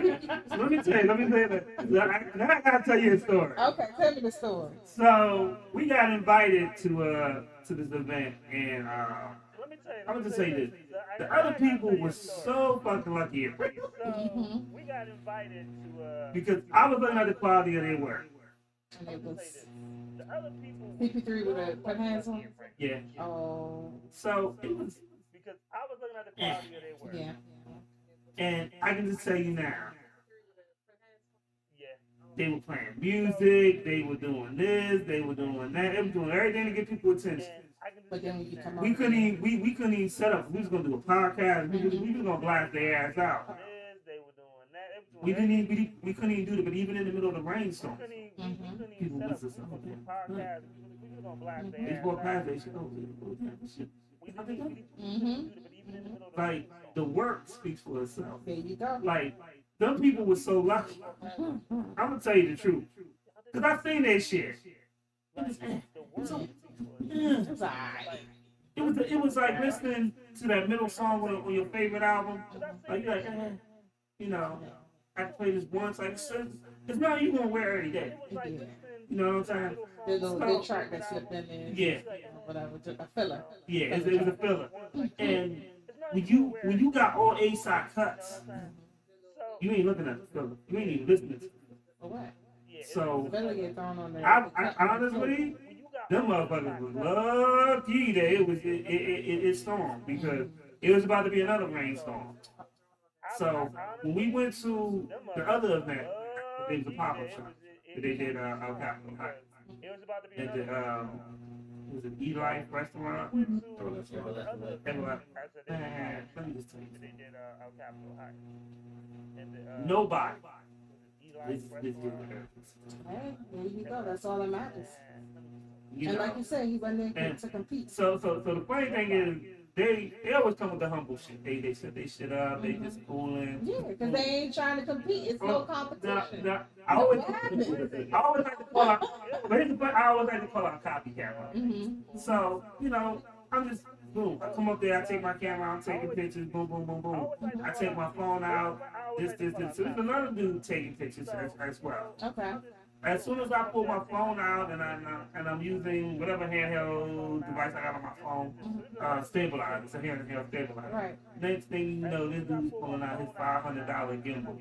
me tell you that. Now I gotta tell you a story. Okay, tell me the story. So we got invited to this event, and Let me tell you. I'm gonna just say this: the other people were so fucking lucky Mm-hmm. We got invited to. because I was looking at the quality of their work. And it was The other people. CP3 with a put hands on. Yeah. Oh, So it was, Because I was looking at the quality of their work. yeah. and I can just tell you now, Yeah. they were playing music, they were doing this, they were doing that, they were doing everything to get people attention. And I can just But then when you come up, We couldn't even set up. We was gonna do a podcast. We was gonna blast their ass out. this, they were doing that. They were We doing didn't even we couldn't even do it. But even in the middle of the rainstorm, We couldn't People even set was up. just We was gonna do a podcast. We was gonna blast they their walked ass past out. that shit. Oh, shit. We didn't do it, but even in the middle of the Like the work speaks for itself. there you go. Like them people were so lucky. I'm gonna tell you the truth, cause I seen that shit. It was, It was alright. it was like listening to that middle song on your favorite album. Like you're like, you know, I can play this once. Like it's not you gonna wear every day. Yeah. You know what I'm saying? The little good track that slipped in there. Yeah. Whatever, a filler. Yeah, it was a filler. And when you got all A-side cuts, you ain't looking at the filler. You ain't even listening to it. For what? So Filler get thrown on there. I honestly, them motherfuckers was lucky that it stormed because it was about to be another rainstorm. So when we went to the other event, it was a pop-up shop that they did out Capitol Heights. It was about to be At the was it E-Life restaurant? Oh, that's right. Everywhere. Man, let me just tell you They this. did out Capitol Heights. And Nobody Eli is good with her. Hey, there you go. That's all that matters. You And know? like you said, he went there And to compete. So the funny thing is, they always come with the humble shit. They set their shit up. They just fooling. Yeah, because they ain't trying to compete. It's no competition. I always What happened? like to call out. But here's the point, I always like to call out copycat. Right? Mm-hmm. So you know, I'm just boom. I come up there. I take my camera. I'm taking pictures. Boom, boom, boom, boom. I take my phone out. This. So there's another dude taking pictures as well. Okay. As soon as I pull my phone out and I'm using whatever handheld device I got on my phone, stabilizer, it's a handheld stabilizer. Right. Next thing you know, this dude's pulling out his $500 gimbal.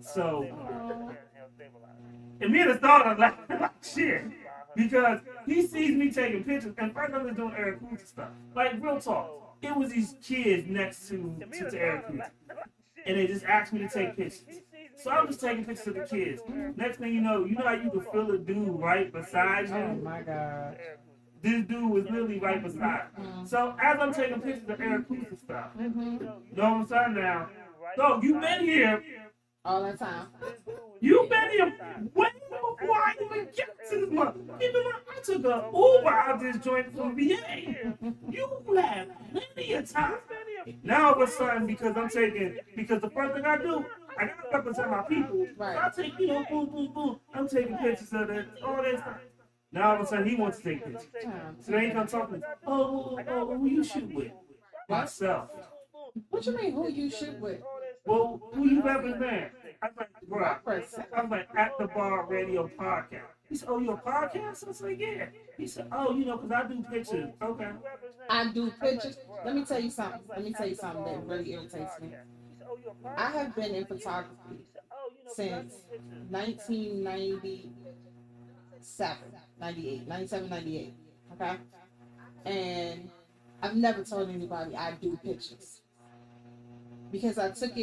So, and me and the star are like shit, because he sees me taking pictures, and first I'm just doing Arakusa stuff. Like real talk, it was these kids next to Arakusa, and they just asked me to take pictures. So I'm just taking pictures of the kids. Next thing you know how you can feel a dude right beside you. Oh my God. This dude was literally right beside me. So as I'm taking pictures of Arakusa stuff, all of a sudden now, so you've been here. All the time. You've been here way before I even get to this month. Keep in mind, I took a Uber out this joint from VA. You have plenty of time. Now all of a sudden, because the first thing I do, I gotta represent my people. Right. So I take, boom, boom, boom. I'm taking pictures of it, all that stuff. Now all of a sudden he wants to take pictures. So they ain't come talking. Oh, who you shoot with? Myself. What you mean? Who you shoot with? Well, who you represent? I was like, bro, I was like, at the bar radio podcast. He said, oh, you a podcast? I was like, yeah. He said, oh, because I do pictures. Okay. I do pictures. Let me tell you something that really irritates me. I have been in photography since 1997, 98. Okay? And I've never told anybody I do pictures. Because I took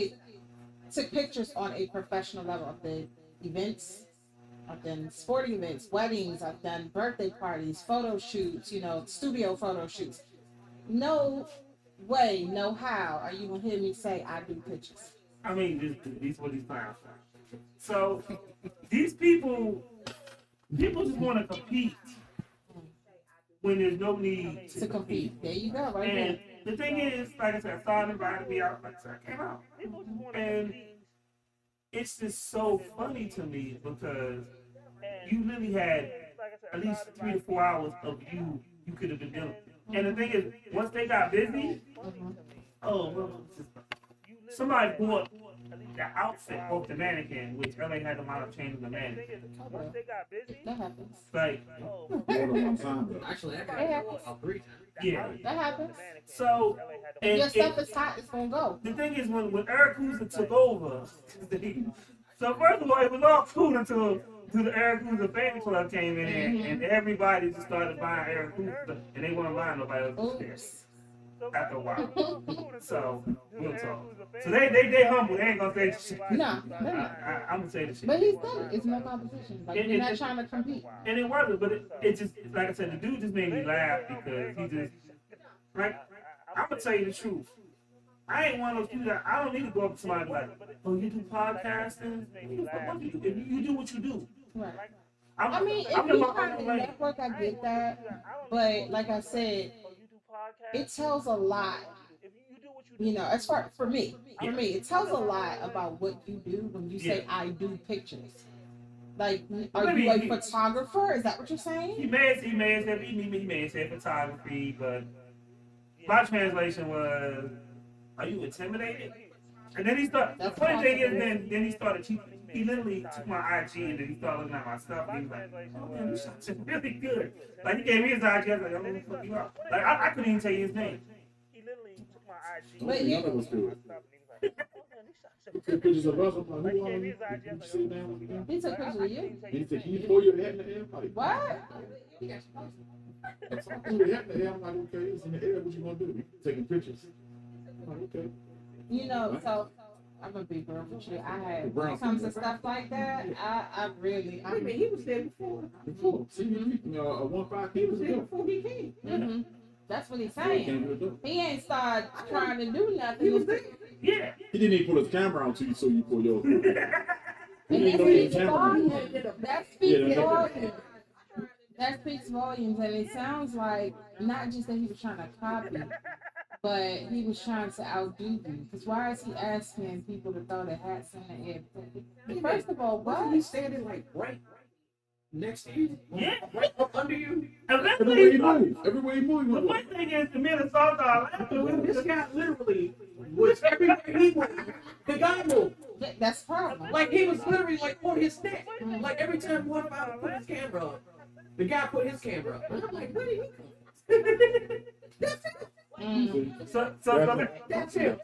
pictures on a professional level of the events. I've done sporting events, weddings, I've done birthday parties, photo shoots, studio photo shoots. No way, no how are you gonna hear me say I do pictures. I mean, these what these clowns are. So these people just want to compete when there's no need to compete. There you go, right and there. the thing is, like I said, I started inviting me out, like I said, I came out. And it's just so funny to me because you really had at least 3 to 4 hours of you could have been dealing with. And the thing is, once they got busy, somebody bought the outfit off the mannequin, which LA had a lot of changing the mannequin. That happens. Like, Actually, that happens. yeah. That happens. So, and your stuff is hot, it's gonna go. The thing is, when Arakusa took over, so first of all, it was all cool until the Arakusa fan club came in and everybody just started buying Arakusa and they weren't buying nobody else's there after a while. So, we'll talk. So they humble, they ain't gonna say shit. No, I'm gonna say the shit. But he said it, it's no competition. Like, you're not trying to compete. And it wasn't, but it just, like I said, the dude just made me laugh because he just, right? I'm gonna tell you the truth. I ain't one of those people that I don't need to go up to somebody and be like, oh, you do podcasting? What you do? You do what you do. Right. I mean, if you're trying to network, I get that. But like I said, it tells a lot. As far for me, it tells a lot about what you do when you say I do pictures. Like, are you a photographer? Is that what you're saying? He may have said photography, but my translation was, are you intimidated? And then he started, the funny thing is, then he started, he literally took my IG and then he started looking at my stuff and he was like, oh man, this shot's really good. Like, he gave me his IG, I was like, I'm gonna fuck you up. Like, I couldn't even tell you his name. He literally took my IG. But yeah. Pictures of us. Like, he gave me his IG, I was like, oh, He took pictures of you. He said, can you throw your hat in the air? Like, What? I threw your hat in the air. I'm like, okay, it's in the air. What you gonna do? Taking pictures. I'm like, okay. So I'm a big girl for you. When it comes to stuff like that, I really. I mean, he was there before. See, a 1-5 He was there before he came. Mm-hmm. That's what he's saying. He ain't started trying to do nothing. He was there. Yeah. He didn't even pull his camera on to you so you pull yours. He didn't know your camera. That speaks volumes. That speaks volumes, and it sounds like not just that he was trying to copy, but he was trying to outdo you. Because why is he asking people to throw their hats in the air? First of all, why Wasn't he standing like right next to you? Yeah. Right up under you? Everywhere he moved. Everywhere he moved. The one thing is, the Minnesota are laughing. This guy literally was everywhere he moved. The guy moved. that's the problem. Like, he was literally like on his neck. Like, every time one of us put his camera up, the guy put his camera up. And I'm like, where did he come? That's it. That's him.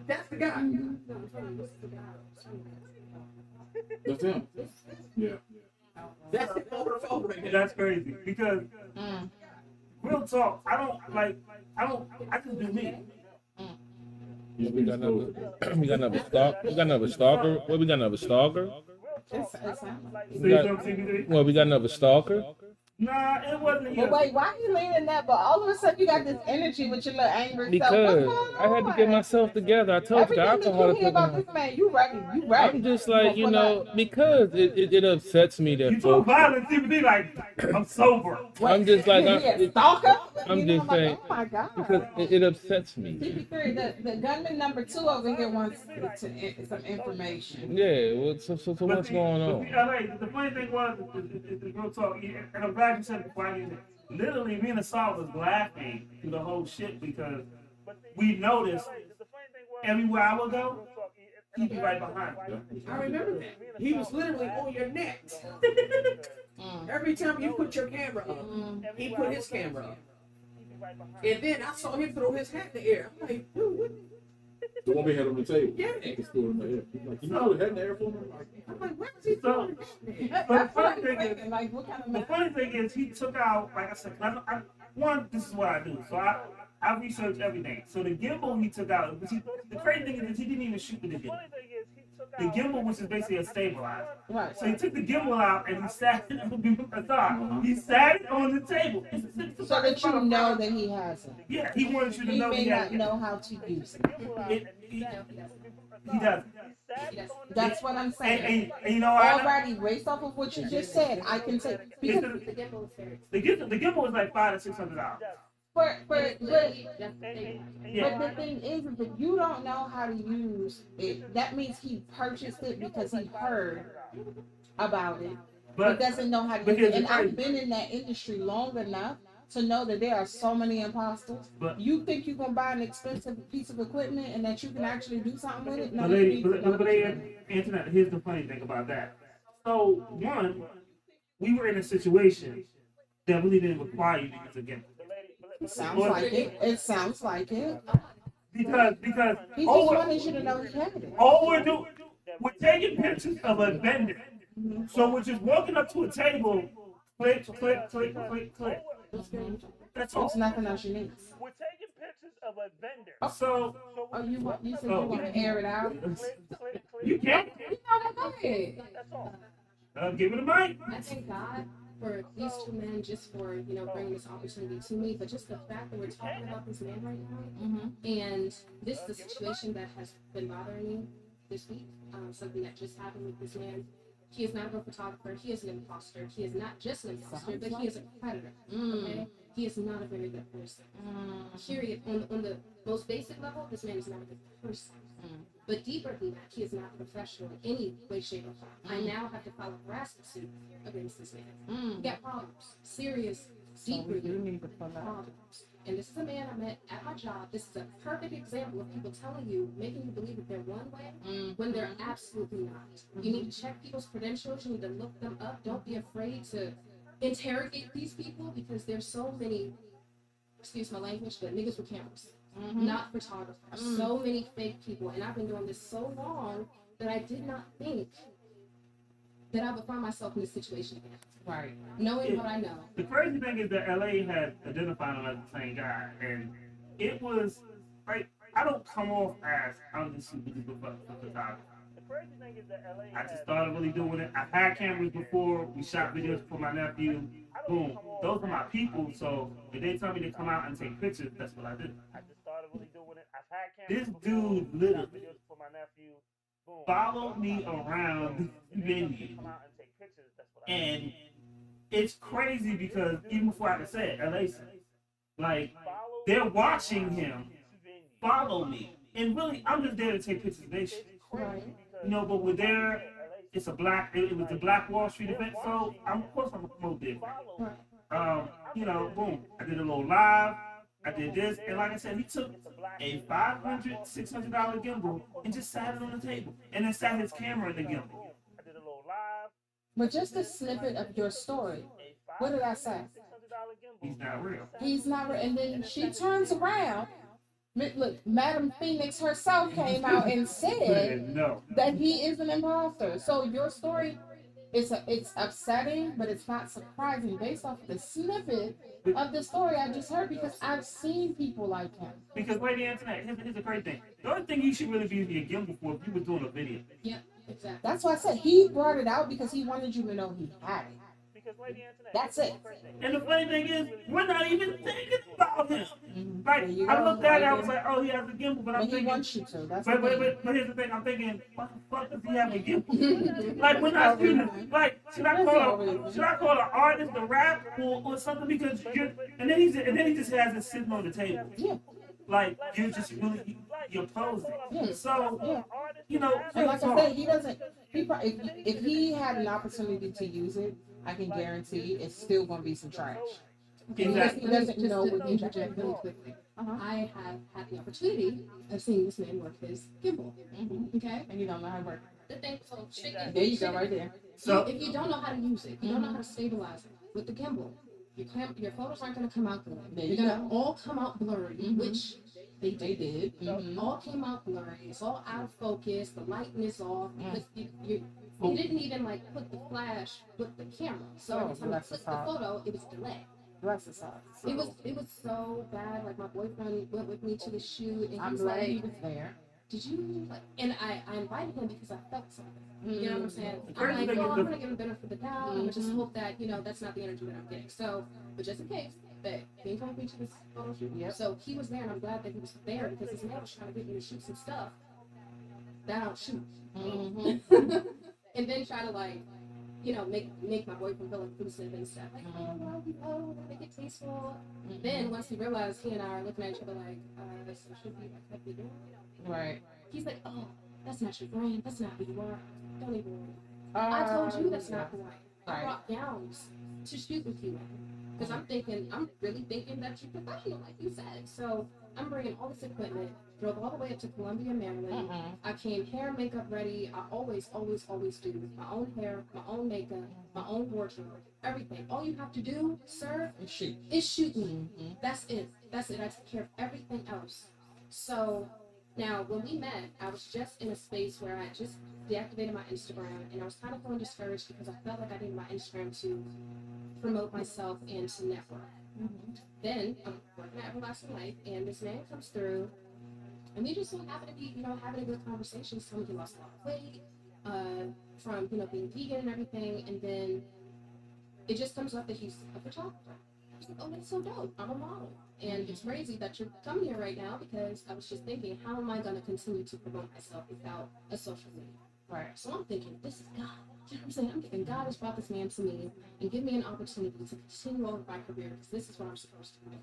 That's the guy. That's him. Yeah. That's it over the phone right now. That's crazy because real talk, I just do me. We got another. We got another stalk. We got another stalker. What we got another stalker? It sounds like. We got, well, we got another stalker. Nah, it wasn't. But wait, why you leaning that? But all of a sudden you got this energy with your little angry self. Because What's going I had to get on? myself together. I told you the Everything that alcohol you is hear about taking. this man, you ready? You ready? I'm just like, you know, because it upsets me that You talk folks. violence, people be like, I'm sober. I'm just like, You a stalker? I'm You know, just saying, oh my God. because it upsets me. CP3, the gunman number 2 over here wants some information. Yeah, well, so what's going on? LA, the funny thing was, the real talk, and I'm glad you said it before I used it. Literally, me and Assault was laughing through the whole shit because we noticed everywhere I would go, he'd be right behind me. I remember that. He was literally on your neck. Every time you put your camera up, he put his camera up. And then I saw him throw his hat in the air. I'm like, dude, what? The one we had on the table. Yeah. It's still in the air. He's like, you know the head in the air for me? I'm like, what is he doing? But the funny thing is, Like, what kind of the funny thing is, he took out, like I said, one, this is what I do. So I research everything. So the gimbal he took out, the crazy thing is he didn't even shoot with the gimbal. The gimbal, which is basically a stabilizer. Right. So he took the gimbal out and he sat it he sat it on the table. So that you know that he has it. Yeah, he wanted you to He know may he not had know how to use it. He does. That's what I'm saying. And you know, I Already, based off of what you just said, I can say because the gimbal was like $500 to $600. but Yeah. the thing is that you don't know how to use it. That means he purchased it because he heard about it. But He doesn't know how to use it. And I've been in that industry long enough to know that there are so many imposters. But You think you can buy an expensive piece of equipment and that you can actually do something with it? No, But you lady, need to know but what you're doing. Internet, here's the funny thing about that. So, one, we were in a situation that really didn't require you to use a gimbal. It sounds like it. It sounds like it. Because He just all wanted you to know he had it. we're doing, we're taking pictures of a vendor. So we're just walking up to a table, click, click, click, click, click. That's all. There's nothing else you need. We're taking pictures of a vendor. So Oh, you said you want to air it out? you can You know, go ahead. That's all. give it a mic. I thank God for these 2 men just for, bringing this opportunity to me, but just the fact that we're talking about this man right now, and this is a situation that has been bothering me this week, something that just happened with this man. He is not a good photographer. He is an imposter. He is not just an imposter, but he is a predator. Okay? He is not a very good person. Period. On the most basic level, this man is not a good person. But deeper than that, he is not professional in any way, shape, or form. I now have to file a harassment suit against this man. He got problems. Serious, deep-rooted problems. And this is a man I met at my job. This is a perfect example of people telling you, making you believe that they're one way when they're absolutely not. You need to check people's credentials. You need to look them up. Don't be afraid to interrogate these people because there's so many, excuse my language, but niggas with cameras, not photographers. So many fake people. And I've been doing this so long that I did not think that I would find myself in this situation again. Right. Knowing what I know. The crazy thing is that LA had identified him as the same guy, and it was like I don't come off as I'm just super duper photographer. I just started really doing it. I've had cameras before. We shot videos for my nephew. Boom. Those are my people. So if they tell me to come out and take pictures, that's what I do. This dude literally followed me around the venue. And it's crazy because even before I could say it, LA said, like, they're watching him follow me. And really, I'm just there to take pictures of their shit. But we're there. It was the Black Wall Street event, so of course I'm gonna promote this. Boom. I did a little live. I did this, and like I said, he took a $500, $600 gimbal and just sat it on the table, and then sat his camera in the gimbal. But just a snippet of your story. What did I say? He's not real. He's not real. And then she turns around. Look, Madam Phoenix herself came out and said No. that he is an imposter. So your story it's upsetting, but it's not surprising based off the snippet of the story I just heard because I've seen people like him. Because Lady Antoinette, here's the great thing. The only thing you should really be using your gimbal for if you were doing a video. Yep, exactly. That's why I said he brought it out because he wanted you to know he had it. That's it. And the funny thing is, we're not even thinking about him. Mm-hmm. Like, I looked at it, I was like, oh, he has a gimbal, but I'm But he thinking. wants you to. That's But the thing. here's the thing, I'm thinking, what the fuck does he have a gimbal? Like, we're not shooting. Like, should I call an artist a rap or something? Because and then he just has it sitting on the table. Yeah. Like, you're just really, you're posing. Yeah. So, Yeah. you know, And like I said, he doesn't. If he had an opportunity to use it, I can guarantee it's still going to be some trash. Exactly. He doesn't know what he interject really quickly. I have had the opportunity of seeing this man work his gimbal. Okay? And you don't know how to work The thing, so there you go, right there. So, if you don't know how to use it, you don't know how to stabilize it with the gimbal, your photos aren't going to come out good. They're going to all come out blurry, which they did. All came out blurry. It's all out of focus. The lighting is off. Because you didn't even like put the flash with the camera. So every time I clicked the photo, it was delayed. Bless his heart. It was so bad. Like my boyfriend went with me to the shoot, and I'm he's glad like, he was there. "Did you like?" And I invited him because I felt something. You know what I'm saying? First I'm like, thing well, is I'm gonna give him benefit of the doubt, and just hope that that's not the energy that I'm getting. So, but just in case, that he invited me to this photo shoot. Yep. So he was there, and I'm glad that he was there because his man was trying to get me to shoot some stuff that I don't shoot, and then try to like. Make my boyfriend feel inclusive and stuff. Like, we're gonna make it tasteful. Then once he realized he and I are looking at each other like, this should be like what we do. Right. He's like, oh, that's not your brand. That's not who you are. Don't even worry. I told you that's not who I am. I brought gowns to shoot with you in. Because I'm really thinking that you're professional, like you said. So I'm bringing all this equipment, drove all the way up to Columbia, Maryland. I came hair and makeup ready. I always do. My own hair, my own makeup, my own wardrobe, everything. All you have to do, sir, is shoot me. That's it. I take care of everything else. So now, when we met, I was just in a space where I just deactivated my Instagram, and I was kind of feeling discouraged because I felt like I needed my Instagram to promote myself and to network. Then I'm working at Everlasting Life, and this man comes through, and we just so happen to be, having a good conversation. So he lost a lot of weight from, being vegan and everything, and then it just comes up that he's a photographer. I was like, oh, that's so dope. I'm a model. And it's crazy that you're coming here right now because I was just thinking, how am I going to continue to promote myself without a social media? Right. So I'm thinking, this is God. You know what I'm saying? I'm thinking God has brought this man to me and give me an opportunity to continue on with my career because this is what I'm supposed to do.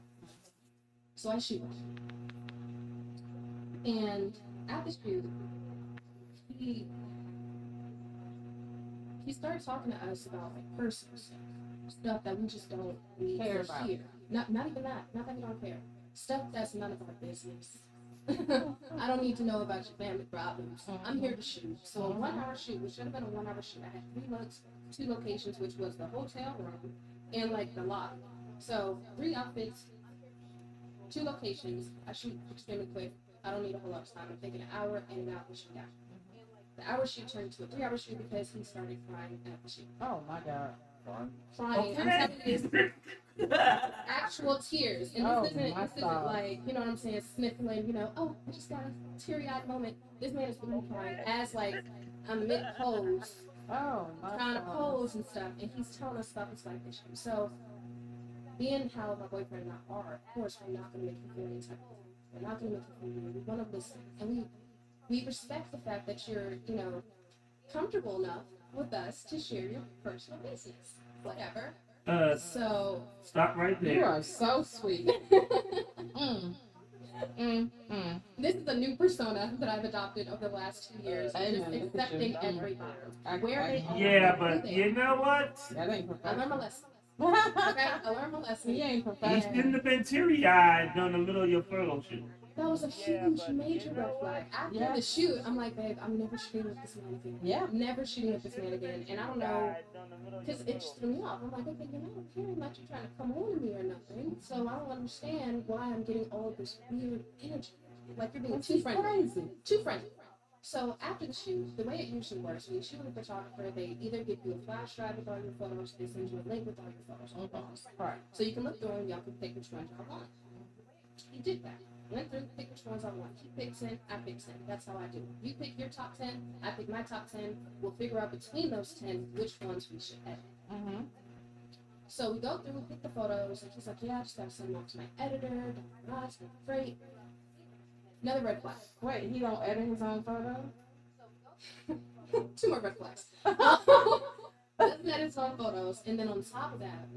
So I shoot. And at the shoot, he started talking to us about like personal stuff that we just don't need Care to about. hear. Not even that. Not that we don't care. Stuff that's none of our business. I don't need to know about your family problems. I'm here to shoot. So a 1 hour shoot, which should have been a 1 hour shoot, I had 3 looks, 2 locations, which was the hotel room and like the lobby. So 3 outfits, 2 locations. I shoot extremely quick. I don't need a whole lot of time. I'm thinking an hour and an hour shoot out. The hour shoot turned to a 3 hour shoot because he started crying at the shoot. Oh my God. Crying. I'm telling you, actual tears. And this isn't like, you know what I'm saying, sniffling, oh, I just got a teary-eyed moment. This man is really crying as like I'm mid-pose. Oh, my trying to God. pose and stuff. And he's telling us about his life issue. So being how my boyfriend and I are, of course, we're not going to make you feel any type of way. We're not going to make you feel weird. We want to listen. And we respect the fact that you're, comfortable enough with us to share your personal business. Whatever. So stop right there. You are so sweet. This is a new persona that I've adopted over the last 2 years. Just accepting everybody. Yeah, but you know what? That ain't I learned my lesson. Okay, I learned my lesson. He ain't You professional. shouldn't have been teary-eyed during the middle of your photo shoot. That was a huge, major red flag. After the shoot, I'm like, babe, I'm never shooting with this man again. Yeah. Never shooting with this man again. And I don't know, because it just threw me off. I'm like, okay, you're not appearing like you're trying to come on to me or nothing. So I don't understand why I'm getting all of this weird energy. Like you're being too friendly. Crazy. Too friendly. So after the shoot, the way it usually works, when you shoot with a photographer, they either give you a flash drive with all your photos, they send you a link with all your photos on phones. Right. So you can look through them, y'all can pick which ones y'all want. He did that. Went through, picked which ones I want. He picked 10, I picked 10. That's how I do it. You pick your top 10, I pick my top 10. We'll figure out between those 10 which ones we should edit. Mm-hmm. So we go through, we pick the photos, and he's like, yeah, I just gotta send them off to my editor, it's gonna be great. Another red flag. Wait, he don't edit his own photo? 2 more red flags. Doesn't edit his own photos, and then on top of that,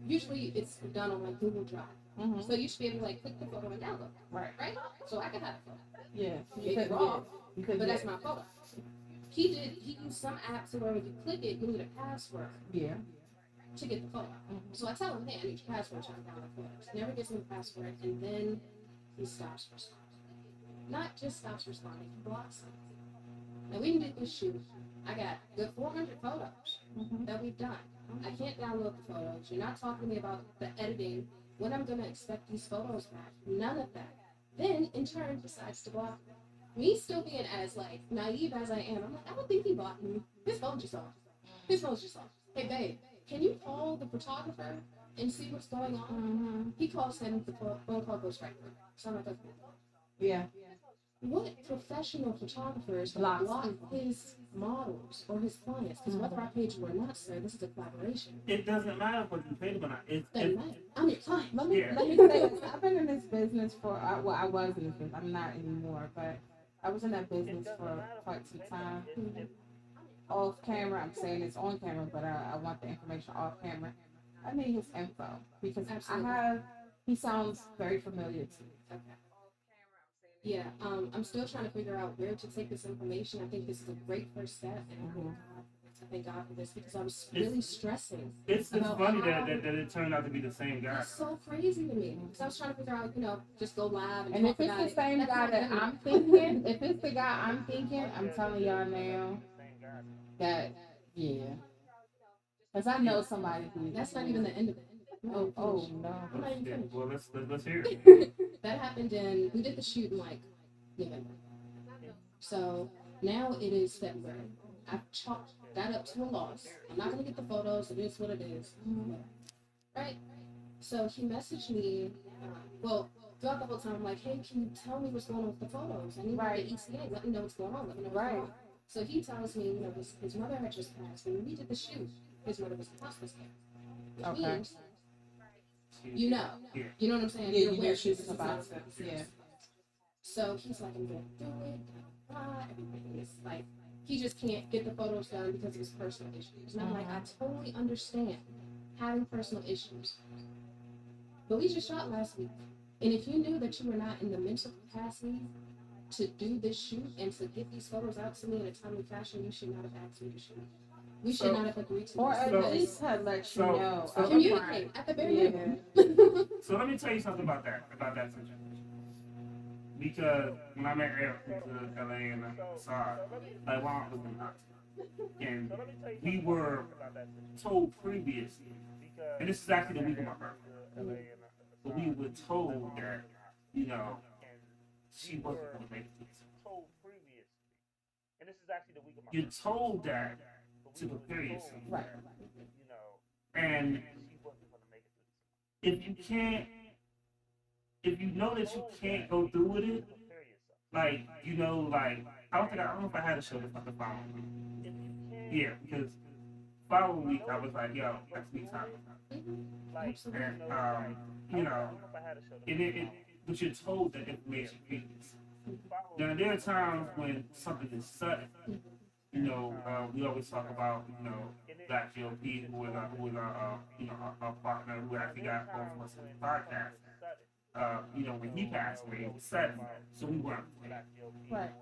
usually it's done on like Google Drive. Mm-hmm. So you should be able to like click the photo and download it. Right? So I can have a photo. Yeah. Maybe wrong, but that's my photo. He used some app to where when you click it, you need a password. Yeah. To get the photo. So I tell him, hey, I need your password to download photos. Never gives me the password, and then he stops responding. Not just stops responding, he blocks them. Now we did this shoot. I got good 400 photos that we've done. I can't download the photos. You're not talking to me about the editing. When I'm gonna expect these photos back? None of that. Then in turn decides to block me. Me still being as like naive as I am, I'm like, I don't think he blocked me. His phone just off. His phone's just off. Hey babe, can you call the photographer and see what's going on? He calls him, the phone call goes right through. So I'm like, okay. Yeah. What professional photographers block his models or his clients? Because whether I paid you or not, sir, this is a collaboration. It doesn't matter what you paid them or not. Doesn't matter. I'm your client. Let me say this. I've been in this business for, I was in this business. I'm not anymore, but I was in that business for quite some time. Off camera, I'm saying it's on camera, but I want the information off camera. I need his info because he sounds very familiar to me. Okay. Yeah, I'm still trying to figure out where to take this information. I think this is a great first step, and I thank God for this because I was really stressing. It's funny that it turned out to be the same guy. It's so crazy to me because I was trying to figure out, just go live and if it's the same guy that I'm thinking, if it's the guy I'm thinking, I'm telling y'all now that because I know somebody who. That's not even the end of it. Oh no. I'm not even finished. Well, let's hear it. That happened we did the shoot in like November. So now it is February. I've chalked that up to a loss. I'm not gonna get the photos. It is what it is. Right? So he messaged me. Throughout the whole time, I'm like, hey, can you tell me what's going on with the photos? I need the ETA. Let me know what's going on. Let me know what's going on. So he tells me, his mother had just passed. When we did the shoot, his mother was in hospice care. Which means, you know what I'm saying? Yeah, You're you aware know she's she's in about hospice. yeah. So he's like, I'm going through it, everything is like, he just can't get the photos done because of his personal issues. And I'm like, I totally understand having personal issues. But we just shot last week. And if you knew that you were not in the mental capacity to do this shoot and to get these photos out to me in a timely fashion, you should not have asked me to shoot. We should not have agreed to or this. at least had let you know. Communicate at the very minimum. So let me tell you something about that situation. Because when I met Arakusa, LA, and I saw like Juan was in hospital, and we were told previously, and this is actually the week of my birthday, but we were told that she wasn't going to make it. You're told that to prepare yourself. Right. And if you know that you can't go through with it, I don't know if I had a show the following week. Yeah, because following week I was like, yo, that's me time. And but you're told that information previous. Now there are times when something is sudden. We always talk about, Black GOP, who is our partner who actually got both of us in the podcast. When he passed away, it was sudden, so we weren't there. Right.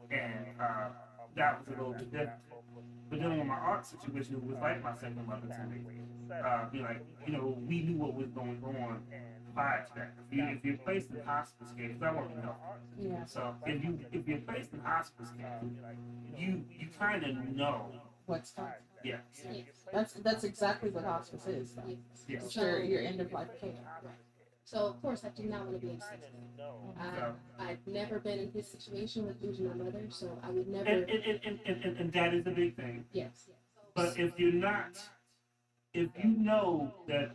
And that was a little bit different. But then with my art situation, it was like my second mother to me. We knew what was going on prior to that. If you're placed in hospice care, because I want to know. Yeah. So if you're placed in hospice care, you kind of know what's coming. Yeah. That's exactly what hospice is. Though. Yeah. It's your end of life care. So of course I do not want to be insensitive. I've never been in his situation with losing my mother, so I would never. And that is a big thing. Yes. But if you know that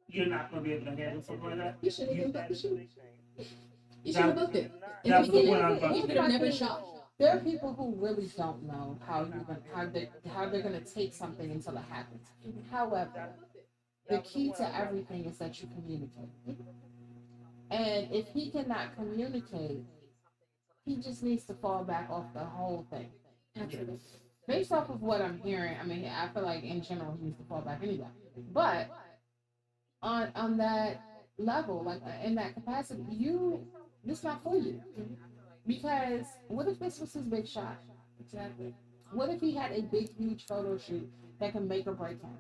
you're not going to be able to handle something like that, You should have been. You should have booked it. That was the point I was You should have never shot. There are people who really don't know how they're gonna take something until it happens. However, the key to everything is that you communicate. And if he cannot communicate, he just needs to fall back off the whole thing. Absolutely. Based off of what I'm hearing, I mean, I feel like in general he needs to fall back anyway. But on that level, like in that capacity, this not for you. Because what if this was his big shot? Exactly. What if he had a big, huge photo shoot that can make or break him,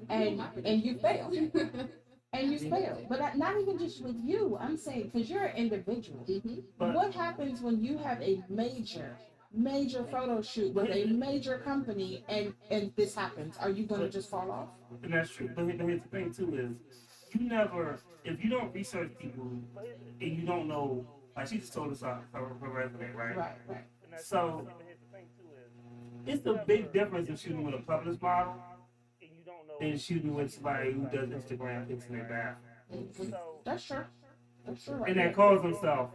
and you failed, and you failed? But not even just with you. I'm saying because you're an individual. What happens when you have a major photo shoot with a major company and this happens? Are you going to just fall off? And that's true. But here's the thing too is if you don't research people and you don't know. Like she just told us her resume, right? Right. So it's a big difference in shooting with a published model and shooting with somebody who does Instagram pics in their bathroom. That's true. And that calls himself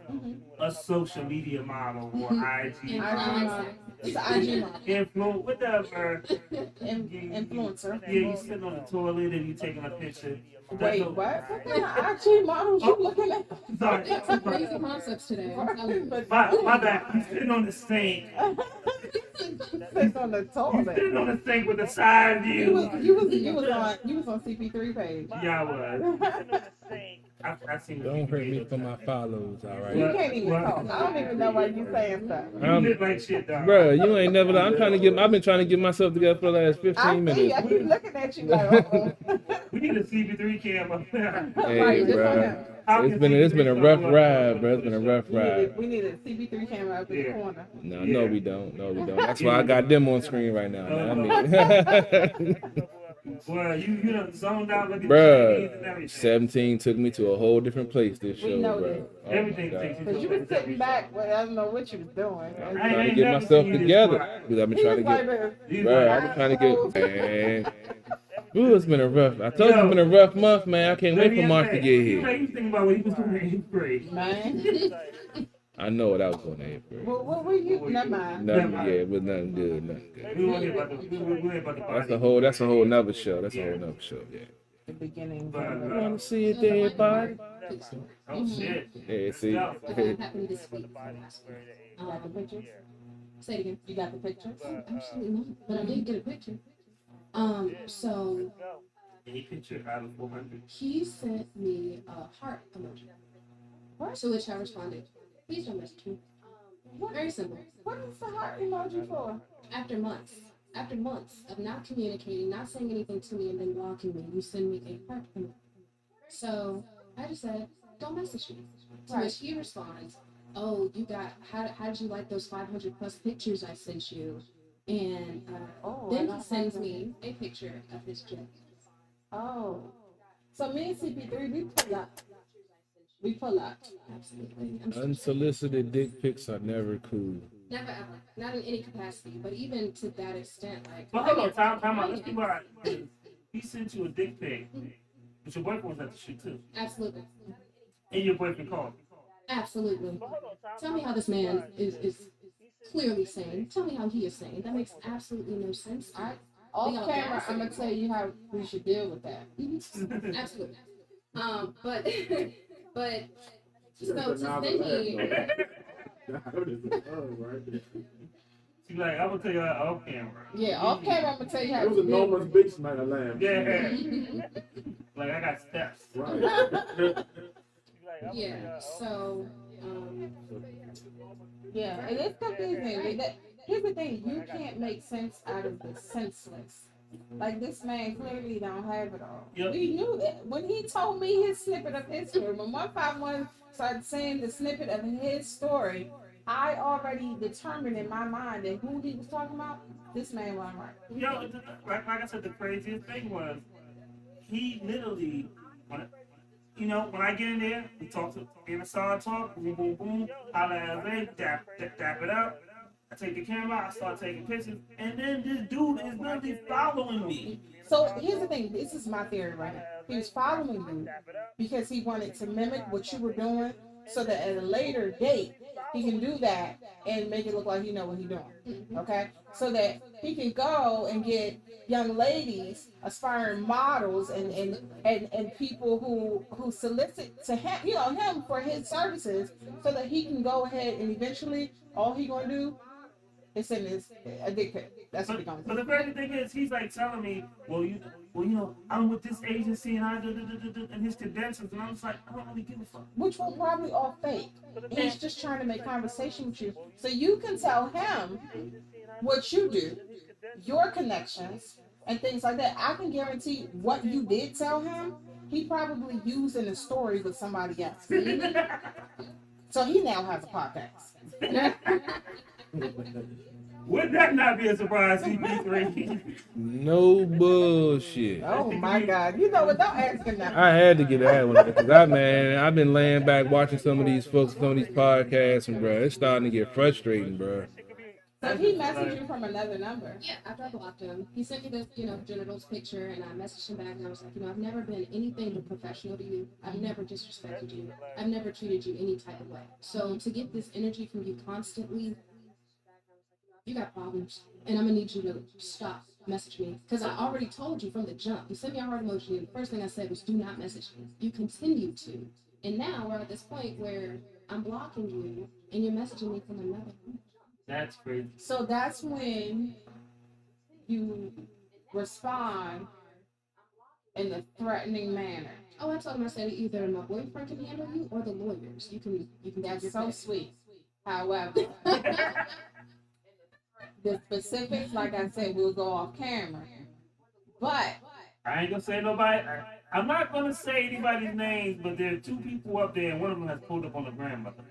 a social media model or IG model. It's an IG model. Whatever. Influencer. Yeah, you sitting on the toilet and you taking a picture. Wait, what? What kind of IG models you looking at? Sorry. Some crazy concepts today. I'm telling you. My bad. You sitting on the sink. Sitting on the toilet. Sitting on the sink with the side view. You was on CP3 page. Yeah, I was. I seen Don't hurt me for my follows, all right? You can't even talk. I don't even know why you saying stuff. You look like shit, dog. Bro, you ain't never. I've been trying to get myself together for the last 15 I see. minutes. I keep looking at you like, We need a CP3 cam up there. Hey, bro. It's been a rough ride, bro. It's been a rough ride. We need a CP3 camera up in the corner. No, we don't. That's why I got them on screen right now. Well, you done zoned out looking Bruh, 17 took me to a whole different place this show, We know bro. that. Oh Everything my takes God. Because you was sitting back, but I don't know what you was doing. I'm trying to get myself together because I've been trying to get, bro. I've been trying to get, man. Ooh, it's been a rough. I told you it's been a rough month, man. I can't wait for March to get here. You think about what he was doing in 8th grade. Man. I know what I was going to 8th grade. Well, what were you? Never mind. It was nothing good. We won't hear about the That's a whole nother show. Yeah. The beginning. You want to see it, there, bud? Oh, shit. Yeah, see. What happened this week? You got the pictures? Say it again. You got the pictures? Absolutely not. But I did get a picture. So A picture out of 400. he sent me a heart emoji. To which I responded, please don't message me. Very simple. What is the heart emoji for? After months of not communicating, not saying anything to me, and then blocking me, you send me a heart emoji. So I just said, don't message me. To which he responds, oh, how did you like those 500 plus pictures I sent you? And then he sends me a picture of his jet. Oh. So me and CP3, we pull up. Absolutely. Unsolicited dick pics are never cool. Never ever. Not in any capacity, but even to that extent, like. But hold on, time out. Let's be right. He sent you a dick pic, but your boyfriend was at the shoot too. Absolutely. And your boyfriend called. Absolutely. Tell me how this man is clearly sane. Tell me how he is sane. That makes absolutely no sense. Off camera, I'm gonna tell you how we should deal with that. Absolutely. But so to send me. She's like, I'm gonna tell you off camera. Yeah, off camera, I'm gonna tell you how. It was a enormous beach night of lamb. Yeah. Like I got steps. Right. Yeah. So. Yeah, and it's confusing. Here's the thing: you can't make sense out of the senseless. Like this man clearly don't have it all. Yep. We knew that when he told me his snippet of his story. When 151 started saying the snippet of his story, I already determined in my mind that who he was talking about, this man wasn't right. Yo, like I said, the craziest thing was he literally you know, when I get in there, we talk to in a solid talk, boom, boom, boom, holla at LA, dap it up. I take the camera, I start taking pictures, and then this dude is literally following me. So here's the thing. This is my theory right now. He was following you because he wanted to mimic what you were doing, so that at a later date he can do that and make it look like he know what he's doing. Okay, so that he can go and get young ladies, aspiring models, and people who solicit to him, you know, him for his services, so that he can go ahead and eventually all he gonna do is send this a dick pic. That's what he gonna do. But the crazy thing is, he's like telling me, well, you know, I'm with this agency and and his credentials, and I'm just like, I don't really give a fuck. Which will probably all fake. He's just trying to make conversation with you, so you can tell him what you do, your connections, and things like that. I can guarantee what you did tell him, he probably used in a story with somebody else. So he now has a podcast. Would that not be a surprise, CP3? No bullshit. Oh my God! You know what? Don't ask him that. I had to get that one because I've been laying back watching some of these folks, some of these podcasts, and bro, it's starting to get frustrating, bro. So he messaged you from another number. Yeah, after I blocked him, he sent me the, genitals picture, and I messaged him back, and I was like, I've never been anything but professional to you. I've never disrespected you. I've never treated you any type of way. So to get this energy from you constantly, you got problems, and I'm gonna need you to stop message me, because I already told you from the jump. You sent me a heart emoji, and the first thing I said was, do not message me. You continue to, and now we're at this point where I'm blocking you, and you're messaging me from another. That's crazy. So that's when you respond in a threatening manner. Oh, I told him, I said either my boyfriend can handle you or the lawyers. You can That's your so pick. sweet. However, the specifics, like I said, will go off camera. But I ain't gonna say nobody. I'm not gonna say anybody's names, but there are two people up there, and one of them has pulled up on the grandmother.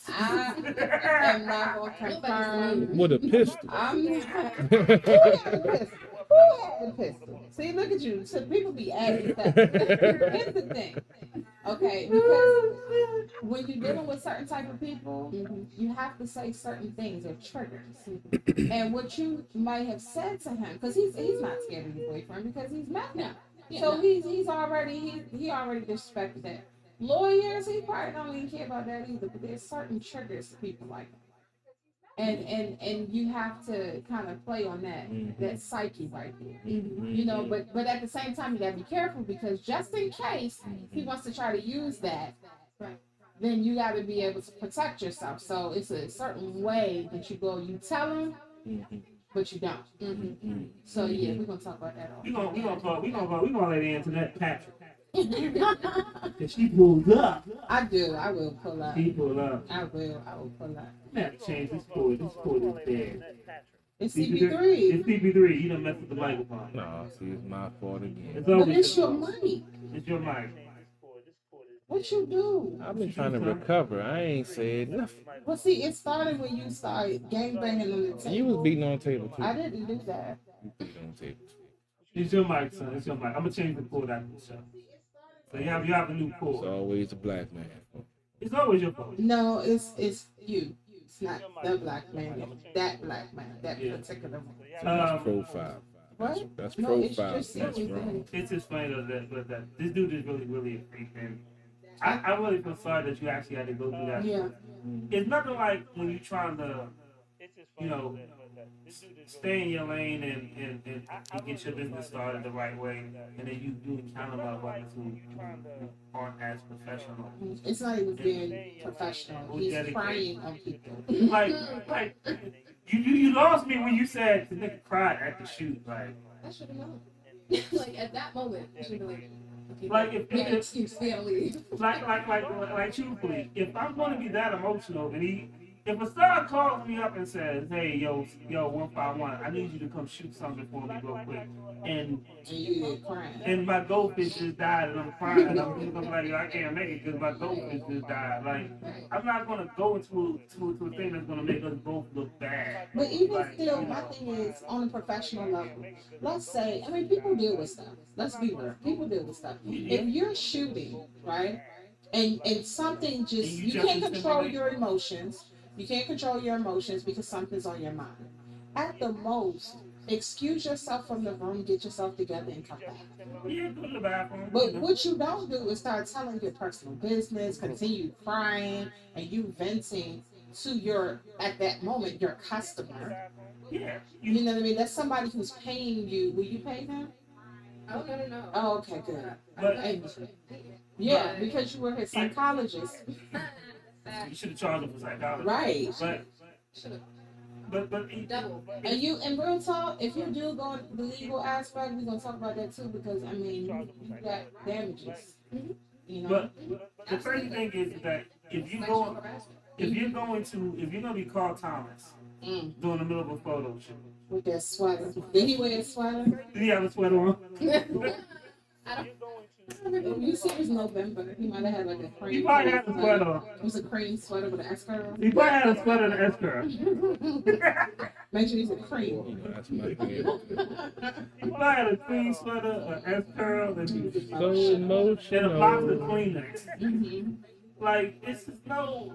I am not going to confirm. With a pistol. I'm not. Who had the pistol? Who had the pistol? See, look at you. So people be adding stuff. Here's the thing. Okay, because when you're dealing with certain type of people, you have to say certain things or triggers. And what you might have said to him, because he's not scared of your boyfriend because he's met him. So he already disrespected that. Lawyers, he probably don't even care about that either, but there's certain triggers to people like that. And you have to kind of play on that psyche right there. You know, but at the same time you gotta be careful, because just in case he wants to try to use that, then you gotta be able to protect yourself. So it's a certain way that you go, you tell him, but you don't. So yeah, we're gonna talk about that all. We gonna let Antoinette Patrick. Cause she pulled up. I will pull up. She pulled up. I will pull up. I have to change this cord. This cord is dead. It's CP3. It's CP3. You done messed with the microphone. No, see, it's my fault again. But it's your mic. It's your mic. What you do? I've been trying to recover. I ain't said nothing. Well, see, it started when you started gangbanging on the table. You was beating on the table too. I didn't do that. You beat on the table too. It's your mic, son. It's your mic. I'm gonna change the cord after the show. So you have a new It's cord. always a black man. It's always your fault. No, it's you. It's not the black man. It's that black man. That particular one. That's profile. What? That's No, it's profile. just That's CP3. wrong. It's just funny though that this dude is really a freak, and I really feel sorry that you actually had to go through that. Yeah. It's nothing like when you're trying to, stay in your lane and get your business started the right way, and then you encounter motherfuckers who aren't as professional. It's not even being professional. He's preying on people. Like you lost me when you said the nigga cried at the shoot. Like I should have known. Like at that moment, I should have been okay, like if make an excuse, we gotta leave. like truthfully, if I'm going to be that emotional and if a star calls me up and says, "Hey, yo, 151, I need you to come shoot something for me real quick," and you crying. and my goldfish just died, and I'm crying, and I'm like, I can't make it because my goldfish just died. Like, I'm not gonna go to a thing that's gonna make us both look bad. But even Like, still, my thing is on a professional level. Let's say, I mean, people deal with stuff. Let's be real. People deal with stuff. If you're shooting, right, and something just, you can't control your emotions. You can't control your emotions because something's on your mind. At the most, excuse yourself from the room, get yourself together, and come back. yeah, go to the bathroom. But what you don't do is start telling your personal business, continue crying, and you venting to your, at that moment, your customer. Yeah. You know what I mean? That's somebody who's paying you. Will you pay them? Oh, no. Oh, okay, good. But Yeah, because you were his psychologist. you should have charged him for psychology. Right. But Double. And you, in real talk, if you do go in the legal aspect, we're gonna talk about that too, because I mean, you got damages. You know. But the crazy thing is that if you're gonna be Carl Thomas during the middle of a photo shoot with that sweater, did he wear a sweater? did he have a sweater on? You said it was November. He might have had like a cream. He probably had a sweater on. It was a cream sweater with an S curl. He probably had a sweater and an S curl. Make sure he's a cream. You know, that's my thing. He probably had a cream sweater, an S curl, and So and a box emotional. of Kleenex. Like, it's just no,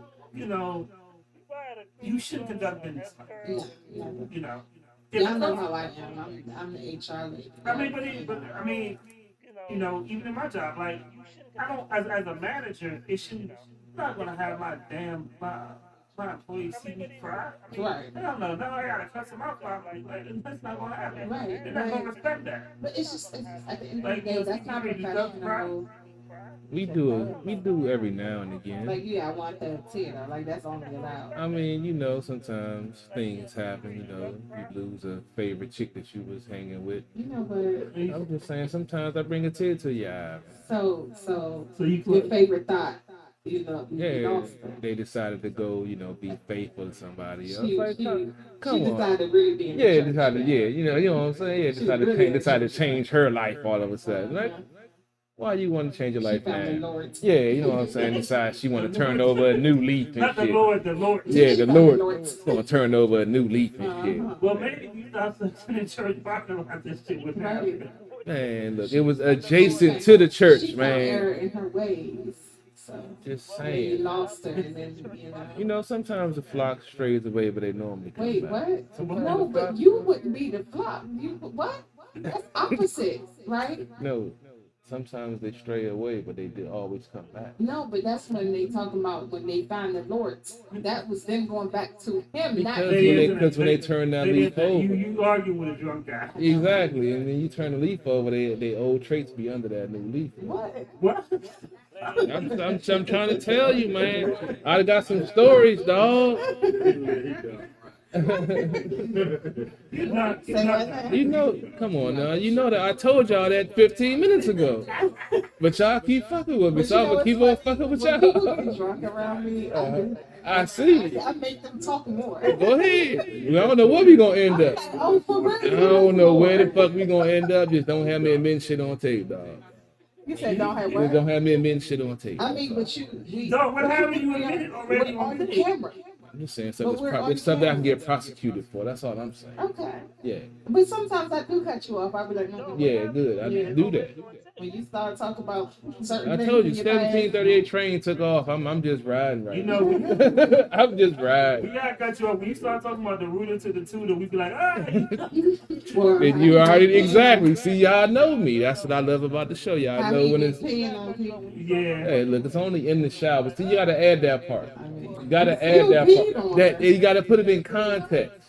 you shouldn't conduct business. No, no. You know. Y'all know how I am. I'm the HR lady. I mean, even in my job, like, I don't, as a manager, I'm not gonna have my employees see me cry. Right. Hell no, now I gotta cuss them out. Like, that's not gonna happen. Right, They're not right. gonna respect that. But it's just, at the end of the Like, day, that's not professional. We do every now and again. Like, yeah, I want that theater. Like, that's only allowed. I mean, sometimes things happen. You lose a favorite chick that you was hanging with. But I'm just saying, sometimes I bring a tear to your eye. so you your favorite thought, you Yeah, lost her. they decided to go, be faithful to somebody else. She Like, come she on. decided to really be in the Yeah, church. decided. Yeah, you know what I'm saying. Yeah, decided to change her life all of a sudden. Like, why you want to change your She life found the now? Lord. Yeah, you know what I'm saying. Decide she want to turn over a new leaf and Not the shit. Lord, the Lord. Yeah, the found Lord the Lord. gonna turn over a new leaf and shit. Well, maybe you start searching in church parking lot this shit with Right. happening. Man, look, it was adjacent to the church, She found man. error in her ways. So Just you saying. lost her, and then Sometimes the flock strays away, but they normally come Wait, back. what? Sometimes No, the but flock- you wouldn't be the flock. You what? That's opposite, right? No, sometimes they stray away, but they do always come back. No, but that's when they talk about when they find the Lord. That was them going back to him, not Because when they turn that leaf over. You argue with a drunk guy. Exactly, and then you turn the leaf over, they old traits be under that new leaf. what? What? I'm trying to tell you, man. I got some stories, dog. Come on now. You know that I told y'all that 15 minutes ago. But y'all keep fucking with me, But so I'm gonna what's keep on like, fucking with when people y'all. get drunk around me, I see. I make them talk more. Go ahead. I don't know where we gonna end up. Oh, for real? I don't know where the fuck we gonna end up. Just don't have me admitting shit on tape, dog. You said don't have Just what? don't have me admitting shit on tape. I mean, but we Dog, what happened? You admitted already we're on the tape. camera. I'm just saying But we're on it's stuff that I can camera. get prosecuted for. That's all I'm saying. Okay. Yeah. But sometimes I do cut you off. I be like, no. Yeah, good. I Yeah. do that. When you start talking about certain I things told you, in your past, 1738 train took off. I'm just riding right You now. know, I'm just we riding. gotta cut you off. When you start talking about the ruler to the tutor, we be like, Well, And you already exactly see, y'all know me. That's what I love about the show. Y'all how know many when be it's peeing on people? yeah. hey, look, it's only in the shower. See, you gotta add that part. I mean, You gotta you add still that peed part. on That her. you gotta put it in context.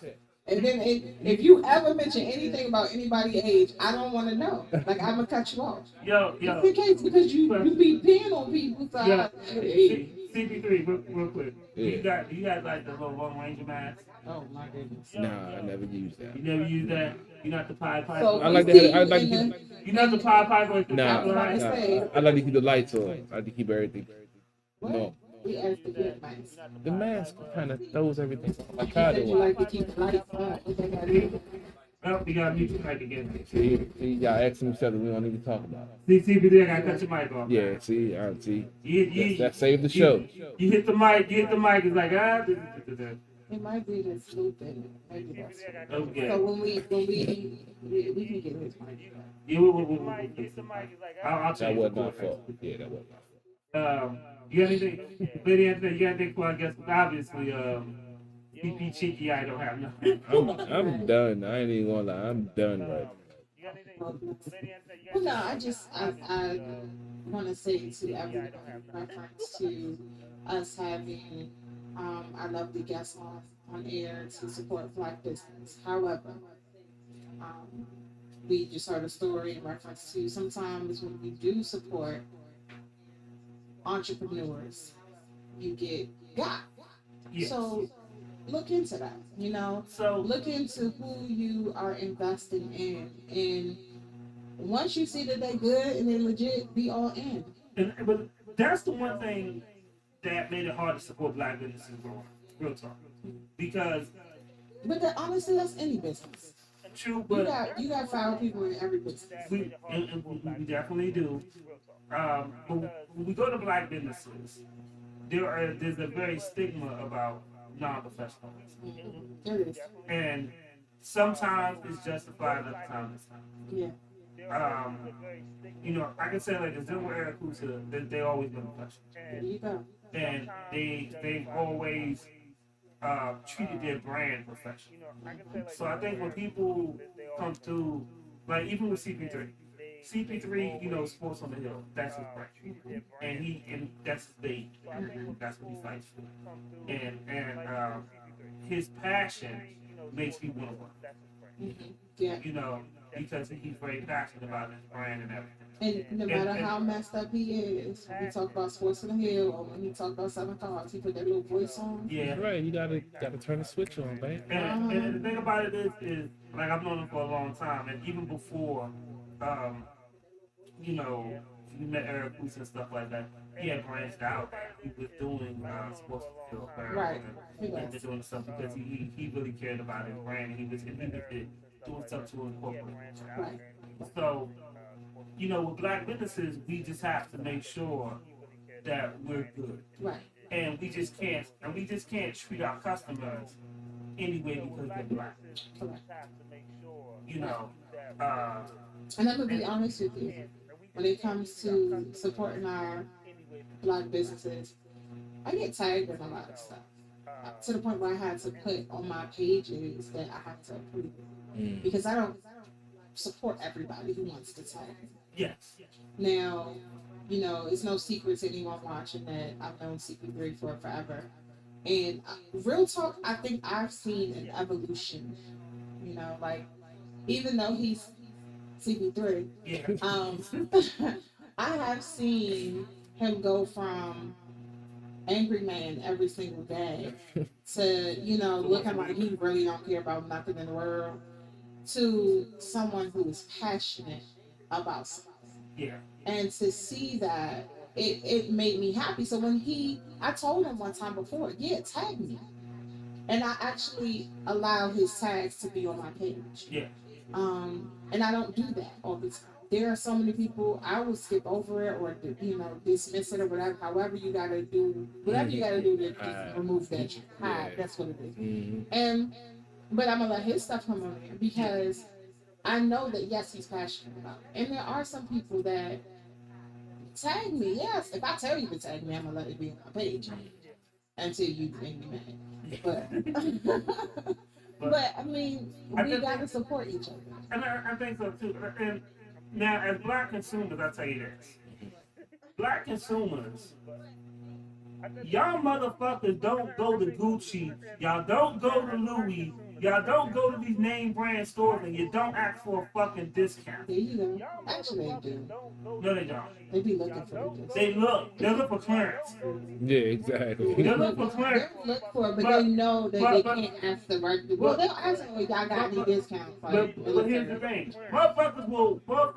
And then if you ever mention anything about anybody's age, I don't want to know. Like, I'm gonna cut you off. Yo, It's the case because you be peeing on people. So Yeah. hey. CP3, real quick. Yeah. You got like the little Long Ranger mask. Oh my goodness. Nah, I never used that. You never use that. You're not the Pied Piper. So I like we to see have- I like in to- the- You're not the Pied Piper with the Nah, top line. say. I like to keep the lights on. I like to keep everything. What? No. We asked to get mics. The mask kind of throws everything off. I You tried said you to. like to keep the lights on. What they got to do? Oh, we got to mute your mic again. See, y'all asking each other. We don't need to talk about See, CBD, I got to cut your mic off. it. Yeah, see, I see. You, That saved the show. You hit the mic, it's like, ah. It might be the looping. Maybe that's it. Okay. So when we can get his mic. Yeah, I'll That change wasn't the my course. fault. Yeah, that wasn't my fault. You got anything, Lady Anthony, you got anything for, I guess, obviously, PP Cheeky, I don't have nothing. I'm done. I ain't even gonna lie. I'm done right Well, no, I want to say to everyone in reference to us having our lovely guests on air to support Black business. However, we just heard a story in reference to sometimes when we do support entrepreneurs, you get got. Yes. So look into that, So look into who you are investing in, and once you see that they're good and they're legit, be all in. but that's the one thing that made it hard to support Black businesses growing. Real talk. Because Honestly, that's any business. true, You but got foul people in every business. we definitely do. But when we go to Black businesses, there's a very stigma about non-professionals. It is. And sometimes it's justified, other times it's not. Yeah. I can say like the Zimmer Arakusa, they always been professional. There you go. And they've always treated their brand professional. So I think when people come through, like even with CP3, Sports on the Hill, that's his brand. And that's his baby. That's what he fights for. And his passion makes me want to work. Yeah. Because he's very passionate about his brand and everything. And no matter how messed up he is, when we talk about Sports on the Hill or when he talk about 7 cars, he put that little voice on. Yeah. Right, you gotta turn the switch on, man. And the thing about it is like I've known him for a long time, and even before, we met Arakusa and stuff like that. He had branched out. He was doing Sports on the Hill, Right. and doing stuff because he really cared about his brand, and he was doing stuff to incorporate. Right. So, with Black businesses, we just have to make sure that we're good. Right. And we just can't treat our customers anyway because they're Black. Correct. And I'm gonna be honest with you. When it comes to supporting our Black businesses, I get tagged in a lot of stuff. To the point where I had to put on my pages that I have to approve it. Because I don't support everybody who wants to tag me. yes. Now, it's no secret to anyone watching that I've known CP3 for forever. And real talk, I think I've seen an evolution. Like, even though he's CP3, Yeah. I have seen him go from angry man every single day to, looking like he really don't care about nothing in the world to someone who is passionate about something. Yeah. And to see that, it made me happy. So when I told him one time before, yeah, tag me. And I actually allow his tags to be on my page. Yeah. And I don't do that all the time. There are so many people I will skip over it or dismiss it or whatever. However you gotta do, whatever you gotta do to just remove that. That's what it is. But I'm gonna let his stuff come on there because I know that yes, he's passionate about it. And there are some people that tag me. Yes, if I tell you to tag me, I'm gonna let it be on my page until you make me mad. But I mean, we gotta support each other. And I think so too. And now, as Black consumers, I tell you this: Black consumers, y'all motherfuckers don't go to Gucci, y'all don't go to Louis, Y'all don't go to these name brand stores and you don't ask for a fucking discount. There you go. Actually, they do. No, they don't. They be looking for the discount. They look for clearance. Yeah, exactly. They look for clearance. They look for it, but they know that they can't ask the right. Well, they'll ask, "Oh, y'all got any discounts?" But here's the thing: motherfuckers will put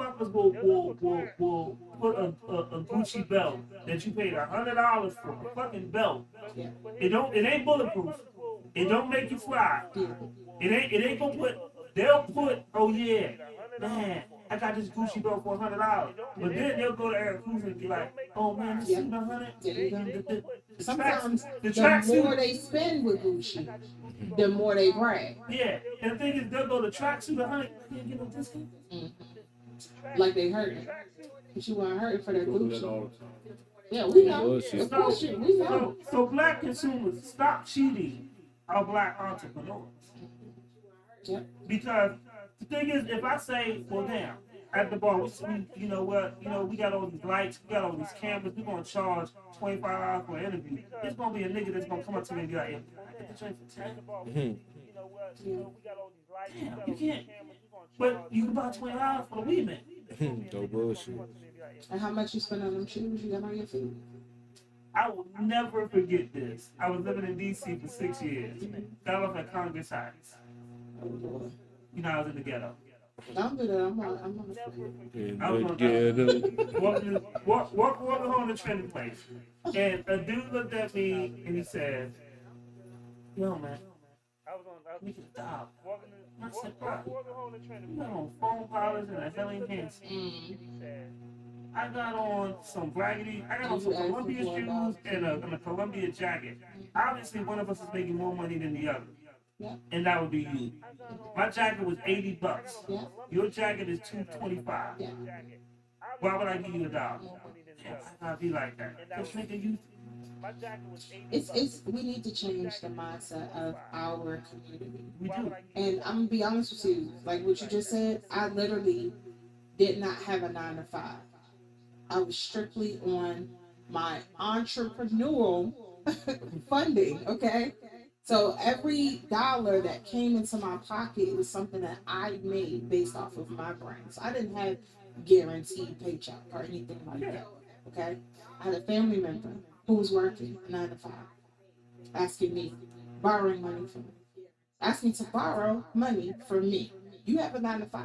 a Gucci belt that you paid $100 for, a fucking belt. Yeah. It ain't bulletproof. It don't make you fly. Yeah. It ain't gonna put. They'll put. Oh yeah, man, I got this Gucci belt for $100. But then they'll go to Arakusa and be like, oh man, this is $100. There you go. The Sometimes the tracksuit. more they spend with Gucci, the more they brag. Yeah, and the thing is, they'll go to tracksuit $100. Can't get no discount. Like they hurting. But you weren't hurting for that Go through that Gucci. all the time. Yeah, we know. Bullshit. Of course, we know. So black consumers, stop cheating our black entrepreneurs. Yep. Because the thing is, if I say, well, damn, at the bar, you know what, we got all these lights, we got all these cameras, we're gonna charge $25 for an interview. It's gonna be a nigga that's gonna come up to me and be like, yeah, I get the drink for 10. Damn, you can't. But you can buy $20 for the weed man. No bullshit. And how much you spend on them shoes you got on your feet? I will never forget this. I was living in DC for 6 years. Got off at Congress Heights. Oh, Lord. You know, I was in the ghetto. Don't do that. I'm on the phone. I was on walking home to Trinity Place. And a dude looked at me and he said, yo, man, we can stop. I said, bro, you got on foam polish and a Helene Hansen. I got on some raggedy, I got on some Columbia shoes and a Columbia jacket. Obviously, one of us is making more money than the other. Yeah. And that would be you. My jacket was $80. Yeah. Your jacket is $225. Yeah. Why would I give you $1? Yeah, I gotta be like that. Just nigga, you. It's we need to change the mindset of our community. We do. And I'm gonna be honest with you, like what you just said, I literally did not have a 9 to 5. I was strictly on my entrepreneurial funding, okay? So every dollar that came into my pocket was something that I made based off of my brain. So I didn't have guaranteed paycheck or anything like that, okay? I had a family member who was working 9 to 5, asking me, borrowing money from me, asking to borrow money from me. You have a 9 to 5.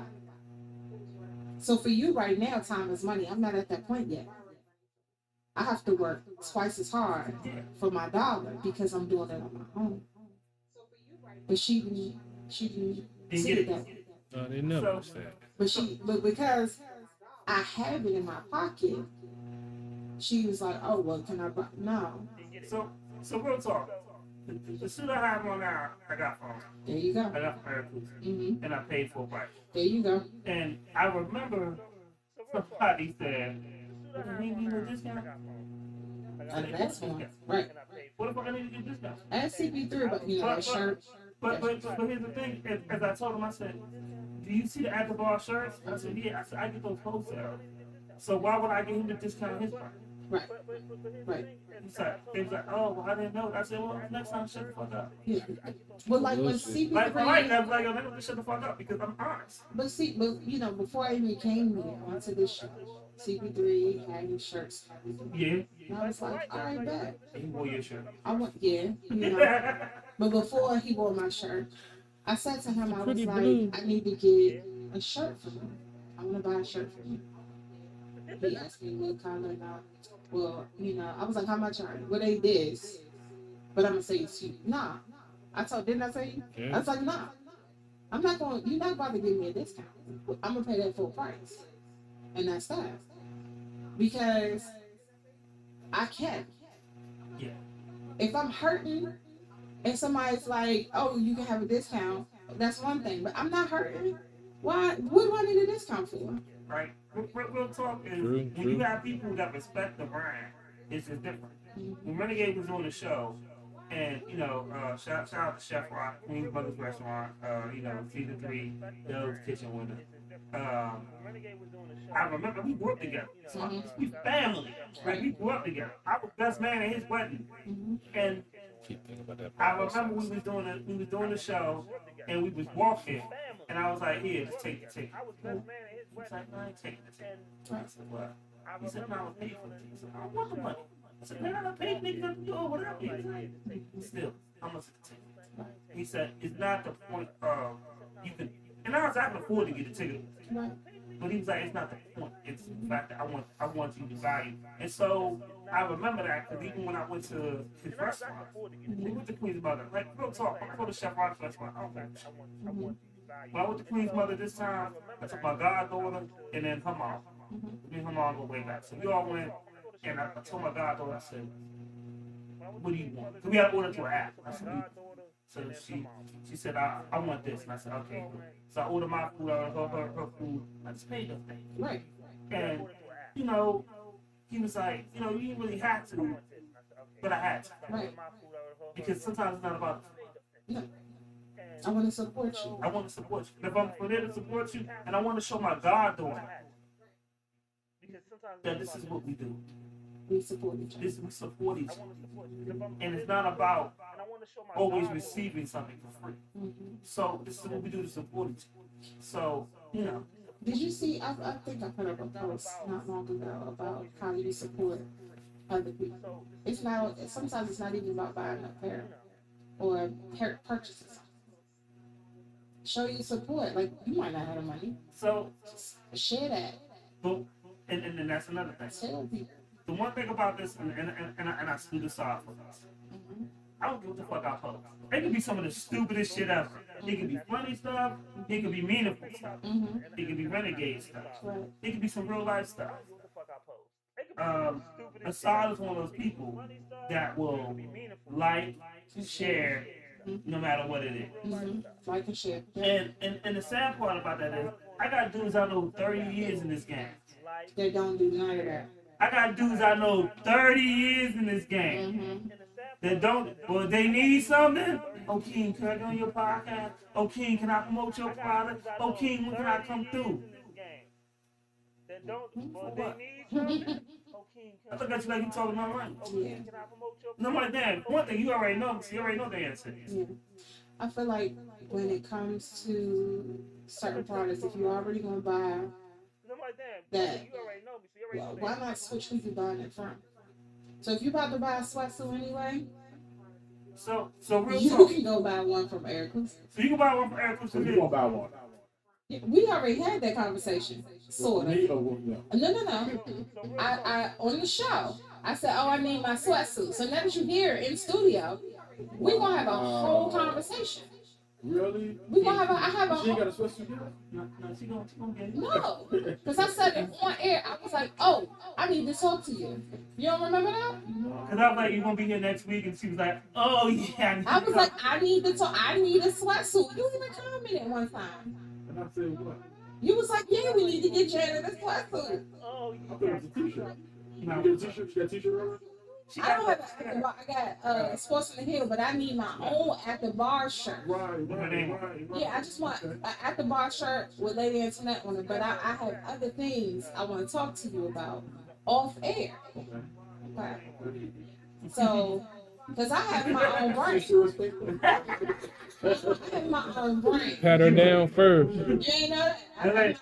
So for you right now, time is money. I'm not at that point yet. I have to work twice as hard for my dollar because I'm doing it on my own. But she didn't see it that way. No, they never understand. But because I have it in my pocket, she was like, oh, well, can I buy? No. So real talk. The suit I have on now, I got from. There you go. I got from Arakusa. And I paid full price. There you go. And I remember somebody said, what do you need a discount? That's one. Right. What if I need to get a discount? As CP3, but you know, that shirt. But here's the thing, as I told him, I said, do you see the at the bar shirts? I said, yeah. I said, I get those wholesale. So why would I get him to discount his price? Right. Right. He was like, oh, well, I didn't know. I said, well, next time, shut the fuck up. Yeah. Well, like when CP3. I was like, yo, nigga, shut the fuck up because I'm honest. But you know, before I even came here onto this show, CP3 had his shirts. Yeah. And I was like, all right, bet. He wore your shirt. I want, you know. But before he wore my shirt, I said to him, I was like, I need to get a shirt for him. I want to buy a shirt for him. He asked me what color and all. Well, you know, I was like, how much are you? Well, they this. But I'm going to say it's you. Nah. Didn't I say you? Yeah. I was like, nah. I'm not going, you're not about to give me a discount. I'm going to pay that full price. And that's that. Because I can't. Yeah. If I'm hurting and somebody's like, oh, you can have a discount, that's one thing. But I'm not hurting. Why? What do I need a discount for? Right. Real talk is when you have people that respect the brand, it's just different. When Renegade was on the show, and you know, shout out to Chef Rock, Queen's Brothers Restaurant, you know, season 3, Dove's Kitchen winner. I remember we grew up together. So we family. Right? We grew up together. I was best man at his wedding. And Keep thinking about that. I remember we was doing the show, and we was walking, and I was like, "Here, just take the ticket." He was like, "No, I ain't taking the ticket." I said, "What?" He said, "No, I'm paying for the ticket." I said, "I don't want the money." I said, "Man, I paid niggas to do or whatever." He was like, "Still, how much is the ticket?" He said, "It's not the point of you can." And I can afford to get a ticket. But he was like, it's not the point. It's the fact that I want you to value. And so I remember that because even when I went to his restaurant, we went to Queen's Mother. Like, real talk, I'm going to Chef Rock's restaurant. I don't know. When I went to Queen's Mother this time, I took my goddaughter and then her mom. Me and her mom go way back. So we all went, and I told my goddaughter, I said, what do you want? Because we had to order through an app. I said, so she said, I want this. And I said, okay, cool. So I ordered my food, her food. I just paid those things. Right. And, he was like, you didn't really have to, but I had to. Right. Because sometimes it's not about the food. No. I want to support you. I want to support you. If I'm there to support you, and I want to show my goddaughter that this is what we do. We support each other. We support each other. And it's not about always receiving something for free. So this is what we do to support each other. So, Did you see, I think I put up a post not long ago about how you support other people. Sometimes it's not even about buying apparel or purchasing something. Show your support. Like, you might not have the money. So, just share that. But, and that's another thing. Tell people. The one thing about this, and I stood aside for this, I don't give what the fuck I post. It could be some of the stupidest shit ever. It could be funny stuff. It could be meaningful stuff. It could be renegade stuff. It could be some real life stuff. Assad is one of those people that will like, share, no matter what it is. Like and share. And the sad part about that is, I got dudes I know 30 years in this game. They don't do none of that. I got dudes I know 30 years in this game that don't, well, they need something. Oh, King, can I go on your podcast? Oh, King, can I promote your product? Oh, King, when can I come through? I look at you like you talking about money. Yeah. No, I'm like, damn, one thing you already know the answer. Yeah. I feel like when it comes to certain products, if you're already going to buy that, well, why not switch who you're buying it from? So if you're about to buy a sweatsuit anyway, so real you talk. can go buy one from Arakusa. So you can buy one from Arakusa. So you gonna buy one? Yeah, we already had that conversation, sort of. No. I on the show, I said, "Oh, I need my sweatsuit." So now that you're here in studio, we're gonna have a whole conversation. Really? We gonna have I have a. She ain't got a sweatsuit yet? No, she gonna get it. No, because I said it on air. I was like, "Oh, I need to talk to you." You don't remember that? Because I was like, "You gonna be here next week?" And she was like, "Oh yeah." I was like, "I need to talk. I need a sweatsuit." You even commented one time. And I said, what? You was like, "Yeah, we need to get Janet a sweatsuit." Oh, I thought it was a t-shirt. You get a t-shirt? She got a t-shirt already? I don't have I got Sports in the Hill, but I need my own at the bar shirt. Right. Yeah, I just want an at the bar shirt with Lady Internet on it, but I have other things I want to talk to you about off air. Okay. So, because I have my own brain. I have my own brain. Pat her down first. You ain't know that?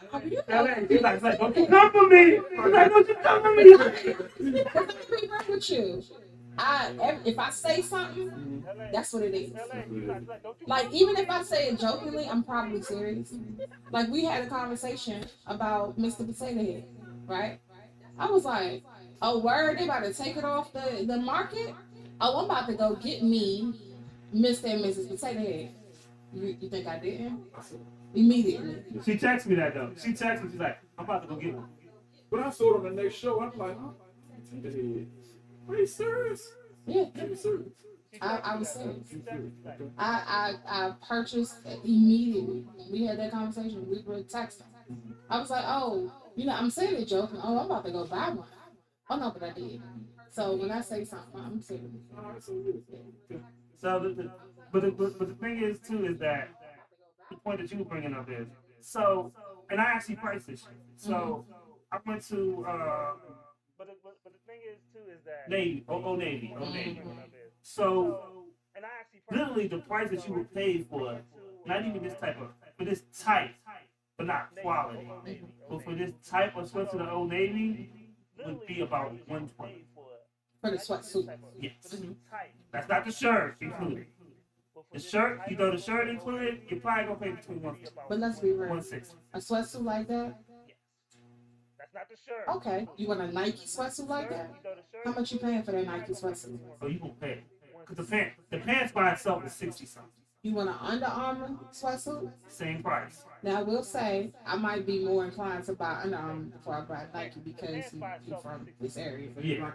She's like, "Don't you come for me?" I'm like, "Don't you come for me?" Because I'm be real with you. If I say something, that's what it is. Like, even if I say it jokingly, I'm probably serious. Like, we had a conversation about Mr. Potato Head, right? I was like, "Oh, word, they about to take it off the market? Oh, I'm about to go get me Mr. and Mrs. Potato Head." You think I didn't? Immediately. She texted me that though. She texted me. She's like, "I'm about to go get one." But I saw it on the next show. I'm like, oh, take the head. Are you serious? Yeah. Are you serious? I was serious. I purchased immediately. We had that conversation. We were texting. I was like, "Oh, I'm saying it joking. Oh, I'm about to go buy one." Oh no, but I did. So when I say something, I'm serious. So but the thing is too is that the point that you were bringing up is so, and I actually priced this shit. So I went to But the thing is too is that Navy. So literally the price that you would pay for not even this type of, for this type, but not quality. But for this type of sweatshirt of Old Navy would be about $120. For the sweatsuit. Yes. That's not the shirt included. The shirt, you know, the shirt included, you're probably gonna pay between 150. But let's be real. 160. A sweatsuit like that? Okay. You want a Nike sweatsuit like that? How much you paying for that Nike sweatsuit? So you gonna pay. Because the pants by itself is 60 something. You want an Under Armour sweatsuit? Same price. Now I will say I might be more inclined to buy Under Armour before I buy Nike because he's from this area. Yeah.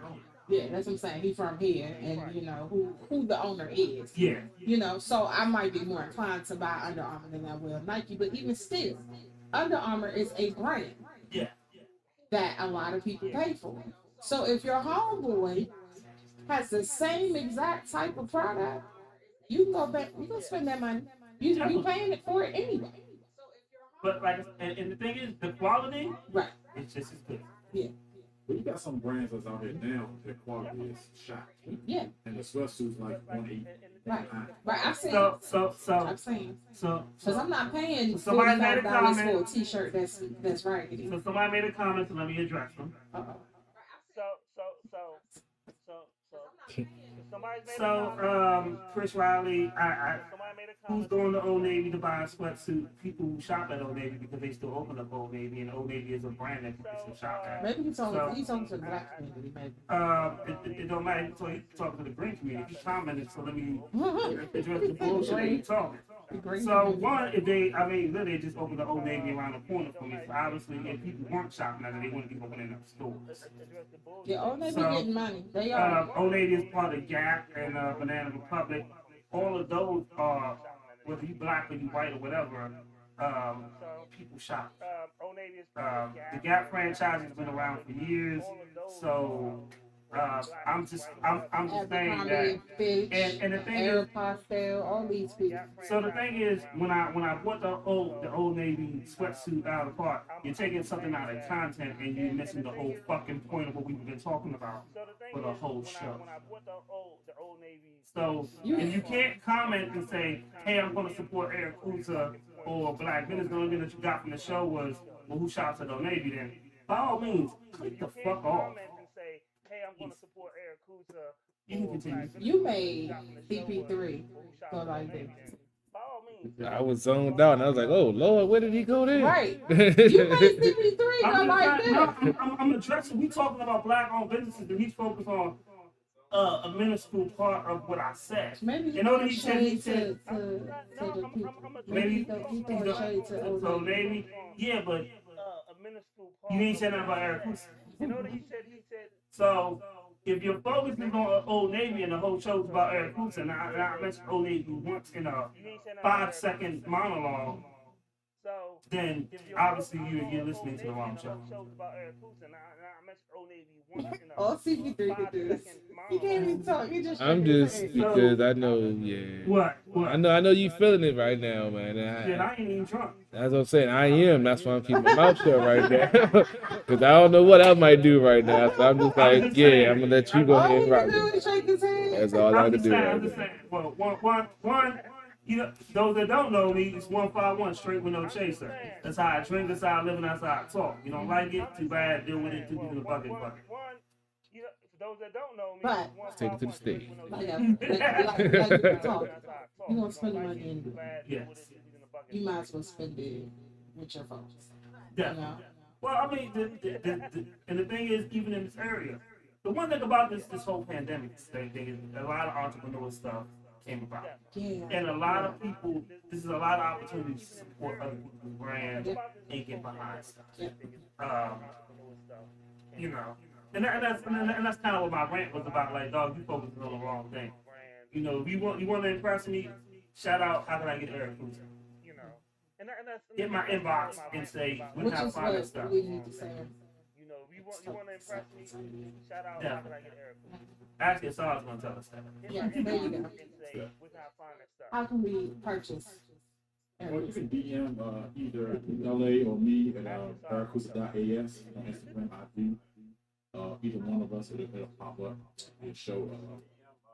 Yeah, that's what I'm saying. He's from here, and you know who the owner is. Yeah. You know, so I might be more inclined to buy Under Armour than I will Nike. But even still, Under Armour is a brand. Yeah. That a lot of people pay for. So if your homeboy has the same exact type of product, you can go back. You can spend that money. You paying it for it anyway. But like, and the thing is, the quality, right? It's just as good. Yeah. But you got some brands that's out here now, their quality is shot. Yeah. And the sweatsuits like 180. Right. Right. I've seen. I've seen. Because I'm not paying somebody made a $45 comment for a T-shirt that's raggedy. So somebody made a comment, so let me address them. Chris Riley, who's going to Old Navy to buy a sweatsuit? People who shop at Old Navy because they still open up Old Navy, and Old Navy is a brand that people still shop at. Maybe he's talking to the black community, maybe. It don't matter. So he's talking to the green community. He commented, so let me address the bullshit that he's talking. So one, if they literally just opened the Old Navy around the corner for me. So obviously, if people weren't shopping at it, they wouldn't be opening up stores. Yeah, Old Navy getting money. They are. Old Navy is part of Gap and Banana Republic. All of those are, whether you black or you white or whatever, people shop. The Gap franchise has been around for years, so. I'm just saying that, and the thing is, Pastel, all these people. So the thing is, when I bought the Old Navy sweatsuit out of the park, you're taking something out of content and you're missing the whole fucking point of what we've been talking about for the whole show. So if you can't comment and say, "Hey, I'm going to support Arakusa," or "Black Business," the only thing that you got from the show was, "Well, who shops at Old Navy?" Then by all means, click the fuck off. Hey, I'm going to support Arakusa. You can continue. You made CP3 go like this. I was zoned out and I was like, "Oh Lord, where did he go there?" Right. You made CP3 go like this. I'm addressing. We talking about black-owned businesses, and he's focused on a minuscule part of what I said. Maybe he know what he said to the people. Maybe he thought shade to Old so Navy. maybe, yeah, but you ain't said nothing about Arakusa. You know what he said? So if your focus is on Old Navy and the whole show's about Arakusa, and I mentioned Old Navy once in a 5-second monologue, then obviously you're listening to the wrong show. All CP3 could do is he can't even talk. He just I'm just because I know, yeah. What? I know you feeling it right now, man. Shit, I ain't even drunk. That's what I'm saying. I am. That's why I'm keeping my mouth shut right now. Because I don't know what I might do right now. So I'm just like, yeah, I'm gonna let you go ahead and rock it. That's all I can do right now. Well, one, you know, those that don't know me, it's 151 straight with no chaser. That's how I drink, that's how I live, and that's how I talk. You don't like it? Too bad. Deal with it. Too in the bucket. Those that don't know me, but let's take it to the stage. Like you talk. You gonna spend money in Yes. you might as well spend it with your folks. Yeah. You know? Well, I mean, and the thing is, even in this area, the one thing about this whole pandemic thing is a lot of entrepreneur stuff came about. Yeah. And a lot of people, this is a lot of opportunities to support other people's brands and get behind stuff. You know, and that's kind of what my rant was about. Like, dog, you focusing on the wrong thing. You know, if you want to impress me, shout out, how can I get Arakusa? You know, and that's Hit my inbox and say, Which how is find what this stuff. we need to say. You know, you want to impress me, shout out, how can I get Arakusa? Actually, Sarah's going to tell us that. Yeah, there you go. How can we purchase? Or you can DM either LA or me at Arakusa.as on Instagram. I do. Either one of us, it'll pop up and show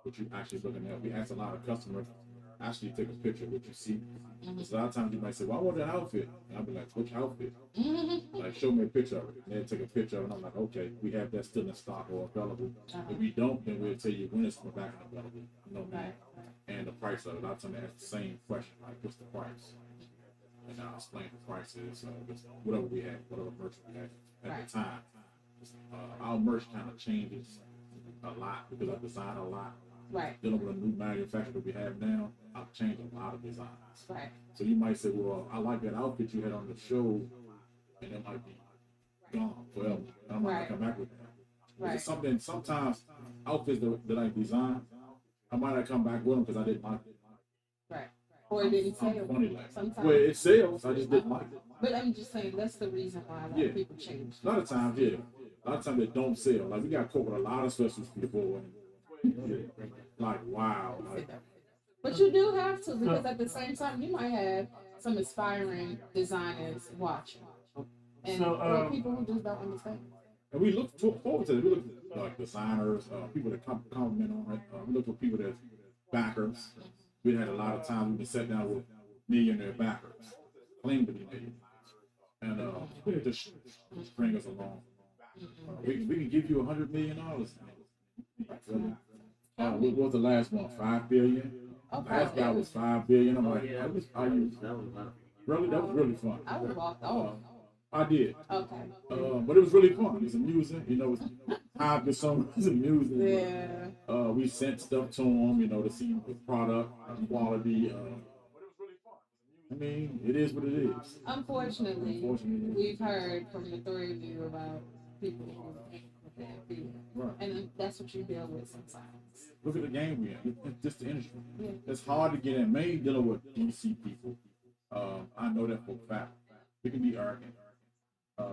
what you're actually looking at. We ask a lot of customers actually take a picture of what you see. Because a lot of times you might say, well, I want that outfit. And I'll be like, which outfit? Like, show me a picture of it. And they'll take a picture of it. And I'm like, okay, we have that still in stock or available. If we don't, then we'll tell you when it's coming back and available. You know what I mean? And the price of it. A lot of times they ask the same question, like, what's the price? And I'll explain the prices, whatever we have, whatever merch we have at the time. Our merch kind of changes a lot because I design a lot. Right. Dealing with a new manufacturer that we have now, I've changed a lot of designs. Right. So you might say, well, I like that outfit you had on the show, and it might be gone forever. And I'm not gonna come back with that. Right. It's something. Sometimes outfits that I design, I might not come back with them because I didn't like it. Right. Or it didn't sell. Funny like. Sometimes. Well, it sells. I just didn't like it. But I'm just saying that's the reason why a lot of people change. A lot of times, yeah. A lot of times they don't sell. Like we got caught with a lot of specials before. And, like wow. Like, but you do have to, because at the same time you might have some aspiring designers watching, and or people who just don't understand. And we look forward to it. We look for like designers, people that comment on it. We look for people that backers. We had a lot of times we've been sat down with millionaire backers, claim to be millionaires, and just bring us along. We can give you $100 million. What was the last one? $5 billion. Last guy was $5 billion. I'm like, are you really? That was really fun. I would walk off. I did. Okay. But it was really fun. It was amusing. You know, it was amusing. Yeah. We sent stuff to them, you know, to see the product, quality. I mean, it is what it is. Unfortunately, we've heard from the three of you about people who think with that fear. Right. And that's what you deal with sometimes. Look at the game we're in. It's just the industry. Yeah. It's hard to get in. Mainly dealing with DC people. I know that for a fact. We can be arrogant.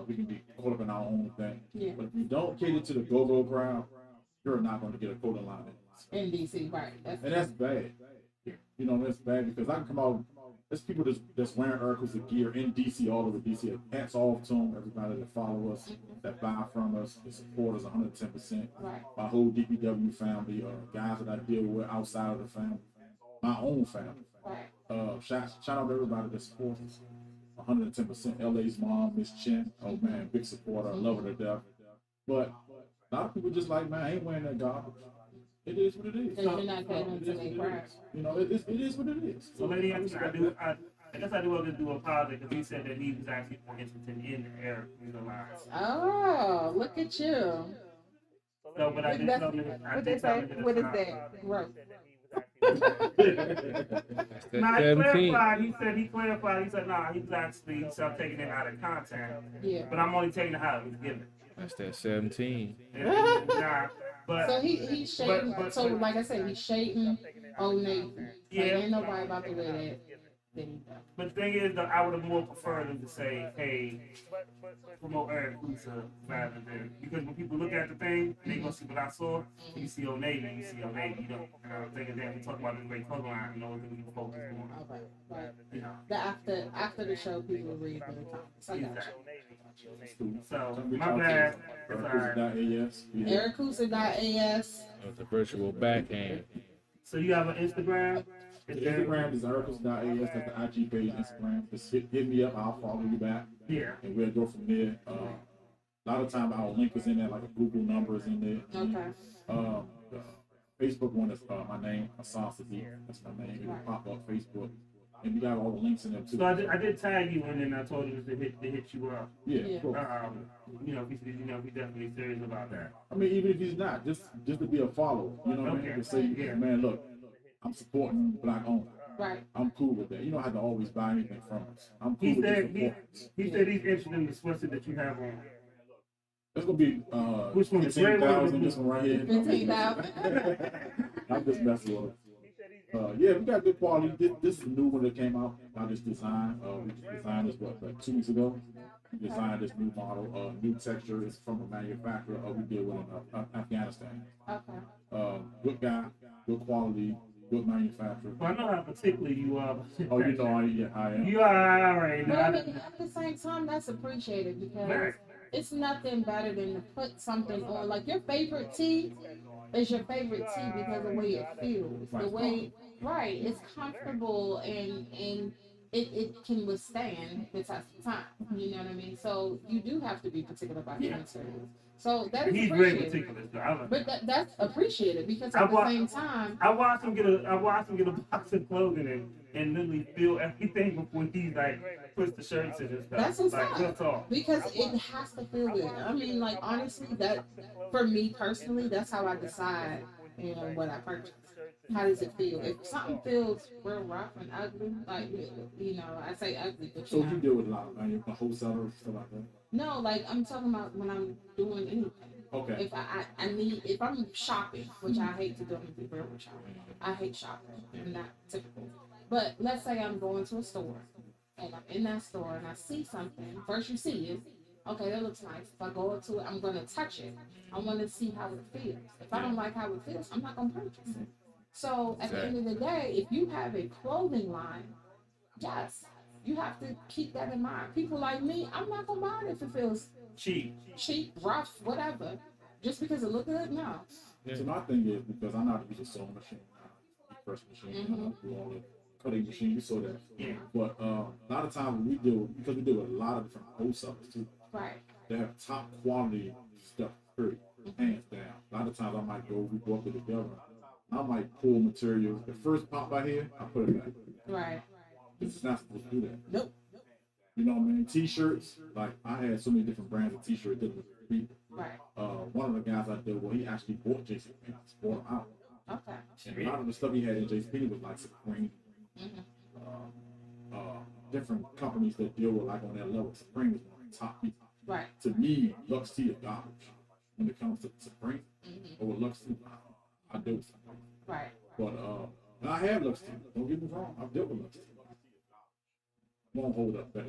We can be caught up in our own thing. Yeah. But if you don't cater to the go-go crowd, you're not going to get a clothing line in DC, right? That's bad. You know, that's bad because I can come out. There's people that's wearing Arakusa gear in DC, all over DC. Hats off to them, everybody that follow us, that buy from us, that support us 110%. Right. My whole DPW family, guys that I deal with outside of the family, my own family. Right. Shout out to everybody that supports us. 110%. LA's mom, Miss Chen. Oh man, big supporter. I love her to death. But a lot of people just like, man, I ain't wearing that garbage. It is what it is. And you're not catering to their crowd. You know, it is what it is. So, lady, I guess I do want to do a apology because he said that he was actually more interested in the Arakusa line. Oh, look at you. So, but I did tell him. What is that? Gross. He clarified. He said, nah, he was actually taking it out of content. Yeah. But I'm only taking it how it was given. That's that 17. But, so he's shading. So like I said, he's shading Old Navy. Yeah. Like, ain't nobody about to wear that. But the thing is, though, I would have more preferred them to say, hey, promote Arakusa rather than, because when people look at the thing, they gonna see what I saw. You see Old Navy, you see Old Navy. You know, and I'm thinking that we talk about this great clothing line, you know, what we focus on. Right. You know. After the show, people read the comments. I got you. So my bad. Arakusa.as. Arakusa.as. It's a virtual backhand. So you have an Instagram? Instagram is Arakusa.as. That's the IG page. Instagram. Just hit me up. I'll follow you back. Yeah. And we'll go from there. A lot of times our link is in there, like a Google number is in there. Okay. The Facebook one is my name, Hassan Sadiq. That's my name. It'll pop up Facebook. And we got all the links in there too. So I did tag you and then I told you to hit you up. Yeah. You know, if he's definitely serious about that. I mean, even if he's not, just to be a follower. You know what I mean? To say, man, look, I'm supporting Black owned. Right. I'm cool with that. You don't have to always buy anything from us. I'm cool with that. He said he's interested in the sweatshirt that you have on. It's gonna be which one? 15,000. This one right here. 15,000. I'm just messing with it. Yeah, we got good quality. This is a new one that came out. I just designed. We just designed this like 2 weeks ago. We designed this new model. New texture. It's from a manufacturer. We deal with in Afghanistan. Okay. Good guy. Good quality. Good manufacturer. Well, I know how particular you are. Oh, you know I am. You are already. But I mean, at the same time, that's appreciated because it's nothing better than to put something on. Like your favorite tea is your favorite tea because of the way it feels, the way Right. It's comfortable and it can withstand the test of time. You know what I mean? So you do have to be particular about your materials. So that is He's very appreciated. particular. So I like But that's appreciated because I at the wa- same time, I watched him get a box of clothing and literally feel everything before he like puts the shirts in and stuff. that's what's Like real up. talk. Because it has to feel good. I mean, like honestly, that for me personally, that's how I decide, what I purchase. How does it feel? If something feels real rough and ugly, like I say ugly, but So you deal with a lot of wholesalers, stuff like that. no, like I'm talking about when I'm doing anything. Okay. If I need, if I'm shopping, which I hate to do, I'm gonna be real with y'all. I hate shopping. I'm not typical. But let's say I'm going to a store and I'm in that store and I see something. First you see it. Okay, that looks nice. If I go up to it, I'm gonna touch it. I want to see how it feels. If I don't like how it feels, I'm not gonna purchase it. So at the end of the day, if you have a clothing line, yes, you have to keep that in mind. People like me, I'm not gonna buy it if it feels cheap, rough, whatever. Just because it look good, no. So my thing is because I'm not using sewing machine, press machine, do all the cutting machine. We saw that. Yeah. But a lot of times we deal with a lot of different wholesalers too. Right. They have top quality stuff, period, hands down. A lot of times I might we go up together. I might pull materials. The first pop I hear, I put it back. Right. It's not supposed to do that. Nope. You know what I mean? T-shirts, like I had so many different brands of T-shirts dealing with people. Right. One of the guys I did, he actually bought JC Penney's, bought them out. Okay. And a lot of the stuff he had in JC Penney was like Supreme, different companies that deal with like on that level. Supreme is one of the top people. Right. To me, Lux Tea is garbage when it comes to Supreme or Lux Tea. I deal with Supreme. Right. But I have Lux Tea. Don't get me wrong, I've dealt with Lux Tea. Won't hold up better.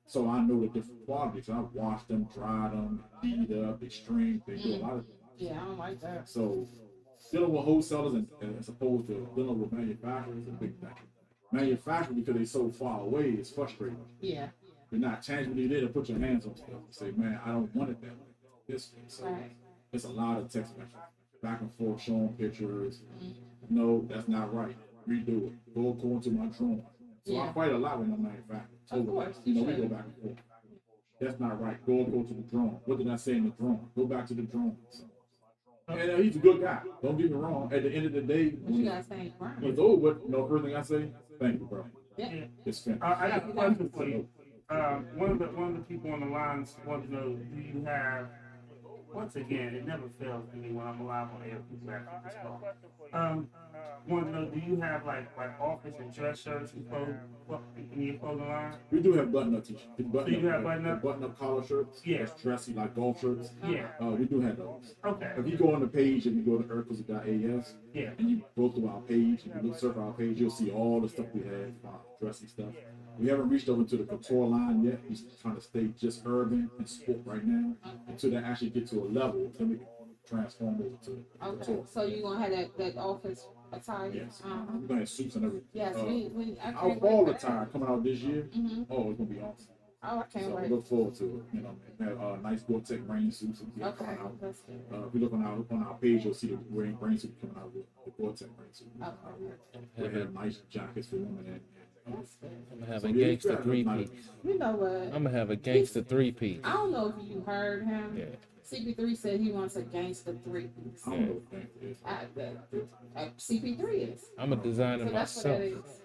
So I know the different qualities. I wash them, dry them, beat up, extreme. They do a lot of things. Yeah, I don't like that. So dealing with wholesalers and as opposed to dealing with manufacturers is a big thing. Manufacturers, because they're so far away, is frustrating. Yeah. You're not tangibly there to put your hands on stuff and say, man, I don't want it that way. This way. So it's a lot of text messages, back and forth, showing pictures. No, that's not right. Redo it. Go according to my drawing. So I fight a lot with my manufacturer. Of course, we go back and forth. That's not right. Go to the drawing. What did I say in the drawing? Go back to the drawing. So, and he's a good guy. Don't get me wrong. At the end of the day, you guys think, when it's over with, first thing I say, thank you, bro. Yeah. It's finished. I got a question for you. One of the people on the lines wants to know, do you have? Once again, it never fails me when I'm alive on air. People ask me this call. Want to know, do you have like office and dress shirts and clothes in your clothing line? We do have button-up t-shirts. So you have button-up? Button-up collar shirts. Yeah. That's dressy, like golf shirts. Yeah. We do have those. Okay. If you go on the page, if you go to Arakusa.as, Yeah. and you go through our page, and you surf our page, you'll see all the stuff we have, dressy stuff. We haven't reached over to the couture line yet. We're trying to stay just urban and sport right now until they actually get to a level, then we can transform over to couture. So you're going to have that office attire? Yes. We're going to have suits and everything. Yes. Our fall attire coming out this year, oh, it's going to be awesome. Oh, I can't So wait. look forward to it. We have nice Gore-Tex rain suits. Okay, coming out. that's good. If you look on our page, you'll see the rain suit coming out with the Gore-Tex rain suit. We have nice jackets for women. That's good. I'm gonna have a gangster three-piece. You know what? I'm gonna have a gangster three-piece. I don't know if you heard him. Yeah. CP3 said he wants a gangster three-piece. I don't know what that is. CP3 is. I'm a designer So that's what myself. that is.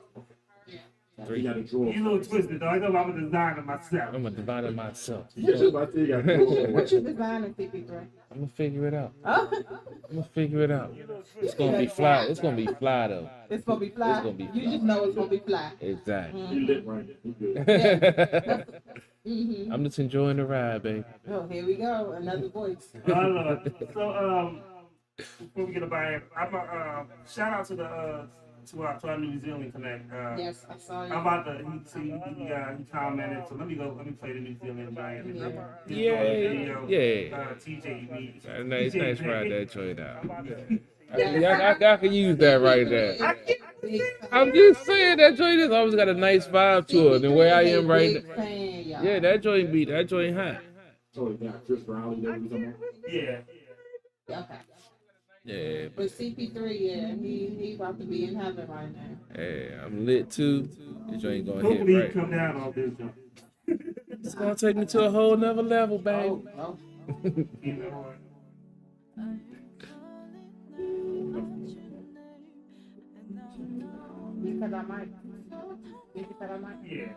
You got to draw. You a little twisted though. I know I'm a designer myself. I'm a designer myself. Yeah, that's what I tell you. You got to draw. What you designing, CP3? I'm gonna figure it out. Oh, I'm gonna figure it out. It's gonna be fly. It's gonna be fly though. it's gonna be fly. It's gonna be You fly. just know it's gonna be fly. Exactly. You lit right there. You good. I'm just enjoying the ride, baby. Oh, here we go. Another voice. So before we get up out here, I'm shout out to to our New Zealand connect. Yes, I saw you. I'm about to he commented. So let me play the New Zealand giant. Yeah. TJ me. Nice ride that joint out. I can use that right there. I'm just saying that joint has always got a nice vibe to it. And where I am right now. Yeah, that joint hot. So we got Chris Riley that we talking about. Yeah. Okay. Yeah. But CP3, yeah, he about to be in heaven right now. Hey, I'm lit too. This joint gonna Hopefully hit he right. come down off this jump. It's gonna take me to a whole nother level, baby. Oh. You know what? You cut that mic. Did you cut that mic? Yeah.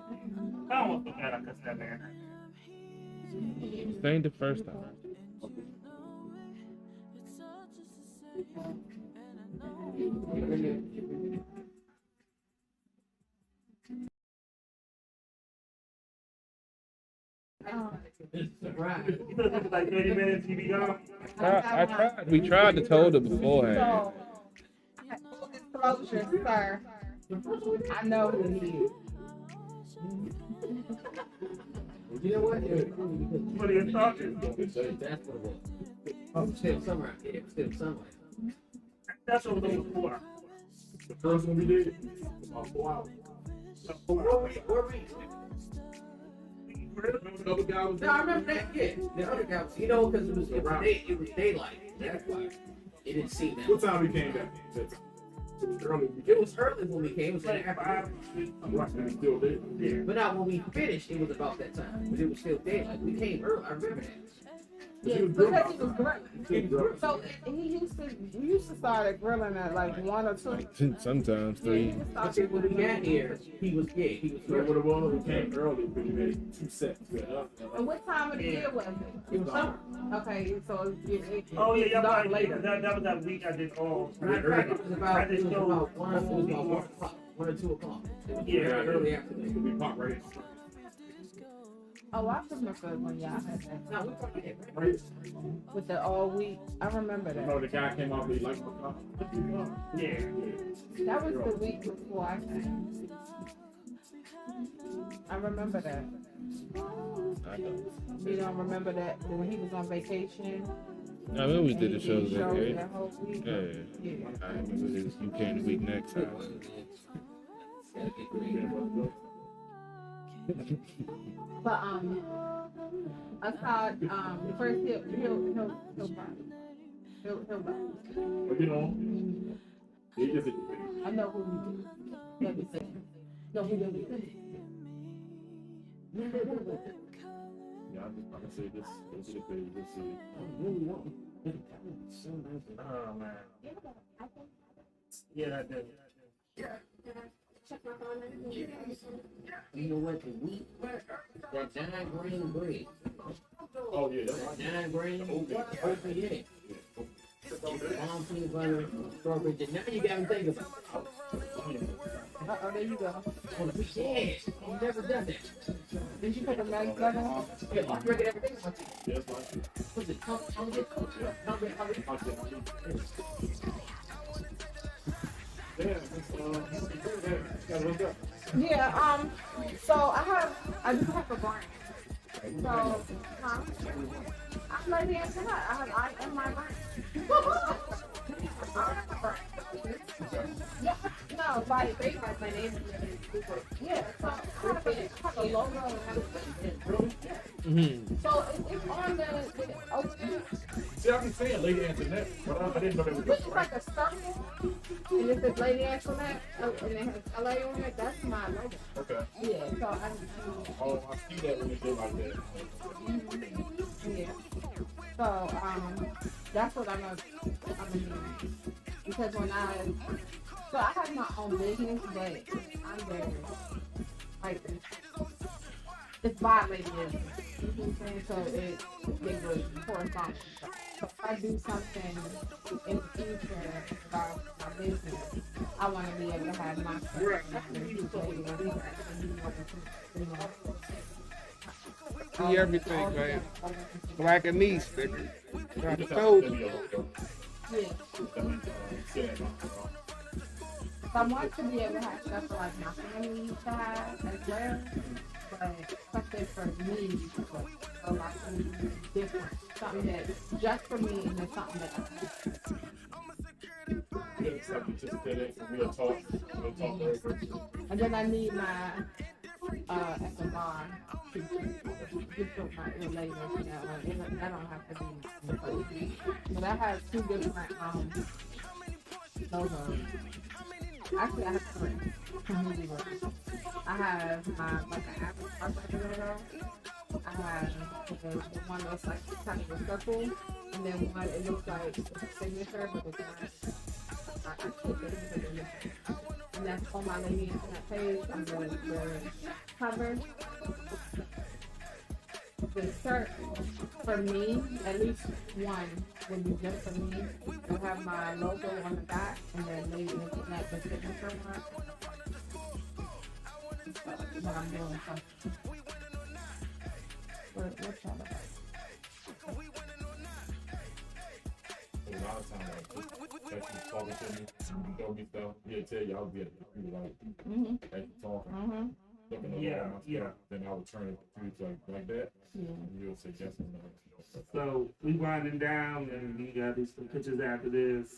I almost forgot I cussed that man. This ain't the first time. Right. You took it like 30 minutes, you be gone. I tried. We tried to told her beforehand. So, full disclosure, sir. I know who he is. You know what? What are you talking? That's what it was. Oh, still somewhere. Yeah, still somewhere. That's what it was for. The first one we did, about 4 hours. Where we? Remember the other guy was No, I remember that. Yeah, the other guy was, because it was daylight. That's why it didn't seem that. What time we came back? It was early when we came. It was like after. Right, still there. Yeah. But now when we finished, it was about that time. But it was still daylight. We came early. I remember that. Yeah, because he was grilling. So we used to start at grilling at like 1 or 2. Sometimes 3. But see, when we got here, he was You know what it was? We came early, but we made 2 sets. And what time of the year was it? It was summer. Okay, so it Oh yeah, y'all dark probably later. that was that week I did all. Matter of fact, it was about 1 o'clock, 1 or 2 o'clock. It was Yeah. early afternoon. We popped right in. Oh, I remember when y'all had that. No, we fucking did. Right. With the all week. I remember You know, that. the guy came out, he liked my car. Yeah. That was the week before I came. I remember that. I know. You don't remember that when he was on vacation? I mean, we did the and he shows did that day. that whole week? Yeah. Yeah. I remember this. You came the week next time. But I thought first he'll buy. He'll buy. But you know, he just I know who he is. Let me see. No, he didn't. yeah, I can say this is the page, this is Oh man. Yeah, that did. You know what? The wheat, that 9 grain bread. oh yeah, that's That 9 grain, open, yeah. Palm peanut butter, strawberry. Now you got to think about it. There you go. Yeah, I've never done that. Did you put a nice level on? Yeah, I drink it every day. yes, like What's it? Yeah, so I do have a brand. So, I'm ready after that. I am my brand. No, like my name. Yeah, so I have a logo and everything. Mm-hmm. So it's on the open. see, I've been saying Lady Antoinette, but I didn't know that was But it's like a circle, and it says Lady Antoinette, and it has LA on it. That's my logo. okay. Yeah, so Oh, I see that when they do like that. yeah. So that's what I'm doing. Because so I have my own business, but I'm very like it's by Lady Antoinette. You know what I'm saying? So it would correspond. So if I do something in the future about my business, I want to be able to have my See everything, man. Like a niece, nigga. I told you. Yeah. So I want to be able to have stuff like my family used to have as well, but something for me, a lot of different, something that just for me and then something that Yeah, so we just did it, we'll talk later. and then I need my at the bar. Just put my label, you know, that don't have to be crazy. But I have two different logos. Actually, I have three. I have my like an average artwork logo. I have the one that's like kind of a circle, and then one it looks like a signature, but it's not actually a signature. And that's on my Lady Internet page on the cover. The shirt for me, at least one would be just for me. It'll have my logo on the back and then Lady Internet, the signature one. What I'm doing. What's that about? A lot of times, like, talking to me, tell me stuff, he'll tell you, I'll be like, as you talking, looking over my stuff, then I would turn it to you like that, and you'll say yes or no. So we winding down, and we got these some pictures after this.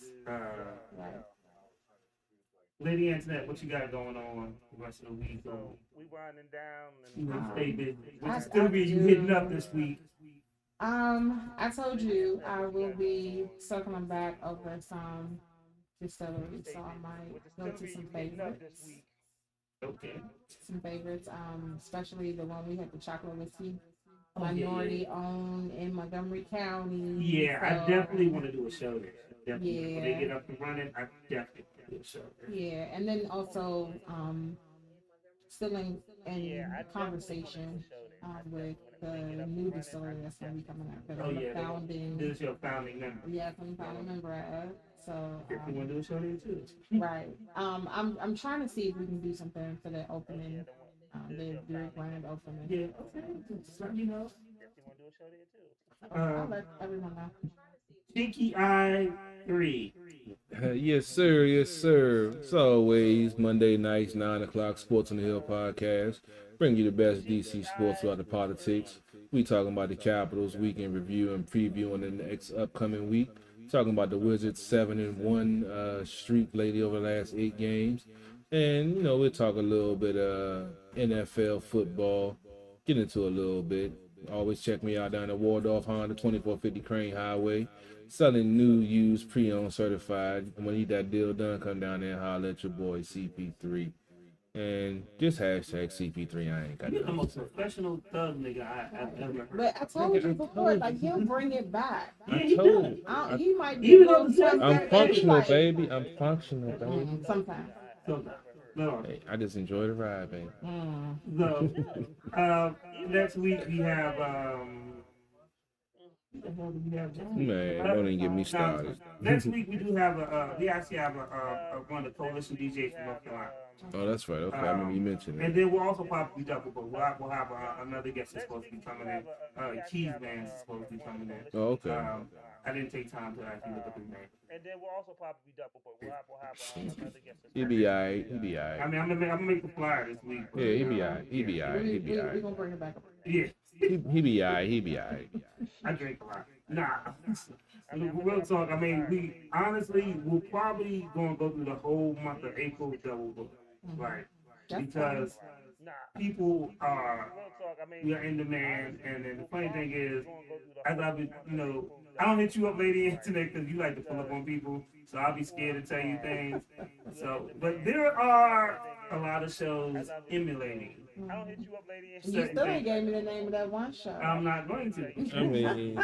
Lady Antoinette, what you got going on the rest of the week? So we winding down You and know, stay busy. What's still be you hitting up this week? I told you I will be circling back over some distilleries, so I might go to some favorites. Okay. Some favorites, especially the one we had, the chocolate whiskey, minority owned in Montgomery County. Yeah, so, I definitely want to do a show there. Definitely. Yeah. When they get up and running, I definitely want to do a show there. Yeah, and then also still in conversation with the new distillery that's going to be coming out. Oh, yeah. Founding. This is your founding member. Yeah, I'm founding member at. So If you want to do a show there too. right. I'm trying to see if we can do something for the opening, the grand opening. Yeah, okay. Just let me know. I'll let everyone know. Cheeky Eye 3. Yes, sir. Yes, sir. As always, Monday nights, 9 o'clock, Sports on the Hill podcast. Bring you the best DC sports about the politics. We talking about the Capitals weekend review and preview on the next upcoming week. Talking about the Wizards 7-1 streak lately over the last 8 games. And, you know, we'll talk a little bit NFL football, get into a little bit. Always check me out down at Waldorf Honda, 2450 Crane Highway. Selling new, used, pre-owned, certified. When you need that deal done, come down there and holler at your boy CP3. And just hashtag CP3. I ain't got You're the most professional thug nigga I've ever heard. But I told you before, like he'll bring it back. I told you. He might be Even a little though the twisted, I'm functional, like, baby. I'm functional, baby. Sometimes. No. Hey, I just enjoy the ride, baby. So, next week we have, what the hell do we have? Man, don't even get me started. Next week we do have we actually have one of the coalition DJs from North Carolina. Oh, that's right. Okay, I remember you mentioned And it. then we'll also probably double, but we'll have another guest that's supposed to be coming in. Keys Man is supposed to be coming in. Oh, okay. I didn't take time to actually look up his name. and then we'll also probably be double, but we'll have another guest. He'll be alright. He'll be I alright. mean, I'm gonna make the flyer this week. Yeah, he'll be alright. He'll be alright. He'll be We're alright. gonna bring it back. Yeah. He be alright. He be alright. I drink a lot. Nah. Real talk. I mean, we honestly, we're probably gonna go through the whole month of April double book, right? Because people are we are in demand, and then the funny thing is, as I've been, you know, I don't hit you up, Lady Internet, because you like to pull up on people, so I'll be scared to tell you things. So, but there are a lot of shows emulating. I don't hit you up, lady. You still ain't gave me the name of that one show. I'm not going to. I mean,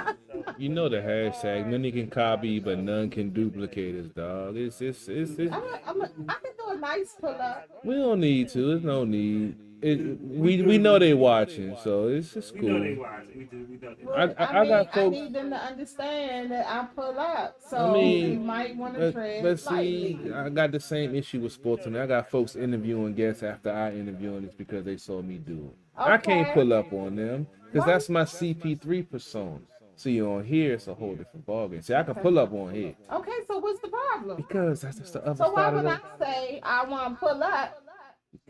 you know the hashtag. Many can copy, but none can duplicate us, dog. It's. I can do a nice pull up. We don't need to. There's no need. We know they watching, so it's just We know they cool. watch. We do. We know they Well, watch. I got folks. I need them to understand that I pull up, so I mean, you might want to tread but see, lightly. I got the same issue with sports. I got folks interviewing guests after I interview them. It's because they saw me do it. I can't Okay. pull up on them because that's my CP3 persona. See, on here, it's a whole different ballgame. See, I can pull up on here Okay, so what's the problem? because that's just the other So why side of would I the. say I want to pull up?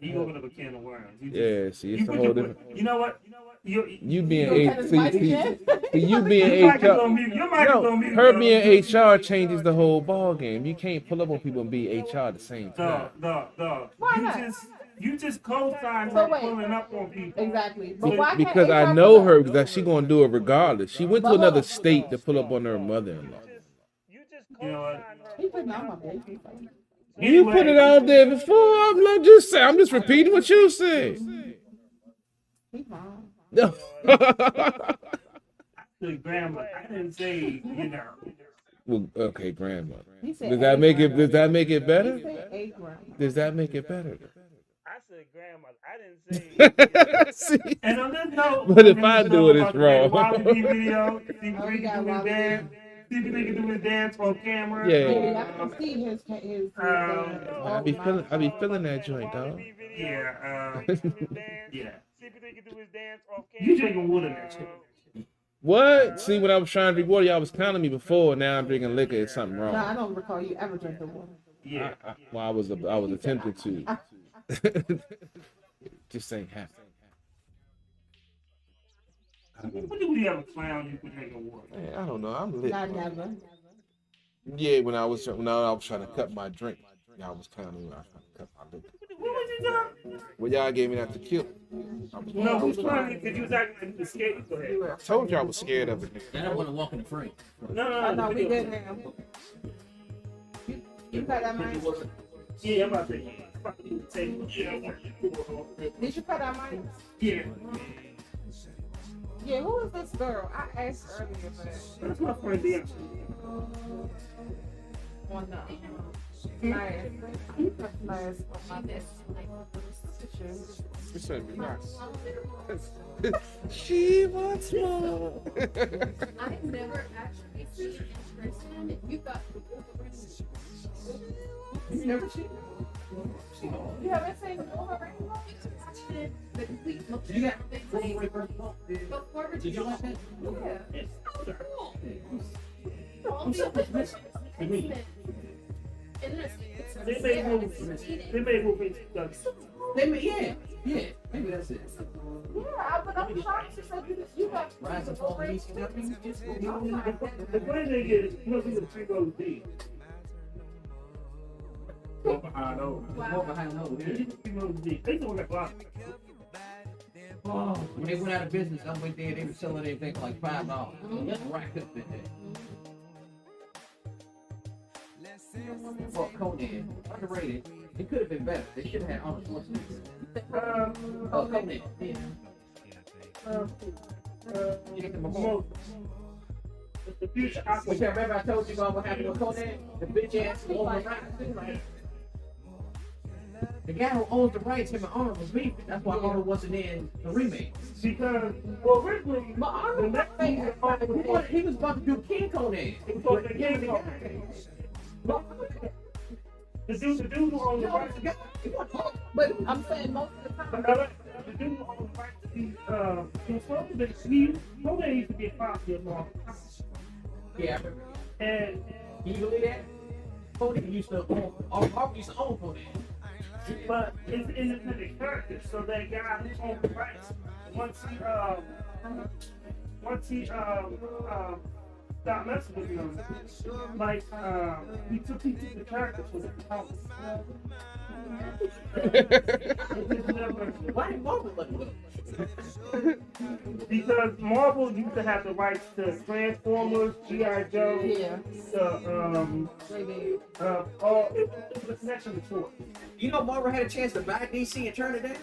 You open up a can of worms. You Yeah, see, it's you a put whole your- different. You know what? You You being gonna cut his mic again? you being Your mic is HR. on mute. Your mic is No, on mute. her bro. being HR changes the whole ball game. You can't pull up on people and be HR at the same time. Dog. Why You not? just You just co-sign So her wait. pulling up on people. Exactly. But why can't Because I A$AP know pull her up? because she gonna do it regardless. She went to another state to pull up on her mother-in-law. You just You know what? co-sign her. He putting out my baby. You put it out there before. I'm not just saying. I'm just repeating what you said. He fine. No. The grandma, I didn't say, you know. Well, okay, grandma. He said Does that A make it? grandma. Does that make it better? He said A grandma. Does that make it better? I said grandmother. I didn't say. See? And on this note, But if I'm I gonna do it, know it's about the wrong. Wally B video. See Oh, if we we got can do his Wally dance. B. See if we can do his dance on camera. Yeah. Yeah, I can see his dance. I be feeling that joint, dog. Yeah, yeah. See if they can do his dance off camera. You drinking water next year. What? See, when I was trying to drink water, y'all was counting me before. Now I'm drinking liquor. It's something No, I wrong. don't recall you ever drinking water. Yeah. Well, I was attempting to. Just ain't happening. When did we have a clown you could drinking water? Man, I don't know. I'm lit. Not never. Yeah, when I was trying to cut my drink, y'all was counting me when I was trying to cut my liquor. What was you talking? Well, y'all gave me that tequila. No, who's trying to? Because you was acting like you was scared. Go ahead. I told you I was scared of it. I don't want to walk in the frame. No, No, we video. good now. You cut that mic? Yeah, I'm about to say. Yeah. Did you cut that mic? Yeah. Yeah, who is this girl? I asked earlier, but That's my friend Dan. on the last on my picture. It's gonna be nice. She wants more. I've never actually seen it in person. You got You never seen? You haven't seen the Wolverine? the complete You got before Did you like that? Yeah. Yeah. All the other X-Men. And then They made movies. They made movies. Yeah, maybe that's it. Yeah, but I'm shocked you said you got Rise and fall, Wolverine. The funny thing is, you know, these are 3 rows deep. Go behind those. More behind those. Yeah. 3 rows deep. They don't like block. Oh, when they went out of business, I went there, they were selling everything for like $5. Right up in there. For Conan, underrated. It could have been better. They should have had Arnold Schwarzenegger. Conan. Yeah. Yeah, the Momoa. The future Which I remember I told you about what happened with Conan? The bitch ass who owns the rights. The guy who owns the rights, him and Arnold was beefing. That's why Arnold wasn't in the remake. because, well, originally, But the Arnold next movie He was about to do King Conan. He was supposed to be King Conan. The dude who owns the rights to But I'm saying most of the time. the dude who owns the rights to he was supposed to be, Conan used to be a popular long time. Yeah, I remember. And Can you believe that? Conan used to own, Arnold used to own Conan. but it's independent character, so that guy who owns the rights, once he stopped messing with him, like he took the character for the house. Why did Marvel let him go? Because Marvel used to have the rights to Transformers, G.I. Joe, all it was a connection before. You know, Marvel had a chance to buy DC and turn it down.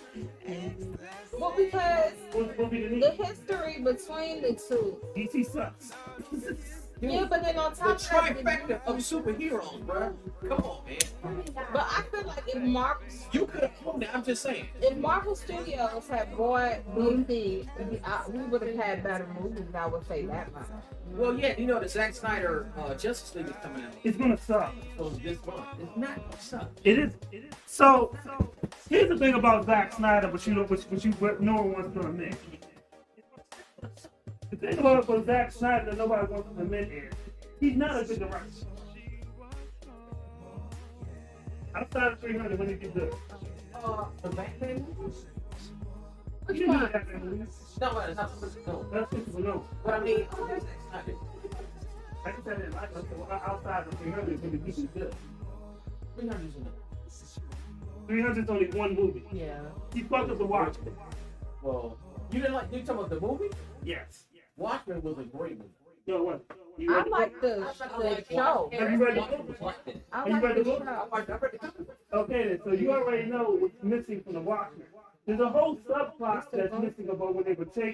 Well, because What be the the need? history between the two. DC sucks. Yeah, but then on The top of that, trifecta of superheroes, bro. Come on, man. but I feel like if Marvel, You could have owned it. I'm just saying. if Marvel Studios had bought DC, we would have had better movies. I would say that much. Well, yeah, you know the Zack Snyder Justice League is coming out. It's gonna suck. So it's this month. It's not gonna suck. It is. So here's the thing about Zack Snyder, but no one wants to admit. The thing about Zack Snyder that nobody wants to admit is he's not a good director. Outside of 300, when he did good. The Batman movies? You didn't do that in movies. No, it's not no. That's what people know. But I mean, Zack Snyder. I just said it like outside of 300, when he did good. 300 is enough. 300's only one movie. Yeah. He fucked up the Watchmen. Well, you didn't like, you talking about the movie? Yes. Watchmen was a great movie. No, what? You I read the like book? the show. Have you read the Watchmen book? was like that. I Have you like read the the book? show. Okay, then, so you already know what's missing from the Watchmen. There's a whole subplot that's missing about when they were taking